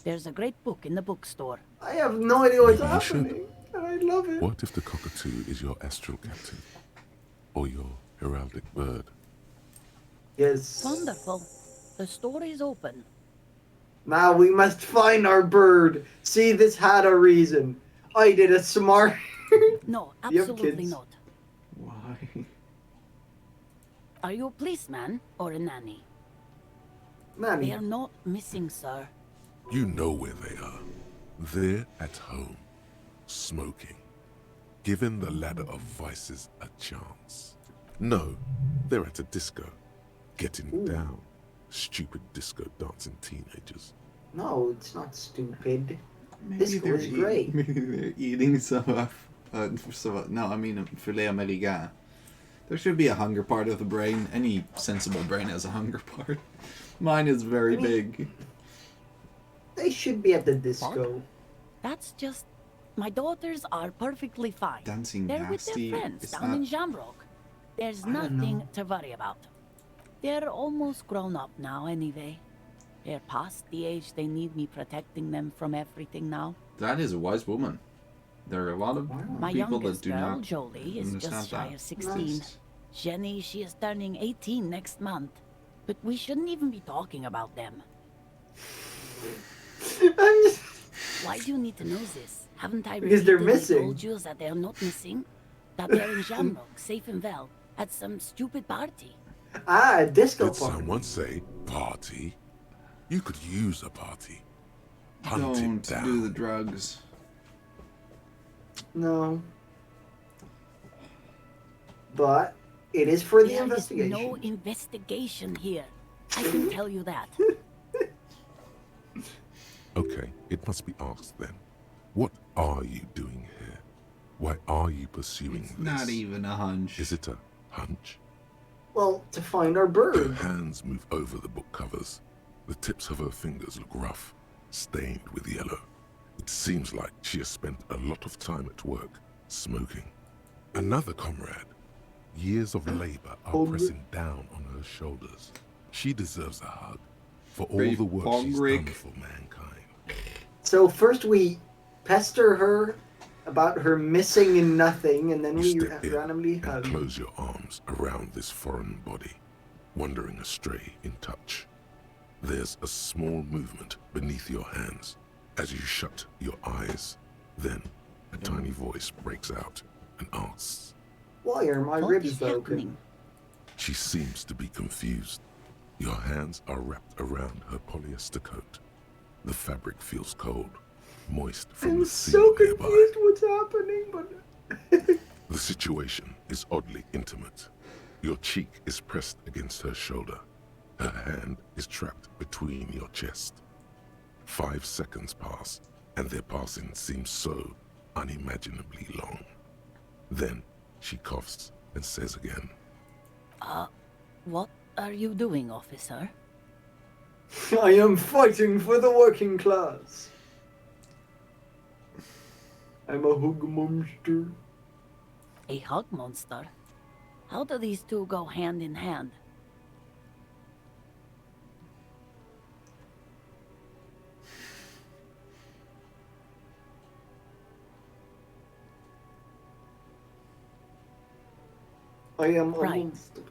There's a great book in the bookstore. I have no idea what's Maybe you should. happening. And I love it. What if the cockatoo is your astral captain? Or your heraldic bird? Yes. Wonderful. The store is open. Now we must find our bird. See, this had a reason. I did a smart. No, You have absolutely kids. not. Why? Are you a policeman or a nanny? Nanny. They are not missing, sir. You know where they are. They're at home, smoking, giving the ladder of vices a chance. No, they're at a disco, getting down. Stupid disco dancing teenagers. No, it's not stupid. Maybe This they're was great. Maybe they're eating some filet americain. There should be a hunger part of the brain. Any sensible brain has a hunger part. Mine is very big. They should be at the disco. That's just... My daughters are perfectly fine. Dancing They're nasty. with their friends It's down not- in Jamrock. There's I don't nothing know. to worry about. They're almost grown up now anyway. They're past the age they need me protecting them from everything now. That is a wise woman. There are a lot of My people that youngest do girl, not Jolie, is understand just shy that. of 16. Jenny, she is turning 18 next month. But we shouldn't even be talking about them. I'm just... Why do you need to know this? Haven't I Because they're repeatedly missing. told you that they're not missing? That they're in Shamrock, safe and well, at some stupid party. Ah, a disco Did party. someone say party? You could use a party. Hunt him Don't down. do the drugs. No. But it is for the There is investigation. no investigation here. I can tell you that. Okay, it must be asked then. What are you doing here? Why are you pursuing this? Not even a hunch. Is it a hunch? Well, to find our Her bird. hands move over the book covers. The tips of her fingers look rough, stained with yellow. It seems like she has spent a lot of time at work, smoking. Another comrade. Years of labor are pressing down on her shoulders. She deserves a hug for all the work she's done for mankind. So first we pester her about her missing in nothing, and then we randomly hug. Close your arms around this foreign body, wandering astray in touch. There's a small movement beneath your hands as you shut your eyes. Then a tiny voice breaks out and asks, Why are my ribs broken? She seems to be confused. Your hands are wrapped around her polyester coat. The fabric feels cold, moist from I'm the sea so nearby. confused what's happening, but The situation is oddly intimate. Your cheek is pressed against her shoulder. Her hand is trapped between your chest. 5 seconds pass, and their passing seems so unimaginably long. Then she coughs and says again, What are you doing, officer? I am fighting for the working class. I'm a hug monster. A hug monster? How do these two go hand in hand? I am a Right. monster.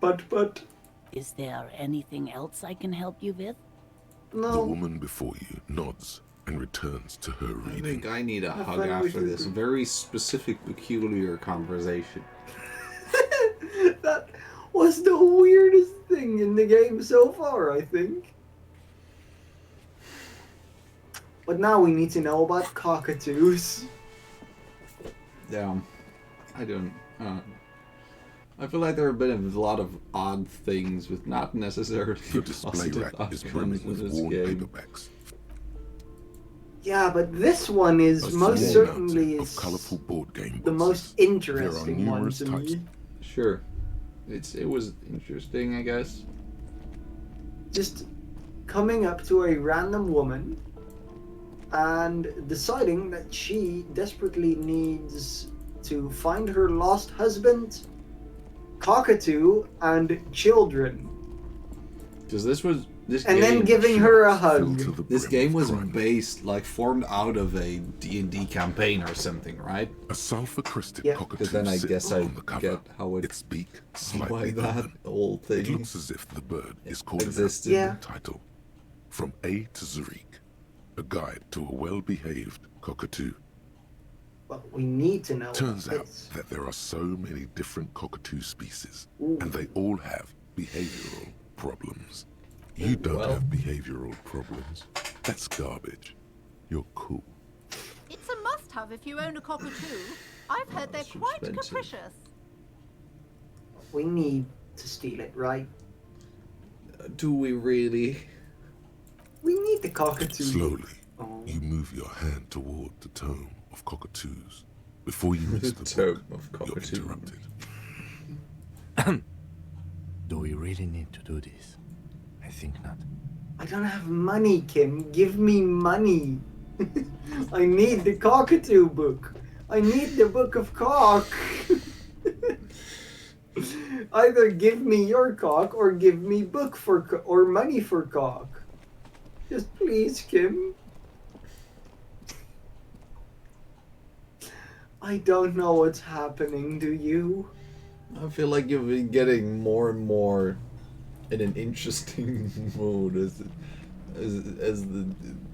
But... Is there anything else I can help you with? The woman before you nods and returns to her I reading. think I need a Have hug fun with after your this group. very specific, peculiar conversation. That was the weirdest thing in the game so far, I think. But now we need to know about cockatoos. Yeah, I don't. I feel like there have been a lot of odd things with not necessarily The display positive rack is outcomes brimming in with this worn game. paperbacks. Yeah, but this one is A most small certainly mountain is of colorful board game the most interesting one numerous to types. me. Sure, it was interesting, I guess. Just coming up to a random woman and deciding that she desperately needs to find her lost husband, cockatoo, and children. Because this And game, then giving her a hug. This game was based, like, formed out of a D&D campaign or something, right? A sulfur-crested Yeah. cockatoo Because then I sits guess I on the cover, get how it, its beak why slightly that open. whole thing It looks as if the bird is calling existed. out Yeah. the title. From A to Zurich, a guide to a well-behaved cockatoo. Well, we need to know. Turns about out this. that there are so many different cockatoo species, Ooh. and they all have behavioral problems. You don't have behavioral problems. That's garbage. You're cool. It's a must-have if you own a cockatoo. I've heard they're That's quite expensive. capricious. We need to steal it, right? Do we really? We need the cockatoo. Slowly, Oh. you move your hand toward the tome of cockatoos. Before you reach the Tome book, of you're cockatoo. interrupted. Do we really need to do this? I think not. I don't have money, Kim. Give me money. I need the cockatoo book. I need the book of cock. Either give me your cock or give me book for or money for cock. Just please, Kim. I don't know what's happening, do you? I feel like you've been getting more and more in an interesting mood as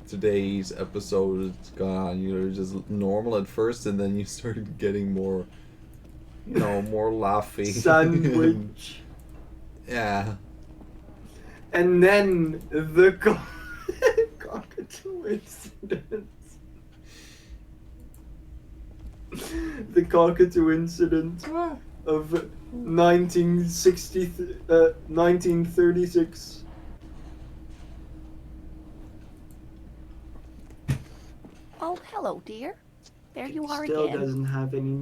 today's episode has gone on, you're just normal at first, and then you started getting more, more laughing. Sandwich. Yeah. And then the Cockatoo incident. The Cockatoo incident of 1936. Oh, hello, dear. There you are Still again. doesn't have any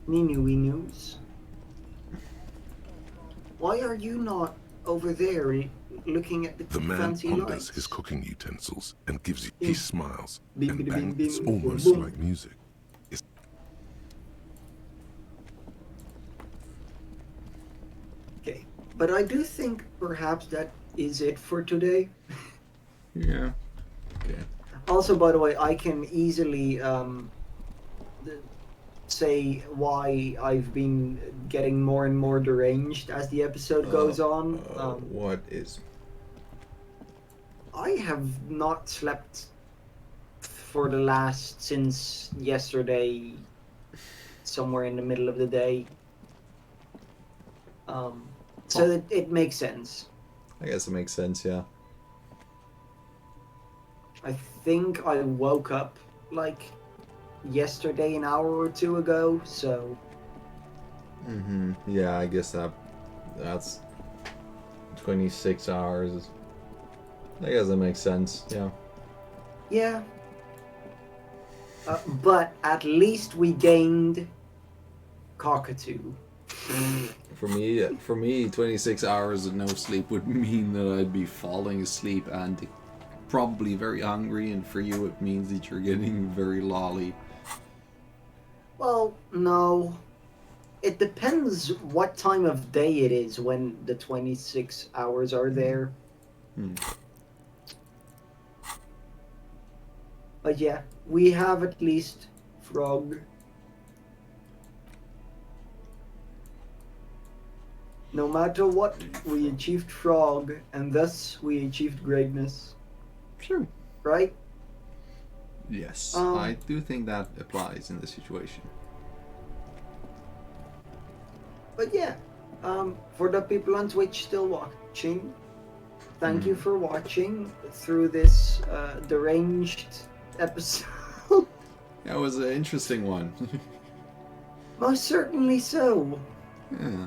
news. Why are you not over there looking at the man fancy ponders lights? his cooking utensils and gives you. He smiles, Bing, and bing, bang, bing, it's bing, almost boom. like music. Okay, but I do think perhaps that is it for today. Yeah. Okay. Also, by the way, I can easily say why I've been getting more and more deranged as the episode goes on. What is? I have not slept for the last since yesterday, somewhere in the middle of the day. So it makes sense. I guess it makes sense, yeah. I think I woke up like yesterday, an hour or two ago, so. Yeah, I guess that's 26 hours. I guess that makes sense, yeah. Yeah. But at least we gained Cockatoo. For me, 26 hours of no sleep would mean that I'd be falling asleep and probably very hungry, and for you it means that you're getting very lolly. Well, no. It depends what time of day it is when the 26 hours are there. But yeah, we have at least Frog. No matter what, we achieved Frog, and thus we achieved greatness. True. Right? Yes, I do think that applies in this situation. But yeah, for the people on Twitch still watching, thank you for watching through this deranged episode. That was an interesting one. Most certainly so. Yeah.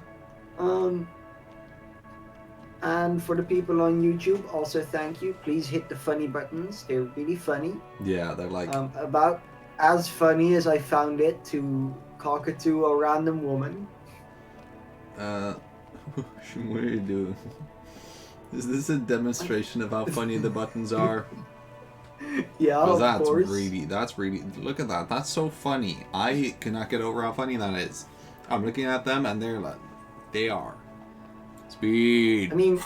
And for the people on YouTube, also thank you. Please hit the funny buttons. They're really funny. Yeah, they're like... about as funny as I found it to Cockatoo, a random woman. What are you doing? Is this a demonstration of how funny the buttons are? Yeah, of course. That's really, look at that. That's so funny. I cannot get over how funny that is. I'm looking at them and they're like, they are. Speed. I mean,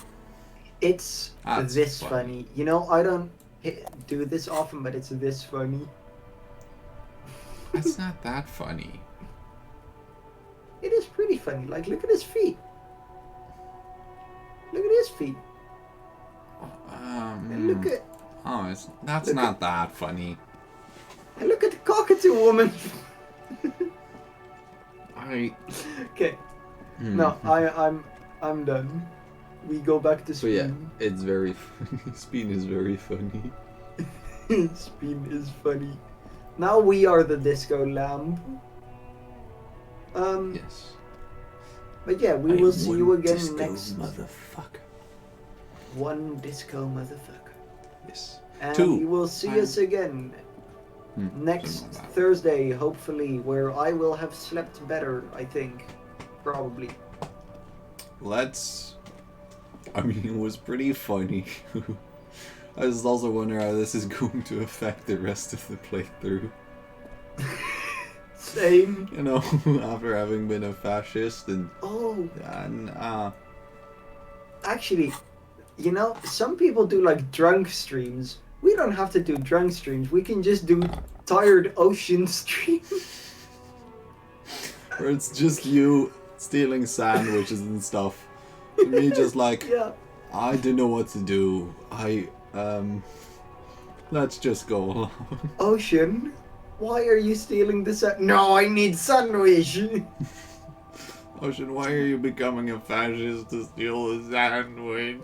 it's That's this funny. You know, I don't do this often, but it's this funny. It's not that funny. It is pretty funny. Like, look at his feet. Look at his feet. And look at... Oh, that's not that funny. And look at the Cockatoo woman. Okay. No, I'm done. We go back to Spin. So yeah, it's very Spin is very funny. Spin is funny. Now we are the disco lamb. Yes. But yeah, we will see you again disco next. Motherfucker. One disco motherfucker. Yes. And Two. you will see us again next Thursday, hopefully, where I will have slept better, I think. Probably. I mean, it was pretty funny. I was also wondering how this is going to affect the rest of the playthrough. Same. You know, after having been a fascist and... Actually, you know, some people do like drunk streams. We don't have to do drunk streams. We can just do tired ocean streams. Where it's just you stealing sandwiches and stuff. And me just like, I don't know what to do. Let's just go along. Ocean, why are you stealing the No, I need sandwich. Ocean, why are you becoming a fascist to steal a sandwich?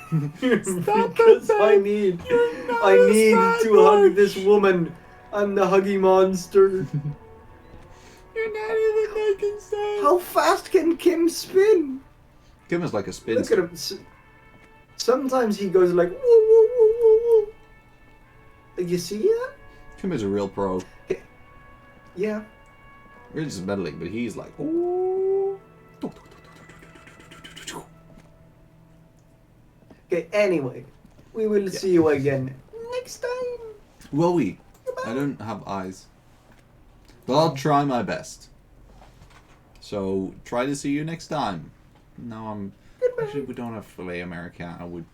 Stop because I need to hug this woman. I'm the huggy monster. You're not even making sense. How fast can Kim spin? Kim is like a spin. Look at him. Sometimes he goes like woo woo woo woo woo. You see that? Kim is a real pro. Yeah. We're just meddling, but he's like, ooh. Okay, anyway, we will see you again next time. Will we? Goodbye. I don't have eyes. But I'll try my best. So, try to see you next time. No, actually, we don't have filet American. I would...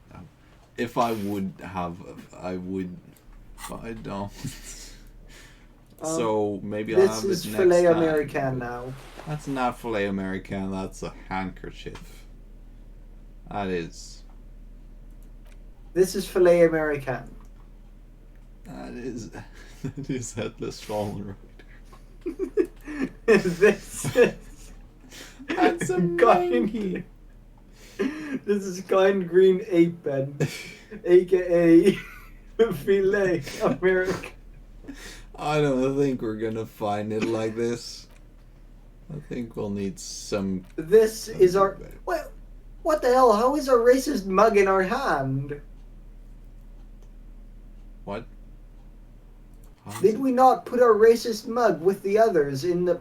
If I would have... I would... But I don't. So, maybe I'll have it next time. This is filet American now. That's not filet American. That's a handkerchief. That is... This is filet American. That is headless fallen right. This is... That's a kind. This is kind green ape pen, aka filet American. I don't think we're gonna find it like this. I think we'll need some... This is our... What the hell? How is our racist mug in our hand? What? Did we not put our racist mug with the others in the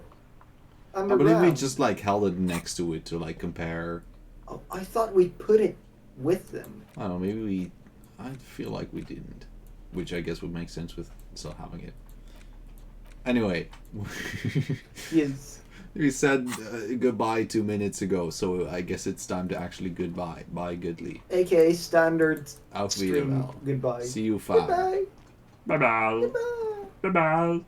underground? I believe we just like held it next to it to like compare. Oh, I thought we put it with them. I don't know, maybe we... I feel like we didn't. Which I guess would make sense with still having it. Anyway. Yes. We said goodbye 2 minutes ago, so I guess it's time to actually goodbye. Bye, Goodly. AKA standard Auf stream Wiedersehen. goodbye. See you far. Goodbye. Bye-bye. Goodbye. Bye-bye.